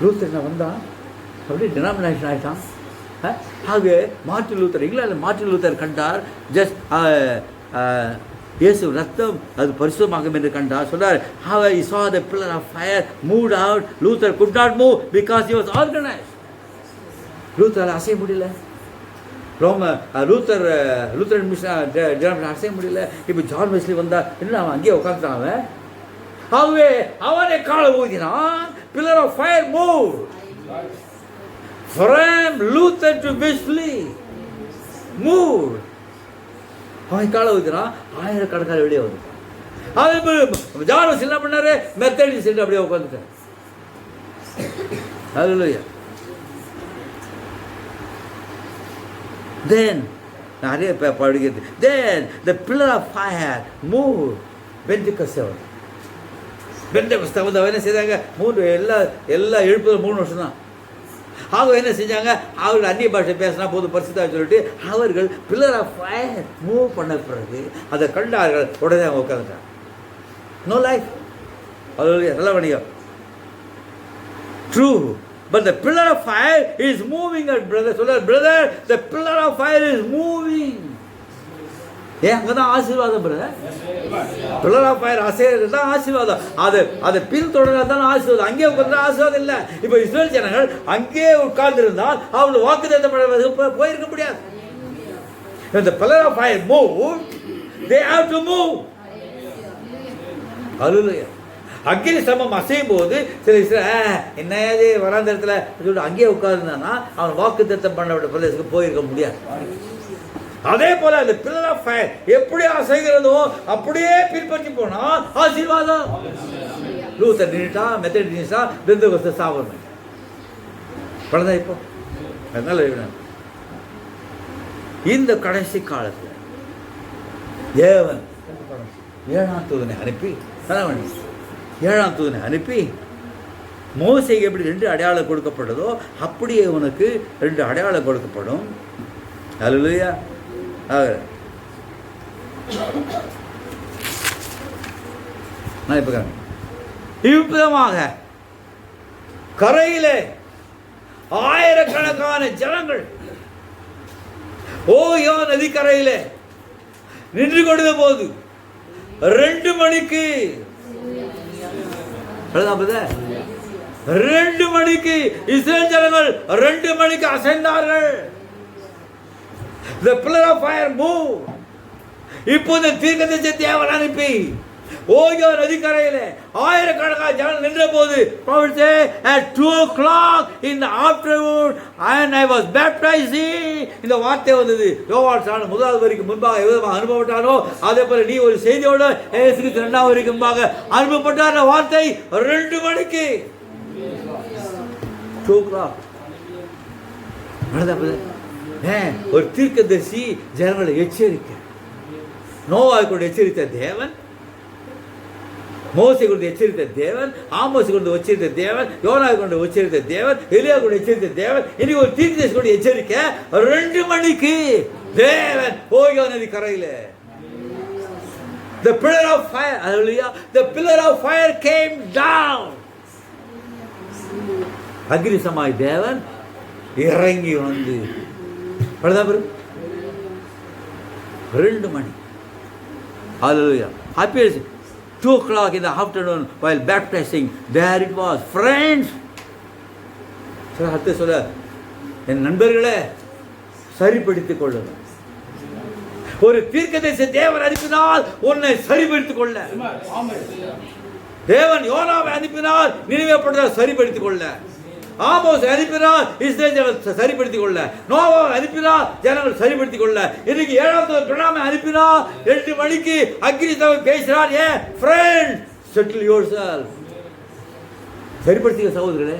Luther வந்தான், அப்படியே டினாமினேஷன் ஆயிட்டான். ஆகவே Martin Luther, England Martin Luther கண்டார். ஜஸ்ட் இயேசு ரத்தம் அது பரிசுத்தமாகும் என்று கண்டார். சொன்னார் how he saw the pillar of fire moved out. Luther could not move because he was organized. Luther அசைய முடியல. லூத்தரன் மிஷன் அசைய முடியல. இப்போ ஜான் வெஸ்லி வந்தா என்ன அவன் அங்கேயே உட்காந்துட்டான். அவன் ஆகவே அவனை கால ஊதினான். pillar of fire moved from Luther to Wesley. moved. அவன் கால ஊதினான். ஆயிரக்கணக்கான வெளியே வந்து அவன் ஜான் வெஸ்லி என்ன பண்ணாரு? மெத்தடிஸ்ட் சென்று அப்படியே உட்காந்துட்டான். ஹல்லேலூயா. Then நிறைய படிக்கிறது. Then the pillar of fire moved. பெந்தெகோஸ்தே வந்து என்ன செய்தாங்க? எல்லா எழுப்புதல் 3 வருஷம் தான். அவங்க என்ன செஞ்சாங்க? அவர்கள் அந்நிய பாஷை பேசினா போது பரிசுத்தா சொல்லிட்டு அவர்கள் பில்லர் ஆஃப் ஃபயர் மூவ் பண்ண பிறகு அதை கண்டார்கள். உடனே அவங்க உட்காந்துட்டாங்க. No life. அது நல்ல வணிகம். True. But the pillar of fire is moving, brother. So brother, the pillar of fire is moving. ஏன் அங்கதான் ஆசீர்வாதம் பிரதர். பில்லர் ஆஃப் ஃபயர் அசைறது தான் ஆசீர்வாதம். அது பின் தொடர்றது தான் ஆசீர்வாதம். அங்கே உட்கார்ந்து ஆசீர்வாதம் இல்லை. இப்போ இஸ்ரவேல் ஜனங்கள் அங்கே உட்கார்ந்திருந்தால் அவர்கள் வாக்குத்தத்தம் போயிருக்க முடியாது. The pillar of fire move, they have to move. ஹல்லேலூயா. அக்னி ஸ்தம்பம் அசையும் போது சில என்னது வராந்தரத்தில் சொல்லிட்டு அங்கேயே உட்கார்ந்தானா அவன் வாக்குத்தத்தம் பண்ணப்பட்ட பிரதேசத்துக்கு போயிருக்க முடியாது. அதே போல அந்த பில்லர் ஆஃப் ஃபயர் எப்படி அசைகிறதோ அப்படியே பின்பற்றி போனால் ஆசீர்வாதம். லூத்தர் நின்றுட்டா, மெத்தடிஸ்ட் நின்றுட்டா, பெந்தகோஸ்தே சாவமே பழதான் இப்போ. அதனால இந்த கடைசி காலத்தில் தேவன் 7ஆம் தூதனை அனுப்பி மோசேக்கு எப்படி 2 அடையாளம் கொடுக்கப்பட்டதோ அப்படியே உனக்கு 2 அடையாளம் கொடுக்கப்படும். அல்லேலூயா. நான் இப்ப இவ்விதமாக கரையிலே ஆயிரக்கணக்கான ஜனங்கள் ஓயோ நதிக்கரையிலே நின்று கொண்ட போது 2 மணிக்கு 2 மணிக்கு இஸ்ரேல் ஜனங்கள் 2 மணிக்கு அசைந்தார்கள். The pillar of fire moved. இப்போது தீர்க்கதரிசி தேவன் அனுப்பி ஓயோ நதிக்கரையிலே ஆயிரக்கணக்கான ஜனங்கள் நின்ற போது at 2 o'clock in the afternoon and I was baptizing. இந்த வார்த்தை வந்தது. யோவான் சாண முதலாவது வரைக்கும் முன்பாக எவ்வளவு அனுபவப்பட்டானோ அதே போல நீ ஒரு செய்தியோட இயேசு 2ஆவது வரைக்கும் முன்பாக அனுபவப்பட்டார். வார்த்தை 2 மணிக்கு 2 o'clock. ஒரு தீர்க்கதரிசி ஜனங்களை எச்சரிக்க நோவாவை கொண்டு எச்சரித்த தேவன், மோசே கொண்டு எச்சரித்த தேவன், ஆமோஸ் கொண்டு எச்சரித்த தேவன், யோனாவை கொண்டு எச்சரித்த தேவன், எலியா கொண்டு எச்சரித்த தேவன், இனி ஒரு தீர்க்கதரிசி கொண்டு எச்சரிக்க 2 மணிக்கு தேவன் ஓயோ நதி கரையில the pillar of fire, hallelujah, the pillar of fire came down. அக்னி சமாய் தேவன் இறங்கி வந்து 2 மணி. Hallelujah. Appears 2 o'clock in the afternoon while baptizing. There it was. Friends. சொல்ல என் நண்பர்களே சரிப்படுத்திக் கொள்ளுங்கள். ஒரு தீர்க்கதரிசி தேவன் அனுப்பினால் உன்னை சரிப்படுத்திக் கொள்ள. தேவன் யோனாவை அனுப்பினால் நினிவே பட்டணத்தை சரிப்படுத்திக் கொள்ள. ஆமோஸ் அனுப்பினால் இஸ்ரேல் ஜனங்கள் சரிப்படுத்திக் கொள்ள. நோவாவை அனுப்பினால் ஜனங்கள் சரிப்படுத்திக் கொள்ள. இன்னைக்கு 7ஆம் தூதன் பிரணாமை அனுப்பினால் 2 மணிக்கு அக்னி தேவன் பேசுறார். ஏன் ஃப்ரெண்ட் செட்டில் யுவர் செல்ஃப். சரிப்படுத்திக்க சகோதரர்களே,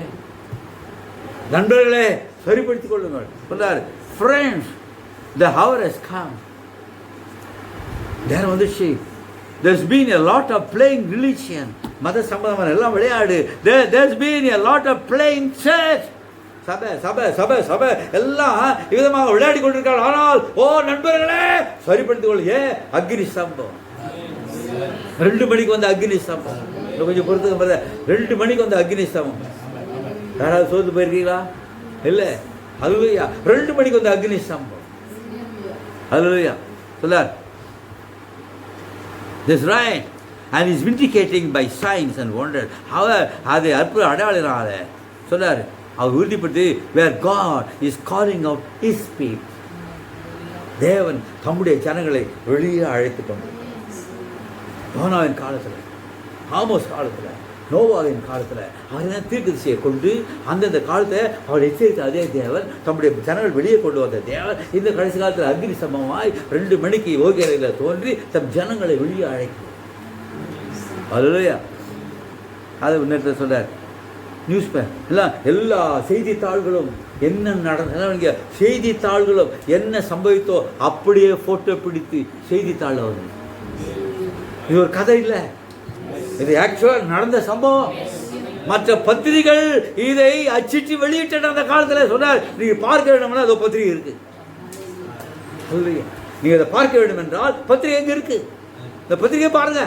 நண்பர்களே சரிப்படுத்திக் கொள்ளுங்கள் சொன்னார். Friends the hour has come. there வந்துச்சு. there's been a lot of playing religion. மத சம்பந்தமான எல்லாம் விளையாடு. there's been a lot of playing church. சபை சபை சபை சபை எல்லாம் விதமாக விளையாடி கொண்டிருக்காங்க. ஆனால் ஓ நண்பர்களே சரிப்படுத்திக் கொள்ள. அக்னி ஸ்தம்பம் 2 மணிக்கு வந்து அக்னி ஸ்தம்பம். கொஞ்சம் பொறுத்து 2 மணிக்கு வந்து அக்னி ஸ்தம்பம். யாராவது சோர்ந்து போயிருக்கீங்களா? இல்லை. அல்லேலூயா. 2 மணிக்கு வந்து அக்னி ஸ்தம்பம். அல்லேலூயா. சொல்லார் this right and is vindicating by signs and wonders. அது அற்புத அடையாளனால சொன்னார். அவர் உறுதிப்படுத்தி where God is calling out his people. தேவன் தம்முடைய ஜனங்களை வெளியே அழைத்துக் கொண்டு யோனாவின் காலத்தில், ஆமோஸ் காலத்தில், நோவாவின் காலத்தில் அவர் தீர்க்கதரிசியை கொண்டு அந்தந்த காலத்தை அவர் எச்சரித்த அதே தேவன் தம்முடைய ஜனங்கள் வெளியே கொண்டு வந்த தேவன் இந்த கடைசி காலத்தில் அக்னி சமமாய் 2 மணிக்கு ஓகேரையில் தோன்றி தம் ஜனங்களை வெளியே அழைக்கும். அல்லேலூயா. அது நேரத்தில் சொல்றார். நியூஸ் எல்லா செய்தித்தாள்களும் என்ன நடந்த செய்தித்தாள்களும் என்ன சம்பவித்தோ அப்படியே போட்டோ பிடித்து செய்தித்தாள் வருது. இது ஒரு கதை இல்லை, இது ஆக்சுவலாக நடந்த சம்பவம். மற்ற பத்திரிகைகள் இதை அச்சிட்டு வெளியிட்ட அந்த காலத்தில் சொன்னார். நீங்க பார்க்க வேண்டும்னா அது பத்திரிகை இருக்கு. நீங்க அதை பார்க்க வேண்டும் என்றால் பத்திரிகை எங்க இருக்கு? இந்த பத்திரிகை பாருங்க.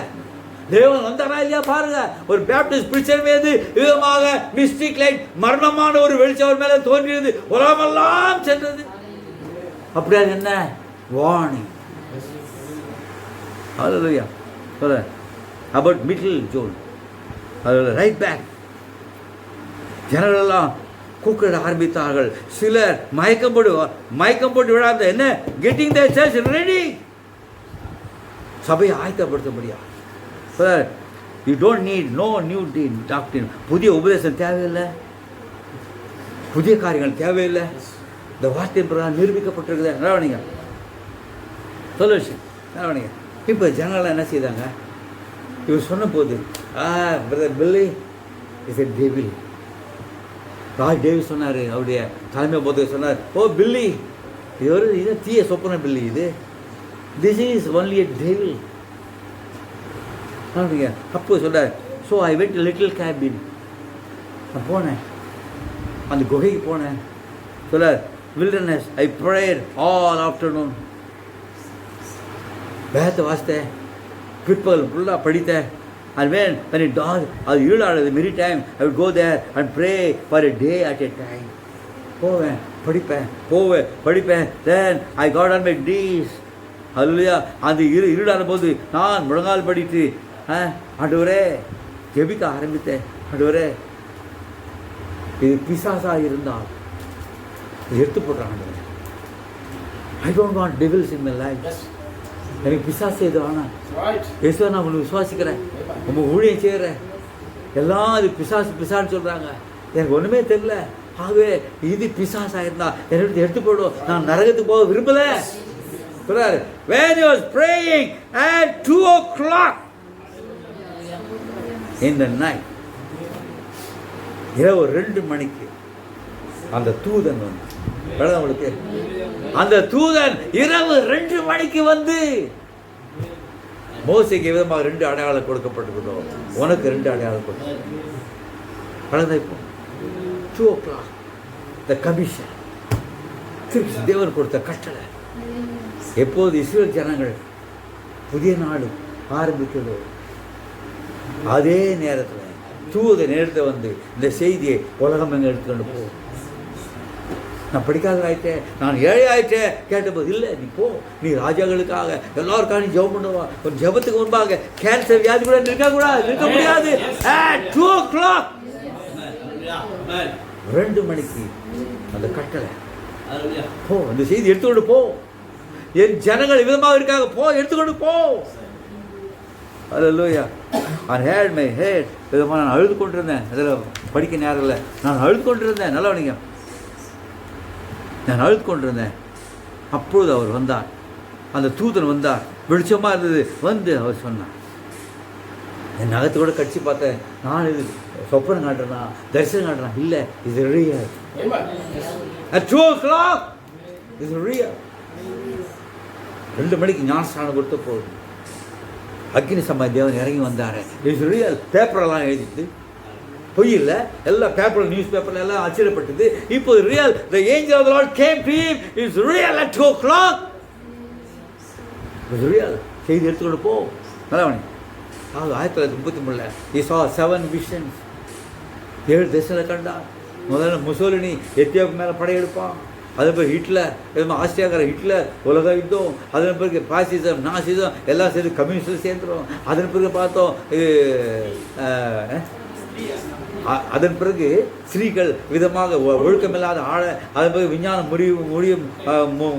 தேவன் வந்தாரா இல்லையா பாருங்க. ஒரு பேப்டிஸ்ட் பிரீச்சர் மீது விதமாக மிஸ்டிக் லைட் மரணமான ஒரு வெளிச்சம் மேல தோன்றியது, உலகமெல்லாம் சென்றது. அப்படியா? என்ன வார்னிங். ஹல்லேலூயா. சொல்ல about middle June. Right back ஜனங்களெல்லாம் கூப்பிட ஆரம்பித்தார்கள். சிலர் மயக்கம் போட்டு விடாத என்ன கெட்டிங் த சர்ச் ரெடி. சபையை ஆயத்தப்படுத்த முடியாது. You don't need no new doctrine. புதிய உபதேசம் தேவையில்லை, புதிய காரியங்கள் தேவையில்லை. இந்த வார்த்தையின் பிரகாரம் நிரூபிக்கப்பட்டிருக்குது. நடவடிங்க சொல்ல விஷயம் நடவடிங்க. இப்போ ஜனங்களாம் என்ன செய்தாங்க? இவர் சொன்ன போது brother Billy is a devil. Raj Davis சொன்னார், அவருடைய தலைமை போது சொன்னார், ஓ பில்லி, இது ஒரு இது தீய சொப்பன பில்லி, இது this is only a devil. அப்படிங்க. அப்போ சொன்னார், so I went little cabin. நான் போனேன், அந்த குகைக்கு போனேன். சொன்னார், வில்டர்னஸ் ஐ ப்ரேயர் ஆல் ஆஃப்டர்நூன். வேதத்தை வாசித்தேன், பிற்பகல் ஃபுல்லாக படித்தேன். And when it dawned, அது இருளானது, many time I would go there and pray for a day at a time. போவேன், படிப்பேன். Then I got on my knees. Hallelujah. அந்த இருளான போது நான் முழங்கால் படித்து ஆண்டவரே ஜெபிக்க ஆரம்பித்தேன். ஆண்டவரே, இது பிசாசாக இருந்தால் எடுத்து போடுறாங்க. I don't want devils in my life. எனக்கு பிசாசு எது வேணாம். இயேசுவை நான் உங்களை விசுவாசிக்கிறேன், உங்க ஊழியம் செய்கிறேன். எல்லாம் அது பிசாசுன்னு சொல்கிறாங்க, எனக்கு ஒன்றுமே தெரியல. ஆகவே இது பிசாசாக இருந்தா என்னை எடுத்து போடும், நான் நரகத்துக்கு போக விரும்பலை. சொல்றாரு, when he was praying at 2 o'clock in the night, இரவு 2 மணிக்கு அந்த தூதன் வந்து, உங்களுக்கு அந்த தூதன் இரவு 2 மணிக்கு வந்து, மோசேக்கு விதமாக 2 அடையாளம் கொடுக்கப்பட்டிருக்கிறதோ உனக்கு 2 அடையாளம் கொடுக்க. கடந்த இப்போ 2 o'clock த கமிஷன், தேவன் கொடுத்த கட்டளை. எப்போது இஸ்ரேல் ஜனங்கள் புதிய நாடு ஆரம்பிக்கிறதோ அதே நேரத்தில் தூத நேரத்தை வந்து இந்த செய்தியை உலகம் எங்கே எடுத்துக்கொண்டு போ. நான் படிக்காத ஆயிட்டேன், நான் ஏழை ஆயிட்டேன் கேட்டபோது, இல்லை நீ போ, நீ ராஜாக்களுக்காக எல்லாருக்காக நீ ஜெபம் பண்ணுவா. ஒரு ஜெபத்துக்கு முன்பாக கேன்சர் வியாதி கூட நிற்க முடியாது. 2 o'clock 2 மணிக்கு அந்த கட்டளை, போ, அந்த செய்தி எடுத்துக்கொண்டு போ. என் ஜனங்கள் விதமாக இருக்காங்க, போ, எடுத்துக்கொண்டு போ. அல்லேலூயா. I had my head, விதமாக நான் அழுது கொண்டிருந்தேன். அதில் படிக்க நேரம் இல்லை, நான் அழுது கொண்டிருந்தேன். நல்லவனிங்க, நான் அழுது கொண்டிருந்தேன். அப்பொழுது அவர் வந்தார், அந்த தூதன் வந்தார், வெளிச்சமாக இருந்தது. வந்து அவர் சொன்னார், என் நகத்தை கூட கட்சி பார்த்தேன், நான் இது சொப்பனம் காட்டுறேன்னா தரிசனம் காட்டுறேன், இல்லை, இது ரியல். At 2 o'clock இது ரியல். 2 மணிக்கு ஞானஸ்நானம் கொடுத்த போகுது, அக்னி சமாதி தேவன் இறங்கி வந்தார். It's real. பேப்பரெல்லாம் எழுதிட்டு பொய் இல்லை, எல்லா பேப்பர், நியூஸ் பேப்பர்ல எல்லாம் அச்சிடப்பட்டது. இப்போது real. The angel of the Lord came to him. It's real at 2 o'clock. It's real. செய்தி எடுத்துக்கொண்டு போ. நல்லவனே. 1933 he saw 7 visions. 7 தரிசனங்களை கண்டார். முதல்ல முசோலினி எத்தியோப்பியா மேலே படையெடுப்பான். அதன் பிறகு ஹிட்லர், ஆஸ்திரியாக்கார ஹிட்லர், உலக யுத்தம். அதன் பிறகு பாசிசம், நாசிசம் எல்லாம் சேர்ந்து கம்யூனிஸ்டில் சேர்ந்துடும். அதன் பிறகு பார்த்தோம், அதன் பிறகு ஸ்திரீகள் விதமாக ஒழுக்கமில்லாத ஆழ. அதன் பிறகு விஞ்ஞானம்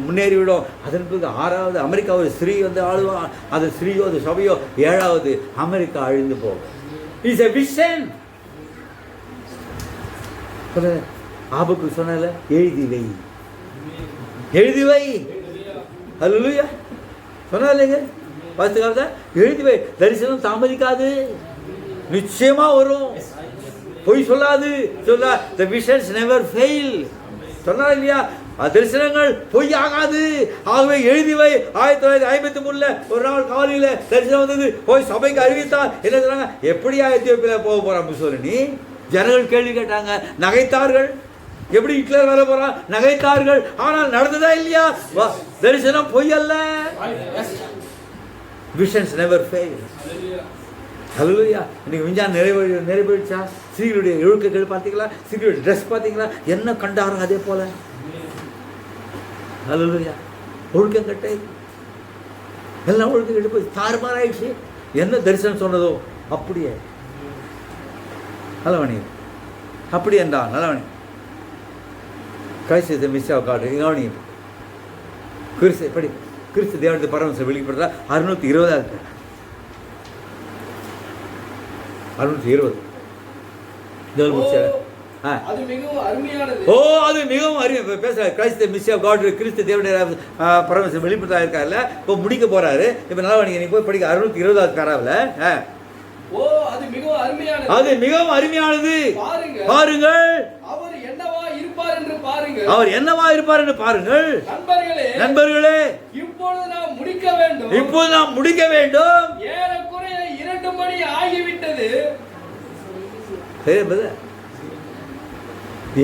முன்னேறிவிடும். அதன் பிறகு 6வது அமெரிக்கா ஒரு ஸ்திரீ வந்து ஆளுவான். அது ஸ்திரீயோ அது சபையோ. 7வது அமெரிக்கா அழிந்து போகும். Is a vision. ஆபக்கு சொன்னால எழுதி வை. அல்லேலூயா. சொன்னா இல்லைங்க, பார்த்துக்காத, எழுதி வை. தரிசனம் தாமதிக்காது, நிச்சயமா வரும், பொய் சொல்லாது. சொல்ல the visions never fail. சொன்னா இல்லையா, தரிசனங்கள் பொய் ஆகாது. ஆகவே எழுதி வை. 1953 ஒரு நாள் காலையில் தரிசனம் வந்தது. போய் சபைக்கு அறிவித்தார். என்ன சொன்னாங்க, எப்படியா எத்தியோப்பியா போக போறான் முசோலினி? ஜனங்கள் கேள்வி கேட்டாங்க, நகைத்தார்கள். எப்படி ஹிட்லர் வர போறான்? நகைத்தார்கள். ஆனால் நடந்ததா இல்லையா? தரிசனம் பொய் அல்ல. Visions never fail. ஹல்லேலூயா. இன்னைக்கு விஞ்ஞானம் நிறைவேறிச்சா? ஸ்ரீகளுடைய ஒழுக்கங்கள் பார்த்தீங்களா? ஸ்ரீகளுடைய ட்ரெஸ் பார்த்தீங்களா? என்ன கண்டாரோ அதே போல. ஹல்லேலூயா. ஒழுக்கம் கட்டை எல்லாம் ஒழுக்கம் கட்டு போய் தாறுமாறாயிடுச்சு. என்ன தரிசனம் சொன்னதோ அப்படியே. நல்லவனி அப்படி என்றான். நல்லவனி கிறிஸ்து மிஸ் காடு கவனி. கிறிஸ்து எப்படி கிறிஸ்து தேவனுடைய பரமசம் வெளிப்படுறா 620 620 அது மிகவும் அருமையா பேசுற. கிறிஸ்து மிஸ் ஆஃப் காட், கிறிஸ்து தேவனுடைய பரமசம் வெளிப்படுத்தா இருக்காருல்ல. இப்போ முடிக்க போறாரு. இப்போ நல்லவனிங்க நீ போய் படிக்க 620 பேராவில் ஓ, அது மிகவும் அருமையானது. அது மிகவும் அருமையானது. பாருங்கள், பாருங்கள், அவர் என்னவா இருப்பார் என்று பாருங்கள். அவர் என்னவா இருப்பார் என்று பாருங்கள். நண்பர்களே, நண்பர்களே, இப்பொழுது நாம் முடிக்க வேண்டும். இப்போது நாம் முடிக்க வேண்டும். ஏறக்குறைய 2 மணி ஆகிவிட்டது.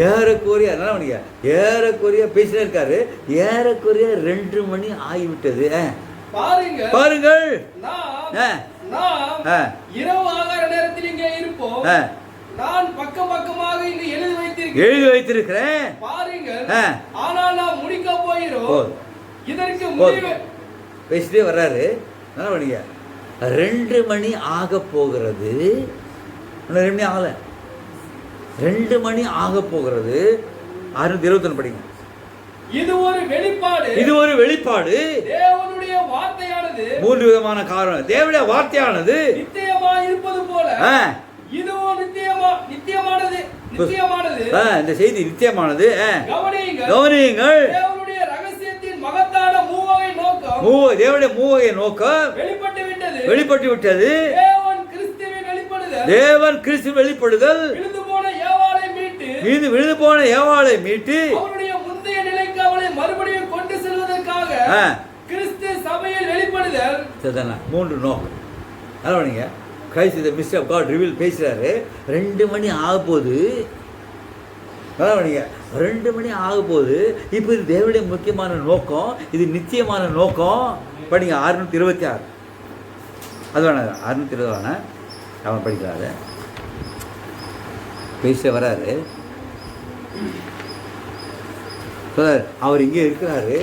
ஏறக்குறைய என்ன பண்ணீங்க? ஏறக்குறைய பேசினே இருக்காரு. ஏறக்குறைய 2 மணி ஆகிவிட்டது. பாருங்கள், பாருங்கள், நாம் இரவு ஆகார நேரத்தில் இங்கே இருப்போம். நான் பக்கம் பக்கமாக இங்கு எழுதி வைத்திருக்கிறேன். பாருங்கள், ஆனால் நாம் முடிக்க போகிறோம். இதற்கு முடிவு பேசிட்டே வர்றாரு. என்ன பண்ணீங்க? 2 மணி ஆக போகிறது. 2 மணி ஆகல, 2 மணி ஆக போகிறது. 621 படிங்க. இது ஒரு வெளிப்பாடு. இது ஒரு வெளிப்பாடு. தேவனுடைய வார்த்தையானது 3 விதமான காரணம். தேவனுடைய வார்த்தையானது நித்தியமாய் இருப்பது போல இதுவும் நித்தியமானது. இந்த செய்தி நித்தியமானது. கவனியுங்கள். தேவனுடைய ரகசியத்தின் மகத்தான மூவகை நோக்கம், தேவனுடைய மூவகை நோக்கம் வெளிப்பட்டு விட்டது. தேவன் கிறிஸ்து வெளிப்படுதல், விழுந்து போன ஏவாளை மீட்டு அவருடைய முந்தைய நிலைக்கு அவளை மறுபடியும் கொண்டு செல்வதற்காக கிறிஸ்து சபையில் வெளிப்படுதல். 3 நோக்கம். அதான் Christ the mystery of God reveal பேசுறாரு. 2 மணி ஆக போகுது. அதான் 2 மணி ஆக போகுது. இப்போ இது தேவனுடைய முக்கியமான நோக்கம், இது நிச்சயமான நோக்கம். படிங்க 626. அது வேணாம், 620 வேணாம், அவன் படிக்கிறாரு. பேச வராரு. அவர் இங்கே இருக்கிறாரு.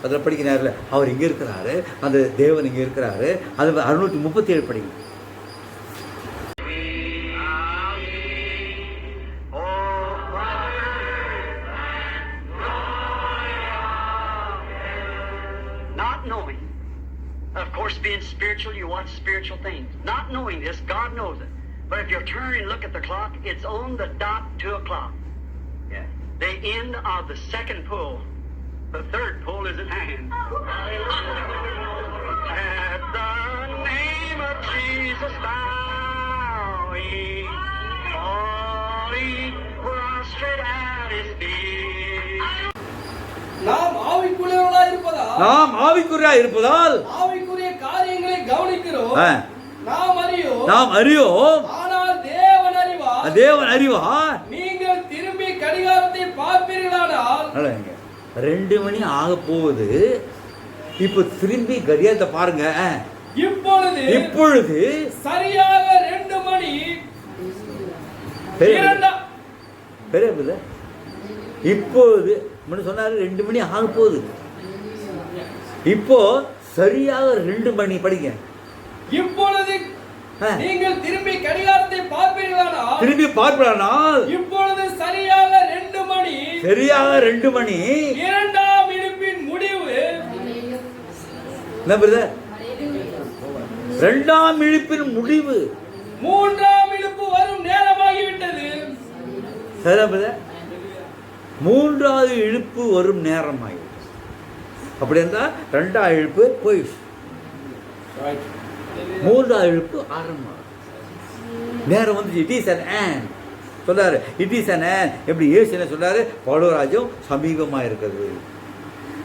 அதில் படிக்கிறாருல, அவர் இங்கே இருக்கிறாரு, அந்த தேவன் இங்கே இருக்கிறாரு. அது 637 படிங்க. Of course, being spiritual, you want spiritual things. Not knowing this, God knows it. But if you turn and look at the clock, it's on the dot 2 o'clock. Yeah. The end of the second pull. The third pull is at hand. At the name of Jesus, bowing, falling, prostrate at His feet. நாம் ஆவிக்குரியவர்களாய் இருப்பதால் ஆவிக்குரிய காரியங்களை கவனிக்கிறோம். நாம் அறியோம். ஆனால் தேவன் அறிவார். நீங்கள் திரும்பி கடிகாரத்தை பார்ப்பீர்களானால் 2 மணி ஆக போகுது. இப்போ திரும்பி கடிகாரத்தை பாருங்க. இப்பொழுது சரியாக 2 மணி. இப்போது சொன்னாரு 2 மணி ஆக போகுது. இப்போ சரியாக 2 மணி. படிங்க. இப்பொழுது நீங்கள் திரும்பி கடிகாரத்தை பார்ப்பீர்களானால் இப்பொழுது சரியாக 2 மணி. இரண்டாம் இழுப்பின் முடிவு. என்ன பிரதர்? 2ஆம் இழுப்பின் முடிவு. 3ஆம் இழுப்பு வரும் நேரமாகிவிட்டது. சரி பிரதர், 3வது இழுப்பு வரும் நேரமாகிவிட்டது. அப்படி இருந்தால் 2ஆம் இழுப்பு போயிடுச்சு, 3வது இழுப்பு ஆரம்பம். நேரம் வந்து இட் இஸ் அன் ஆன் சொல்றாரு. It is an on. எப்படி ஏசு என்ன சொல்றாரு? பரலோகராஜ்யம் சமீபமாக இருக்கிறது.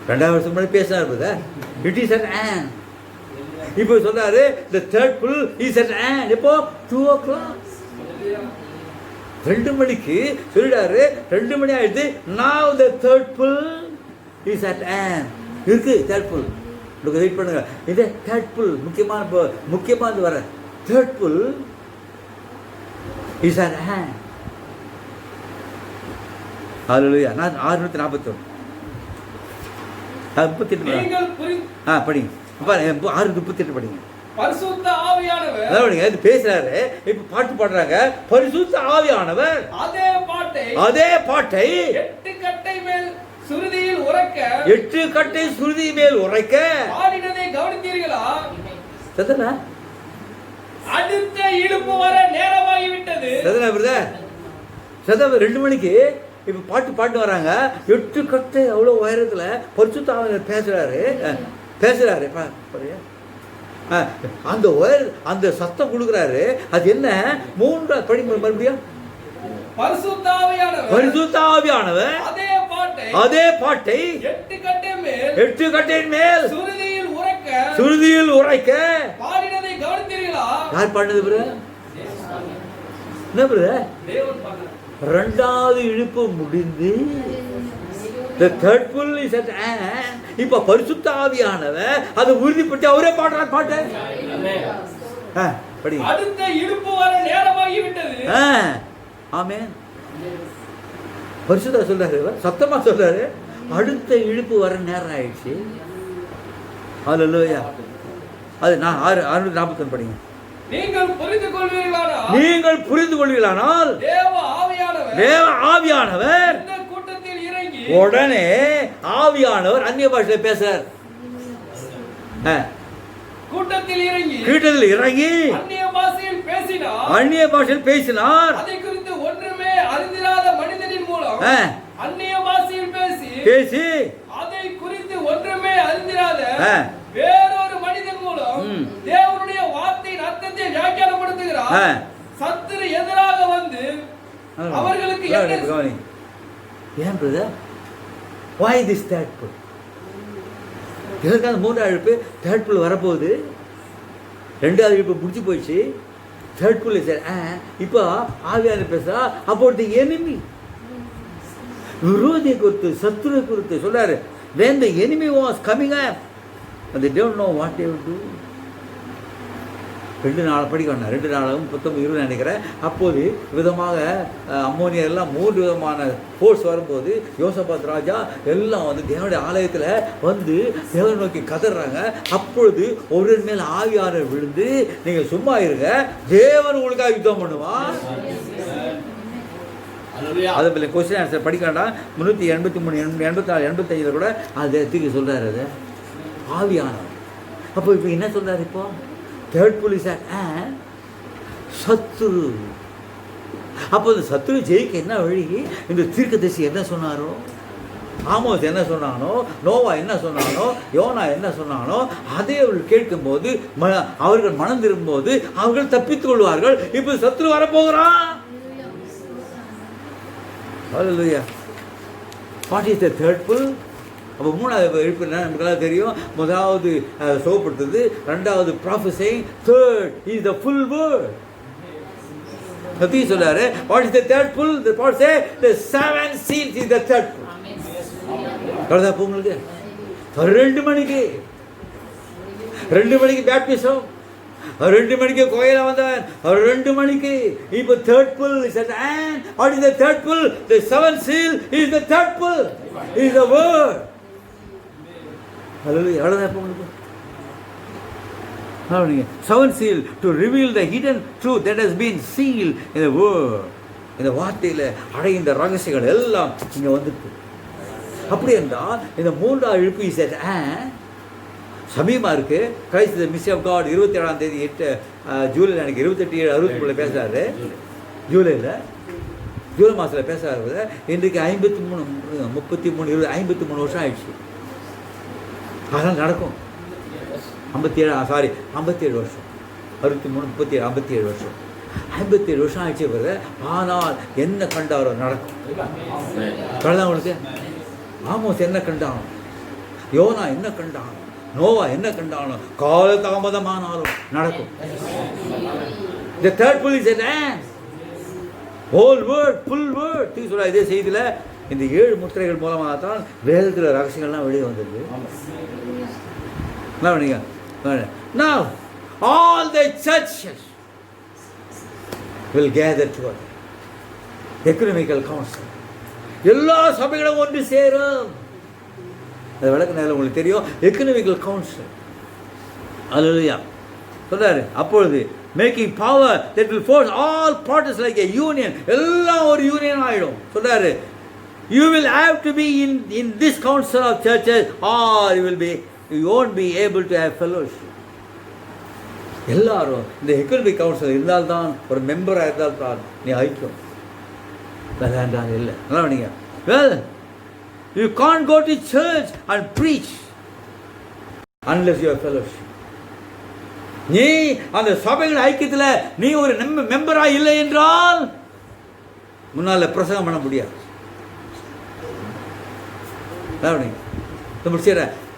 2000 வருஷம் முன்னாடி பேசினார். It is an on. இப்போ சொல்றாரு the third pull is at an. இப்போ 2 o'clock. 2 மணிக்கு சொல்லிடாரு. 2 மணி ஆயிடுது. now the third pull is at an. இருக்கு third pull. வெயிட் பண்ணுங்க. இது third pull முக்கியமானது வர third pull is at an. ஹalleluya. நான் 641 படிங்க. 638 படிங்க. பரிசுத்த ஆவியானவர் அதாவது பேசுறாரு. இப்ப பாட்டு பாடுறாங்க. பரிசுத்த ஆவியானவர் அதே பாட்டை 8 கட்டை மேல் சுருதியில் உரைக்க 8 கட்டை சுருதி மேல் உரைக்க பாடினதை கவனித்தீர்களா? சதனா அடுத்த இழுப்பு வர நேரமாகிவிட்டது. சதனா பிரதர், சதா 2 மணிக்கு இப்ப பாட்டு வராங்க. 8 கட்டை அவ்வளவு உயரத்துல பரிசுத்த ஆவியானவர் பேசுறாரு. அந்த அந்த சத்தம் கொடுக்குறாரு. அது என்ன? மூன்றாவது படி மறுபடியும் பரிசுத்த ஆவியானவர் அதே பாட்டை 8 கட்டையின் மேல் சுருதியில் உரைக்க பாடினதை கவனித்தீர்களா? யார் பாடினது ப்ரோ? என்ன ப்ரோ? இரண்டாவது இழுப்பு முடிந்து the third pull is at hand. இப்ப பரிசுத்த ஆவியானவர் அது உறுதிப்பட்டு அவரே பாடுறார் பாட்டு. படி. அடுத்த இழுப்பு வர நேரமாகி விட்டது. ஆமென். பரிசுத்த சொல்றாரு, சத்தமா சொல்றாரு, அடுத்த இழுப்பு வர நேரம் ஆயிடுச்சு. ஹல்லேலூயா. அது நான் 6:41 படிங்க. நீங்கள் புரிந்து கொள்வீர்களானால் தேவ ஆவியானவர் உடனே ஆவியானவர் அந்நிய பாஷையில் பேசுறார். கூட்டத்தில் இறங்கி அந்நிய பாஷையில் பேசினார். அதை குறித்து ஒன்றுமே அறிந்திராத மனிதனின் மூலம் அந்நிய பாஷையில் பேசி அதை குறித்து ஒன்றுமே அறிந்திராத வேறொரு மனிதன் மூலம் தேவனுடைய வார்த்தையின் அர்த்தத்தை வியாக்கியானப்படுத்துகிறார். சத்துரு எதிராக வந்து அவர்களுக்கு ஏன் brother? why this third pull? இதற்கான மூன்றாவது இழுப்பு third pull வரப்போகுது. ரெண்டாவது இழுப்பு முடிச்சு போயிடுச்சு. third pull is இப்போ ஆவியானவர் பேசுறா about the enemy. விரோதியை குறித்து, சத்துருவை குறித்து சொல்றாரு. when the enemy was coming up and they don't know what they would do. 2 நாள் படிக்கணும். 2 நாளும் 19-20 நினைக்கிறேன். அப்போது விதமாக அம்மோனியா எல்லாம் 3 விதமான ஃபோர்ஸ் வரும்போது யோசபாத் ராஜா எல்லாம் வந்து தேவனுடைய ஆலயத்தில் வந்து தேவனை நோக்கி கதறாங்க. அப்பொழுது ஒரு மேல் ஆவியானவர் விழுந்து நீங்கள் சும்மா இருங்க, தேவன் உங்களுக்காக யுத்தம் பண்ணுவான். அது போல கொஸ்டின் ஆன்சர் படிக்காண்டா 383 84 85 கூட அது எடுத்துக்க சொல்றாரு. அது ஆவியானவர். அப்போ இப்போ என்ன சொல்றாரு? இப்போ third pull is at சத்துரு. அப்போ இந்த சத்துரு ஜெயிக்க என்ன வழி? இந்த தீர்க்கதரிசி என்ன சொன்னாரோ, ஆமோஸ் என்ன சொன்னானோ, நோவா என்ன சொன்னானோ, யோனா என்ன சொன்னானோ, அதை அவர்கள் கேட்கும்போது அவர்கள் மனம் திரும்பும்போது அவர்கள் தப்பித்துக் கொள்வார்கள். இப்போ சத்துரு வரப்போகிறான். ஹல்லேலூயா. What is the third pull? அப்போ மூணாவது இழுப்பு நமக்கெல்லாம் தெரியும். முதலாவது சோப்படுத்துறது, ரெண்டாவது prophesying, third is the full word. சத்தியம் சொல்றாரு. what is the third pull? the Paul say the 7 seals is the third pull. கரெக்டா உங்களுக்கு 2 மணிக்கு பேப்டிசம், 2 மணிக்கு கோயில வந்தவன், 2 மணிக்கு இப்போ third pull is at hand. what is the third pull? the 7 seal is the third pull, is the word. Hallelujah. எவ்வளோதான் இப்போ உங்களுக்கு 7 seal to reveal the hidden truth that has been sealed in the word. இந்த வார்த்தையில் அடைந்த ரகசியங்கள் எல்லாம் இங்கே வந்துட்டு. அப்படி என்றால் இந்த 3ஆவது இழுப்பு இஸ் அட் ஹேண்ட். சமீபமாக இருக்கு. Christ the mystery of God 27ஆம் தேதி ஜூலையில் எனக்கு 28-7-63 பேசுகிறாரு. ஜூலை மாதத்தில் பேசுகிறாரு. இன்றைக்கு 53 வருஷம் ஆயிடுச்சு. அதெல்லாம் நடக்கும். 57 வருஷம், 63, 37, 57 வருஷம், 57 வருஷம் ஆயிடுச்சு பிறகு. ஆனால் என்ன கண்டாரோ நடக்கும். கண்டா உங்களுக்கு ஆமோஸ் என்ன கண்டானோ, யோனா என்ன கண்டானோ, நோவா என்ன கண்டானோ, கால தாமதமானாலும் நடக்கும். The third pull is at hand. Whole word, full word. சொல்ல இதே செய்தியில் இந்த 7 முத்திரைகள் மூலமாக தான் வேதத்தில் ரகசியங்கள்லாம் வெளியே வந்தது. Now all the churches will gather together. Ecumenical council. எல்லா சபைகளும் ஒன்று சேரும். அது விளக்க நேரம் உங்களுக்கு தெரியும். Economical council. அல்லேலூயா. சொல்றாரு. அப்பொழுது making power that will force all parties like a union. எல்லாம் ஒரு யூனியன் ஆயிடும். சொல்றாரு. You will have to be in this council of churches or you won't be able to have fellowship. எல்லாரும் இந்த economic council இருந்தால்தான், ஒரு மெம்பராக இருந்தால்தான் நீ ஐக்கியம். வேண்டாம் இல்லை. நல்லா நீங்க well you can't go to church and preach unless you have fellowship. நீ அந்த சபைகள் ஐக்கியத்தில் நீ ஒரு மெம்பராக இல்லை என்றால் முன்னால் பிரசங்கம் பண்ண முடியாது.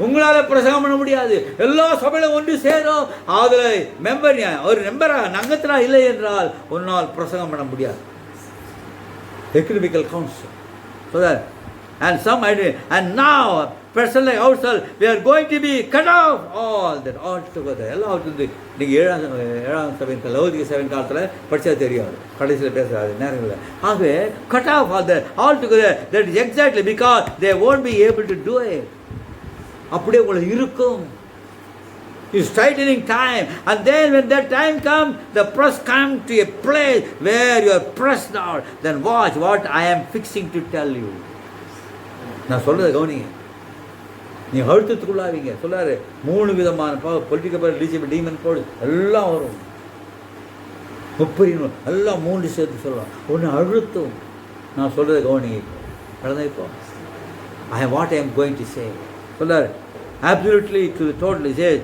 உங்களால் பிரசங்கம் பண்ண முடியாது. எல்லா சபையிலும் ஒன்று சேரும், அதில் மெம்பர் ஒரு மெம்பராக நங்கத்தில் இல்லை என்றால் உன்னால் பிரசங்கம் பண்ண முடியாது. Economical council so that and some idea and now person like ourselves we are going to be cut off all that all together. எல்லாம் நீங்கள் ஏழாம் சபையின் லௌகிக சபையின் காலத்தில் படித்தா தெரியாது, கடைசியில் பேசுகிறாரு நேரம் இல்லை. ஆகவே cut off all together, that is exactly because they won't be able to do it. அப்படியே உங்களுக்கு இருக்கும். It's tightening time, and then when that time comes, the press comes to a place where you are pressed out. Then watch what I am fixing to tell you. நான் சொல்றதை கவனிங்க. நீ அழுத்தத்துக்குள்ளாவீங்க. சொல்லாரு 3 விதமான political லீஜிபிள் demon போடு எல்லாம் வரும். 30 எல்லாம் 3 சேர்த்து சொல்லலாம். ஒன்று அழுத்தம். நான் சொல்றதை கவனிங்க. இப்போ what I am going to say. சொல்லாரு absolutely to the total says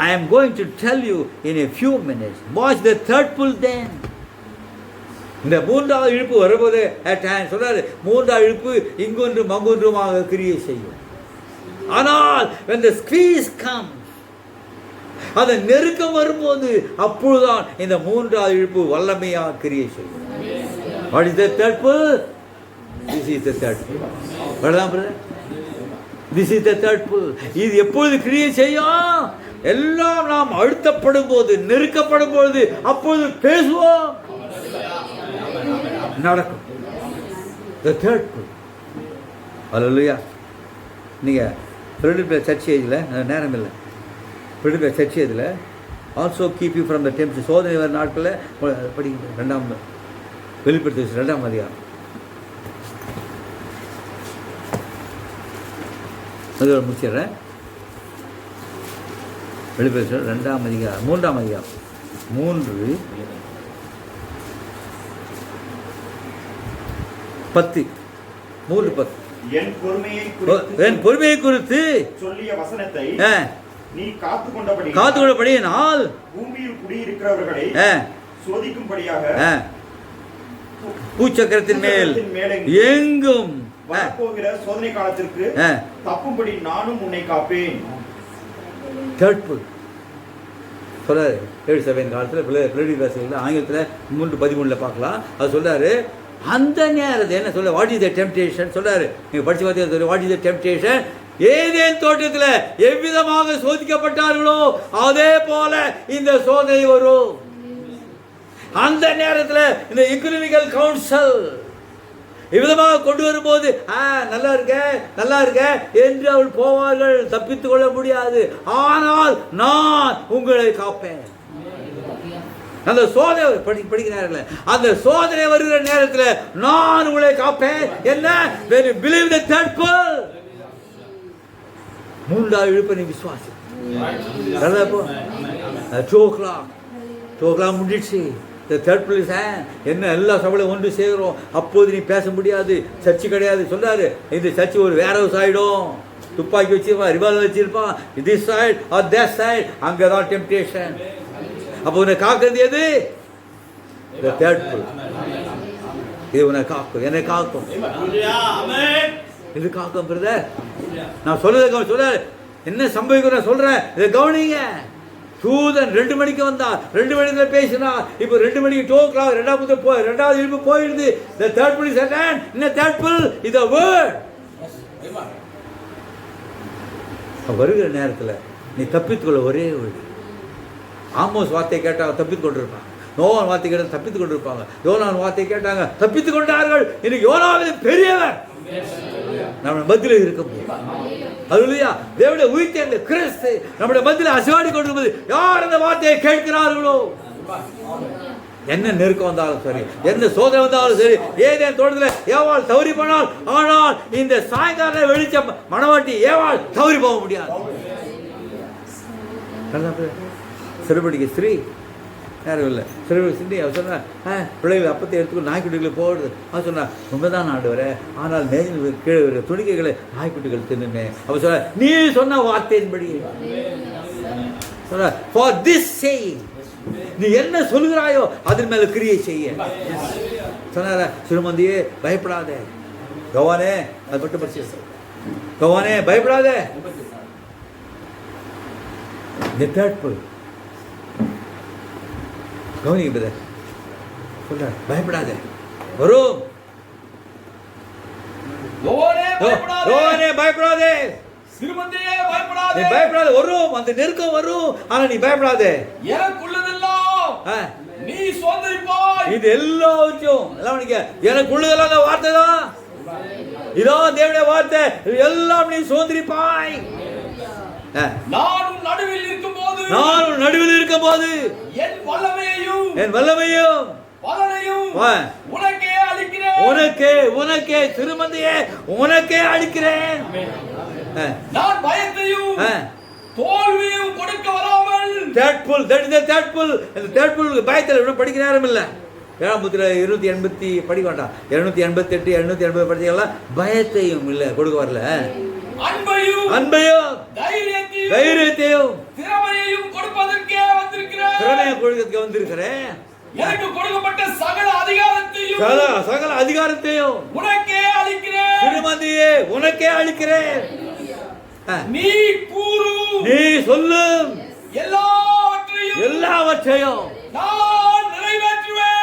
I am going to tell you in a few minutes. Watch the third pull then. இந்த மூன்றாவது இழுப்பு வரும்போது சொல்றாரு, மூன்றாவது இழுப்பு இங்கொன்றும் அங்கொன்றுமாக கிரியை செய்யும். ஆனால் when the squeeze comes, அந்த நெருக்கம் வரும்போது அப்பொழுதுதான் இந்த மூன்றாவது இழுப்பு வல்லமையாக கிரியை செய்யும். What is the third pull? This is the third pull. வரலாம் brother? This is the third pull. இது எப்பொழுது கிரியை செய்யும்? எல்லாம் நாம் அழுத்தப்படும் போது, நெருக்கப்படும் போது, அப்பொழுது பேசுவோம், நடக்கும். The third pull. Hallelujah. நீங்க பிலிப்பியர் சர்ச் ஏஜ்ல நேரம் இல்லை, பிலிப்பியர் சர்ச் ஏஜ்ல also keep you from the tempt, சோதனை வர நாட்களில் படிங்க. 2 வெளிப்படுத்தி 2ஆம் அதிகாரம் அதோட முடிச்சிடுறேன். வெளிப்படுத்தி 2ஆம் அதிகாரம் 3ஆம் அதிகாரம் 3:10 என் பொறுமையை குறித்து சொல்லிய வசனத்தை நீ காத்துக்கொண்டபடி காத்துக்கொண்டபடியினால் பூமியில் குடியிருக்கிறவர்களை சோதிக்கும்படியாக பூச்சக்கரத்தின் மேல் எங்கும் வரப்போகிற சோதனை காலத்திற்கு தப்பும்படி நானும் உன்னை காப்பேன். சொல்றாரு 7 காலத்தில் பிளடி பேசுகிறது ஆங்கிலத்தில் 3:13 பார்க்கலாம். அது சொல்றாரு அந்த நேரத்தை என்ன சொல்ல, வாட் இஸ் த டெம்ப்டேஷன் சொல்றாரு. நீங்க படிச்சு பார்த்தீங்கன்னா what is the temptation. Eden தோட்டத்தில் எவ்விதமாக சோதிக்கப்பட்டார்களோ அதே போல இந்த சோதனை வரும். அந்த நேரத்தில் இந்த எக்கனாமிக்கல் கவுன்சில் இவ்விதமாக கொண்டு வரும்போது நல்லா இருக்க என்று அவள் போவார்கள், தப்பித்துக் கொள்ள முடியாது. ஆனால் நான் உங்களை காப்பேன். அந்த சோதனை படிக்கிறார்கள், அந்த சோதனை வருகிற நேரத்தில் நான் உங்களை காப்பேன். என்ன? when you believe the third pull, மூன்றாவது இழுப்பை நீ விசுவாசி. 2 o'clock முடிச்சு என்ன எல்லா சபையிலும் ஒன்று சேரும். அப்போது நீ பேச முடியாது, சர்ச்சு கிடையாது. சொல்றாரு இந்த சர்ச்சு ஒரு வேர் ஹவுஸ் ஆயிடும். துப்பாக்கி வச்சிருப்பான், ரிவால்வர் வச்சிருப்பான், this side or that side, அங்கதான் டெம்ப்டேஷன். அப்போ உன்னை காக்கிறது எது? the third pull. இது உன்னை காக்கும், என்னை காக்கும். இது காக்கும் பிரதர். நான் சொல்றேன் என்ன சம்பவிக்கும் நான் சொல்றேன், இதை கவனிங்க. தூதன் 2 மணிக்கு வந்தார், 2 மணிக்கு பேசினார். இப்போ 2 மணிக்கு 2 o'clock ரெண்டாவது இழுப்பு போயிடுது. the third pull is at hand. in the third pull is the word. வருகிற நேரத்தில் நீ தப்பித்துக்கொள்ள ஒரே வழி. ஆமோஸ் வார்த்தை கேட்டாங்க, தப்பித்துக் கொண்டிருப்பாங்க. யோவான் வார்த்தை கேட்டாங்க, தப்பித்துக் கொண்டிருப்பாங்க. யோனான் வார்த்தை கேட்டாங்க, தப்பித்துக் கொண்டார்கள். இன்னைக்கு யோனாவின் பெரியவர் நம்ம மத்தியில் இருக்கும். அல்லேலூயா. தேவனுடைய உயிர்த்தெழுந்த கிறிஸ்து நம்முடைய மத்தியில் அசைவாடி கொண்டிருப்பது. யார் அந்த வார்த்தையை கேட்கிறார்களோ, என்ன நெருக்கம் வந்தாலும் சரி, என்ன சோதனை வந்தாலும் சரி, ஏதேன் தோட்டத்தில் ஏவாள் தவறி போனால், ஆனால் இந்த சாயங்கால வெளிச்சம் மணவாட்டி ஏவாள் தவறி போக முடியாது. சிறுபடிக்கு ஸ்ரீ யாரும் இல்லை, சிறுபடி சிந்தி அவர் சொன்னா பிள்ளைகள் அப்பத்தை எடுத்துக்கொண்டு நாய்க்குட்டிகளை போடுது. அவர் சொன்னா உண்மைதான் ஆண்டவரே, ஆனால் மேஜில் கீழே இருக்கிற துணிக்கைகளை நாய்க்குட்டிகள் தின்னுமே. அவர் சொன்ன நீ சொன்ன வார்த்தையின்படி For this saying, நீ என்ன சொல்கிறாயோ அதன் மேல கிரியை செய்ய சொன்னார. சிறுமந்தியே பயப்படாதே, கவானே அது மட்டும் படிச்சு, கவானே பயப்படாதே. The third pull, கவனிங்க பிரதர், சொல்ற பயப்படாதே, வரும். யோவானே பயப்படாதே, சிறுமந்தியே பயப்படாதே, நீ பயப்படாதே, வரும், அந்த நெருக்கம் வரும், ஆனா நீ பயப்படாதே. எனக்குள்ளதெல்லாம் நீ சுதந்தரிப்பாய். இது எல்லாவற்றையும் எல்லாம் நீங்க எனக்குள்ளதெல்லாம் அந்த வார்த்தை தான், இதோ தேவனுடைய வார்த்தை, எல்லாம் நீ சுதந்தரிப்பாய். நான் உன் நடுவில் இருக்கும்போது, நான் உன் நடுவில் இருக்கும்போது என் வல்லமையையும் பலனையும் உனக்கே அளிக்கிறேன். உனக்கே திருமந்தையே உனக்கே அளிக்கிறேன். நான் பயத்தையும் தோல்வியும் கொடுக்க வராமல். Third pull, that is the third pull. அந்த third pull பயத்தில் இன்னும் படிக்க நேரம் இல்லை. 280 படிக்க வேண்டாம், 288 280 படிச்சீங்களா? பயத்தையும் இல்லை கொடுக்க வரல, அன்பையும் தைரியத்தையும் திறமையையும் கொடுப்பதற்கே வந்திருக்கிறேன். திறமையை கொடுக்கிறதுக்கு வந்திருக்கிறேன். எனக்கு கொடுக்கப்பட்ட சகல அதிகாரத்தையும் உனக்கே அளிக்கிறேன். திருமந்தியே உனக்கே அளிக்கிறேன். நீ கூறு, நீ சொல்லு, எல்லாவற்றையும் நான் நிறைவேற்றுவேன்.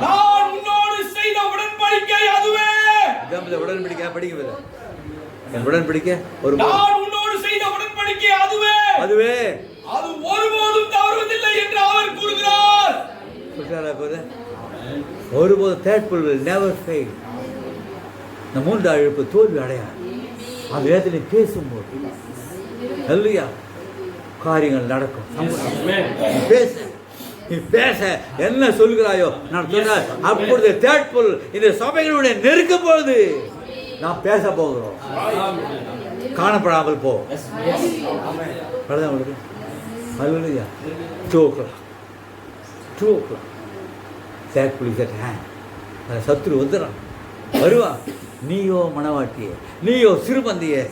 நான் உன்னோடு செய்த உடன்படிக்கை அதுவே. உடன்படிக்கை படிக்கிறது, உடன்படிக்கை ஒரு நான் உன்னோடு செய்த உடன்படிக்கை அதுவே அது ஒருபோதும் தவறுவதில்லை என்று அவர் கூறுகிறார். ஒருபோதும் third pull will never fail. இந்த மூன்றாவது இழப்பு தோல்வி அடையாது. அது வேதனை பேசும்போது அல்லையா காரியங்கள் நடக்கும். நீ பேச என்ன சொல்கிறாயோ நான் சொன்ன அப்பொழுது third pull இந்த சபைகளுடைய நெருக்கும் பொழுது நாம் பேச போகிறோம். காணப்படாமல் போ. அல்லையா 2 o'clock third pull is at hand. சத்துரு வந்துடுறான், வருவா. நீயோ மனவாட்டியே, நீயோ சிறுமந்தியே,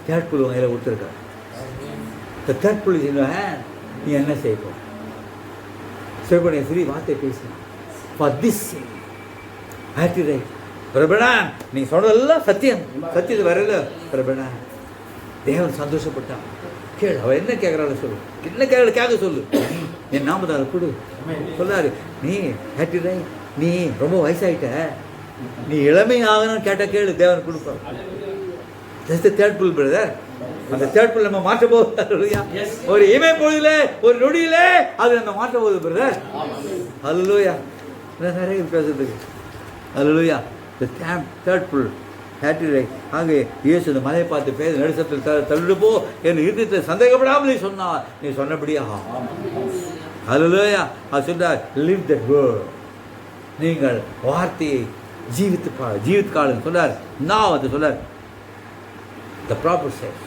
third pull கையில் கொடுத்துருக்க. The third pull is in your hand. நீ என்ன செய்வோம்? சிறுபனைய சிறி வார்த்தை பேசினான். For this attitude, பிரபனா நீ சொன்னதெல்லாம் சத்தியம், சத்தியத்தை வரல பிரபனா. தேவன் சந்தோஷப்பட்டான். கேளு, அவன் என்ன கேட்கறாள் சொல்லு, என்ன கேட்க சொல்லு, என் நாமதால கொடு சொல்லாரு. நீ attitude, நீ ரொம்ப வயசாயிட்ட, நீ இளமை ஆகணும்னு கேட்ட கேளு, தேவன் கொடுப்பார். third pull brother. அந்த third pull நம்ம மாற்ற போகுது. ஒரு இமை பொழுதிலே ஒரு நொடியிலே அது நம்ம மாற்ற போகுது பிரதர். அல்லேலூயா. நிறைய பேசுறதுக்கு அல்லேலூயா. the third pull ஆக இயேசு இந்த மலையை பார்த்து பேச நடுசத்தில் தள்ளிட்டு போ என்று இருந்தத்தில் சந்தேகப்படாமல் சொன்னார். நீ சொன்னபடியா அல்லேலூயா. அது சொன்னார் live that word. நீங்கள் வார்த்தையை ஜீவித்து காலம் சொன்னார். நான் அது சொன்னார். The prophet says,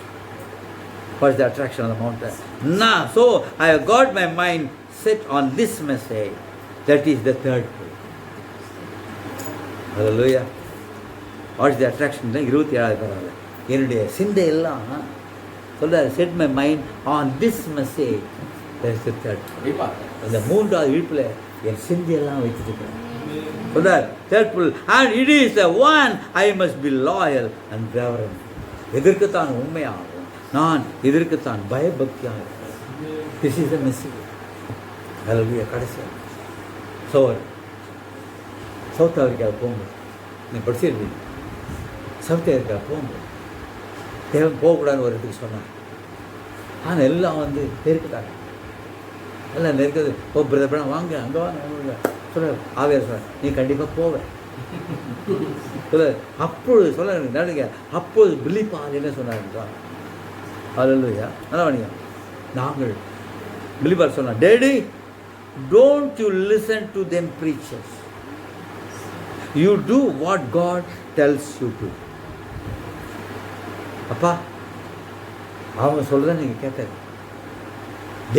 what's the attraction of the mountain? Now, so I have got my mind set on this message. That is the third pull. Hallelujah. What's the attraction? 27 பரவாயில்ல. என்னுடைய சிந்தை எல்லாம் சொல்றாரு, set my mind on this message. That is the third pull. அந்த மூன்றாவது இழுப்பில் என் சிந்தையெல்லாம் வச்சுருக்கேன் சொல்றார். third pull, and it is the one I must be loyal and reverent. எதற்குத்தான் உண்மையாகும், நான் எதற்குத்தான் பயபக்தியாக. This is the message. ஹல்லேலூயா. கடைசியாக சவுத் ஆப்பிரிக்காவுக்கு போகும்போது நீ படிச்சிருக்கீங்க. சவுத் ஆப்பிரிக்கா போகும்போது தேவன் போகக்கூடாதுன்னு ஒரு இடத்துக்கு சொன்னார். ஆனால் எல்லாம் நெருக்கிட்டாங்க. எல்லாம் நெருக்கிறது. பிரதர் வாங்க அங்கே வாங்க சொல்ல ஆவியார் சொல்ல நீ கண்டிப்பாக போவேன் சொல்ல. அப்பொழுது சொல்ல நடுங்க. அப்பொழுது பிலிப்பால் என்ன சொன்னார்? அல்லேலூயா. நல்லா வணிங்க. நாங்கள் பிலிப்பால் சொன்னார், daddy don't you listen to them preachers, you do what God tells you to. அப்பா அவங்க சொல்றத நீங்கள் கேட்டார்.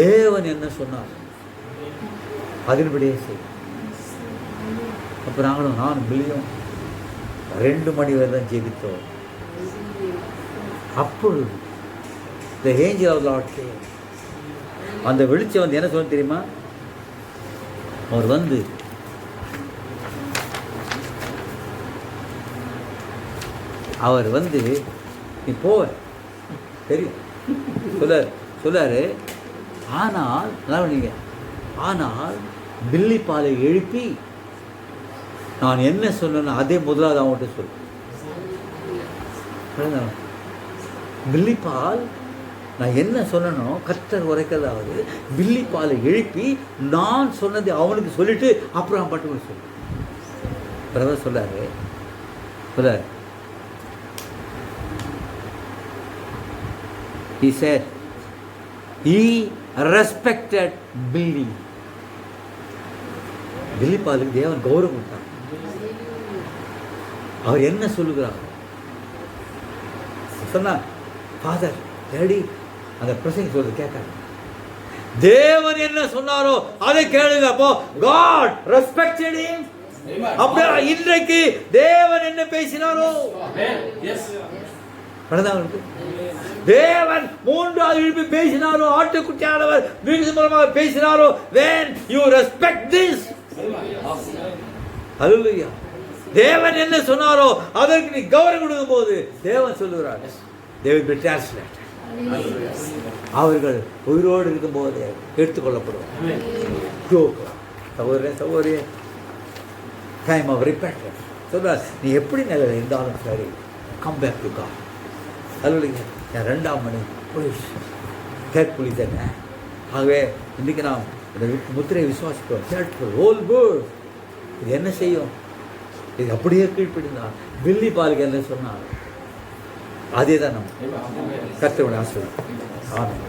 தேவன் என்ன சொன்னார் அதன்படியே செய். அப்போ நானும் பில்லியும் 2 மணி வரை தான் ஜெபித்தோம். அப்பொழுது the angel of the Lord came. அந்த வெளிச்சம் வந்து என்ன சொல்ல தெரியுமா? அவர் வந்து நீ போவ தெரியும் சொல்லாரு. ஆனால் பில்லிப்பாலை எழுப்பி நான் என்ன சொன்னேன்னு அதே முதலாவது அவங்கள்ட்ட சொல்லு. பில்லிப்பால் நான் என்ன சொன்னனோ கர்த்தர் உரைக்கிறதாவது பில்லிப்பாலை எழுப்பி நான் சொன்னதை அவனுக்கு சொல்லிட்டு அப்புறம் பட்டு சொல்லு. பிரதர் சொல்லாரு he said he respected Billy. பில்லிப்பாலுக்கு தேவன் கௌரவம் கொடுத்தார். அவர் என்ன சொல்லுகிறார் சொன்னா, ஃபாதர் டேடி அந்த பிரசங்க சொல்றது கேட்காது. தேவன் என்ன சொன்னாரோ அதை கேளுங்க. அப்போ God respected him. அப்படியே இன்றைக்கு தேவன் என்ன பேசினாரோ தேவன் மூன்றாவது எழுப்பி பேசினாரோ, ஆட்டுக்குட்டியானவர் மூலமாக பேசினாரோ, when you respect this, ஹல்லேலூயா, தேவன் என்ன சொன்னாரோ அதற்கு நீ கௌரவம் கொடுக்கும் போது தேவன் சொல்லுகிறார், they will be translated. அவர்கள் உயிரோடு இருக்கும் போது எடுத்துக்கொள்ளப்படுவார். சகோதரிய டைம் ஆஃப் ரிப்பெண்டன்ஸ் சொல்றார். நீ எப்படி நிலையில் இருந்தாலும் சரி, கம் பேக் டு காட். ஹல்லேலூயா. என் 2ஆம் மணி கேட்புலி தானே. ஆகவே இன்றைக்கி நாம் இந்த முத்திரையை விசுவாசிக்கிறோம். கேட்புல் ஹோல் குட். இது என்ன செய்யும்? இது அப்படியே கீழ்ப்பிடிந்தார். பில்லிப்பாலுக்கு என்ன சொன்னார் அதே தான் நம்ம கர்த்தருடைய ஆசீர்வாதம். ஆமென்.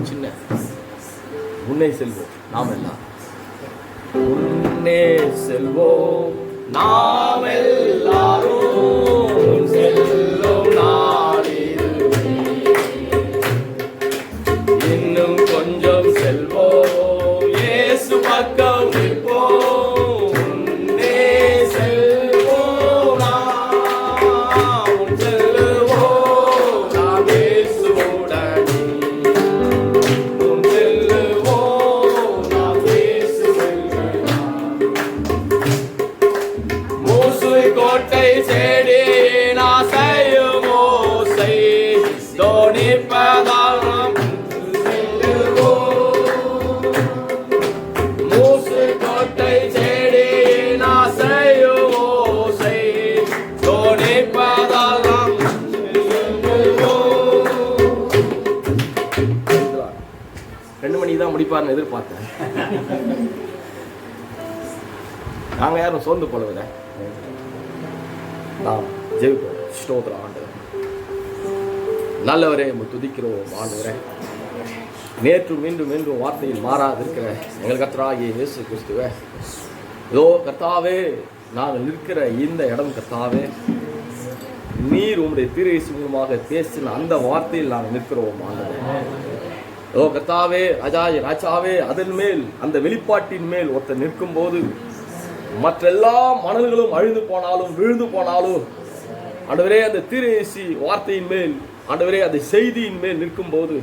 சின்ன முன்னே செல்வோம் நாம் எல்லாம், முன்னே செல்வோம் நாம் எல்லாரும், செல்லும் நாளிதுவே, இன்னும் கொஞ்சம் செல்வோம், இயேசு பக்கம் நிற்போம், முன்னே செல்வோம் நாம், செல்லுவோம் நாம் இயேசுவுடனே, செல்லுவோம் நாம் இயேசுவுடனே. மூசு கோட்டை தேடி நாசையும் ஓசை தோணிப்பதால் நாம் செல்லுவோம். மூசு கோட்டை தேடி நாசையும் ஓசை தோணிப்பதால் நாம் செல்லுவோம். 2 மணிக்கு தான் முடிப்பார்னு எதிர்பார்த்தேன். நாங்கள் யாரும் சோர்ந்து போலவில்லை. நாம் ஜெயிப்போம். ஸ்தோத்திரம் ஆண்டவரே, நல்லவரே, துதிக்கிறோம் ஆண்டவரே. நேற்று மீண்டும் மீண்டும் வார்த்தையில் மாறாதிருக்கிற எங்கள் கர்த்தராகிய இயேசு கிறிஸ்துவே, இதோ கர்த்தாவே, நாங்கள் நிற்கிற இந்த இடம் கர்த்தாவே, நீர் உம்முடைய தீர்க்கதரிசி மூலமாக பேசின அந்த வார்த்தையில் நாங்கள் நிற்கிறோம் ஆண்டவரே. இதோ கர்த்தாவே, ராஜாவே, அதன் மேல் அந்த வெளிப்பாட்டின் மேல் ஒருத்தர் நிற்கும் போது மற்ற எல்லா மணல்களும் அழிந்து போனாலும் விழுந்து போனாலும் ஆண்டவரே, அந்த தீர்க்கதரிசி வார்த்தையின் மேல் ஆண்டவரே, அந்த செய்தியின் மேல் நிற்கும் போது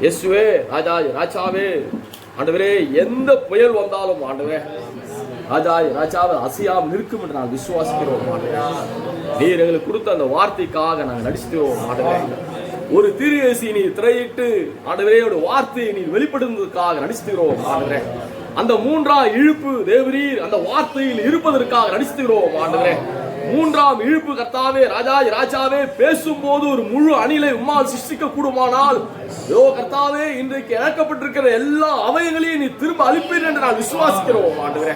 இயேசுவே, ராஜாவே ஆண்டவரே, எந்த புயல் வந்தாலும் ஆண்டவரே, ராஜாவே அசையாமல் நிற்கும் என்று நாங்கள் விசுவாசிக்கிறோம் ஆண்டவரே. நீர் எங்களுக்கு கொடுத்த அந்த வார்த்தைக்காக நாங்கள் நடிச்சுக்கிறோம் ஆண்டவரே. ஒரு தீர்க்கதரிசி நீர் திரையிட்டு ஆண்டவரே ஒரு வார்த்தையை நீர் வெளிப்படுத்துவதற்காக நடிச்சுகிறோம் ஆண்டவரே. அந்த 3ஆம் இழுப்பு தேவரீர் அந்த வார்த்தையில் இருப்பதற்காக நடிச்சுகிறோம் ஆண்டவரே. 3ஆம் இழுப்பு கர்த்தாவே, ராஜாவே, பேசும்போது ஒரு முழு அணிலை உம்மால் சிருஷ்டிக்க கூடுமானால், கர்த்தாவே, இன்றைக்கு இழக்கப்பட்டிருக்கிற எல்லா அவயங்களையும் நீ திரும்ப அளிப்பீர் என்று நான் விசுவாசிக்கிறோம் ஆண்டவரே.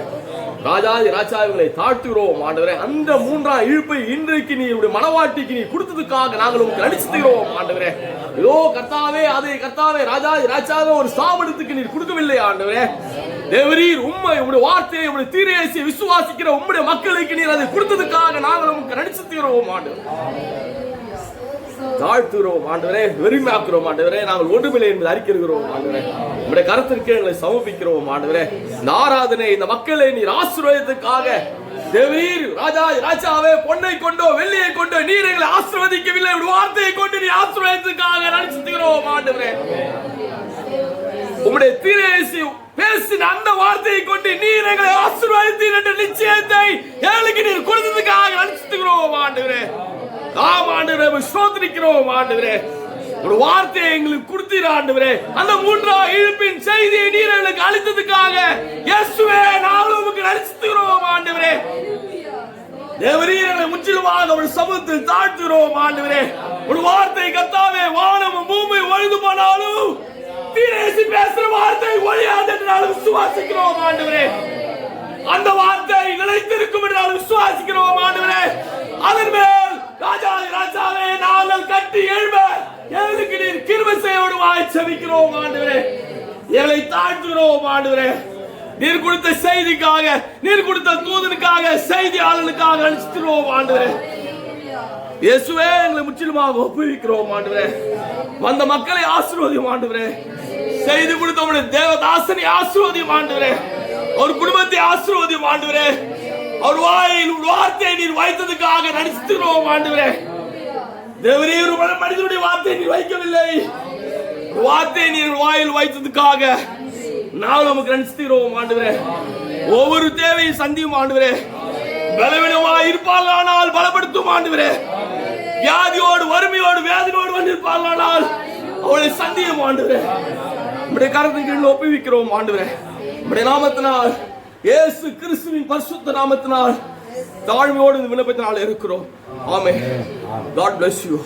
ராஜாவை தாழ்த்துகிறோம் ஆண்டவரே. அந்த 3ஆம் இழுப்பை இன்றைக்கு நீ மனவாட்டிக்கு நீ கொடுத்ததுக்காக நாங்கள் உங்களுக்கு நடிச்சுகிறோம் ஆண்டவரே. கர்த்தாவே, அதை கர்த்தாவே, ராஜாவே ஒரு ஸ்தாபனத்துக்கு நீர் கொடுக்கவில்லை ஆண்டவரே. தேவரீர் உம்முடைய வார்த்தையை, உம்முடைய தீர்க்கதரிசியை விசுவாசிக்கிற உம்முடைய மக்களுக்கு நீர் அதை கொடுத்ததுக்காக நாங்கள் உங்களுக்கு நடிச்சுகிறோம் ஆண்டவரே. தாழ்த்துகிறோம் ஆண்டவரே, வெறுமையாக்குறோம் ஆண்டவரே. நாங்கள் ஒன்றுமில்லை என்பதை அறிக்கிறோம் ஆண்டவரே. உம்முடைய கருத்திற்கு எங்களை சமர்ப்பிக்கிறோம் ஆண்டவரே. இந்த ஆராதனை, இந்த மக்களை நீர் ஆசீர்வாதத்துக்காக தேவரீர் ராஜாவே, பொன்னை கொண்டோ வெள்ளியை கொண்டோ நீர் எங்களை ஆசீர்வதிக்கவில்லை, ஒரு வார்த்தையை கொண்டு நீ ஆசீர்வதித்ததுக்காக நடிச்சுகிறோம் ஆண்டவரே. உம்முடைய தீர்க்கதரிசி பேசின அந்த வார்த்தையை கொண்டு நீர் எங்களை ஆசீர்வதித்தீர் என்ற நிச்சயத்தை எங்களுக்கு நீர் கொடுத்ததுக்காக நடிச்சுகிறோம் ஆண்டவரே. ஆம் ஆண்டவரே, ஸ்தோத்திரிக்கிறோம் ஆண்டவரே. ஒரு வார்த்தையை எங்களுக்கு கொடுத்தீர் ஆண்டவரே. அந்த மூன்றாம் இழுப்பின் செய்தியை நீர் எங்களுக்கு அளித்ததுக்காக இயேசுவே நாங்கள் உமக்கு நடிச்சுகிறோம் ஆண்டவரே. தேவரீரை முற்றிலுமாக ஒரு சமூகத்தில் தாழ்த்துகிறோம் ஆண்டவரே. ஒரு வார்த்தை கர்த்தாவே, வானமும் பூமி ஒழிந்து போனாலும் தீர்க்கதரிசி பேசுற வார்த்தை ஒழியாது என்று நாங்கள் விசுவாசிக்கிறோம் ஆண்டவரே. அந்த வார்த்தை நிலைத்திருக்கும் என்று நாங்கள் விசுவாசிக்கிறோம் ஆண்டவரே. அதன் மேல் ராஜாவே நாங்கள் கட்டி எழும்ப எங்களுக்கு நீர் கிருபை செய்யுமாறு செபிக்கிறோம் ஆண்டவரே. எங்களை தாழ்த்துகிறோம் ஆண்டவரே. நீர் கொடுத்த செய்திக்காக, நீர் கொடுத்த தூதனுக்காக, செய்தியாளனுக்காக நடிச்சுகிறோம் ஆண்டவரே. இயேசுவே எங்களை முற்றிலுமாக ஒப்புவிக்கிறோம் ஆண்டவரே. வந்த மக்களை ஆசீர்வதியும் ஆண்டவரே. செய்தி கொடுத்த உம்முடைய தேவதாசனை ஆசீர்வதியும் ஆண்டவரே. ஒரு குடும்பத்தை ஆசீர்வதியும் ஆண்டவரே. அவர் வாயில் வார்த்தையை நீர் வைத்ததுக்காக நடிச்சுகிறோம் ஆண்டவரே. தேவரீர் மனிதனுடைய வார்த்தையை நீர் வைக்கவில்லை, வார்த்தையை நீர் வாயில் வைத்ததுக்காக நாங்கள் நமக்கு நடிச்சுகிறோம் ஆண்டவரே. ஒவ்வொரு தேவையும் சந்தியும் ஆண்டவரே. பலவீனமாக இருப்பார்களானால் பலப்படுத்தும் ஆண்டவரே. வியாதியோடு வறுமையோடு வேதனையோடு வந்திருப்பார்களானால் அவளை சந்தியும் ஆண்டவரே. நம்முடைய கரத்தின் கீழ் ஒப்புவிக்கிறோம் ஆண்டவரே. நம்முடைய நாமத்தினால், இயேசு கிறிஸ்துவின் பரிசுத்த நாமத்தினால் தாழ்மையோடு இந்த விண்ணப்பத்தினால் இருக்கிறோம். ஆமென். God bless you.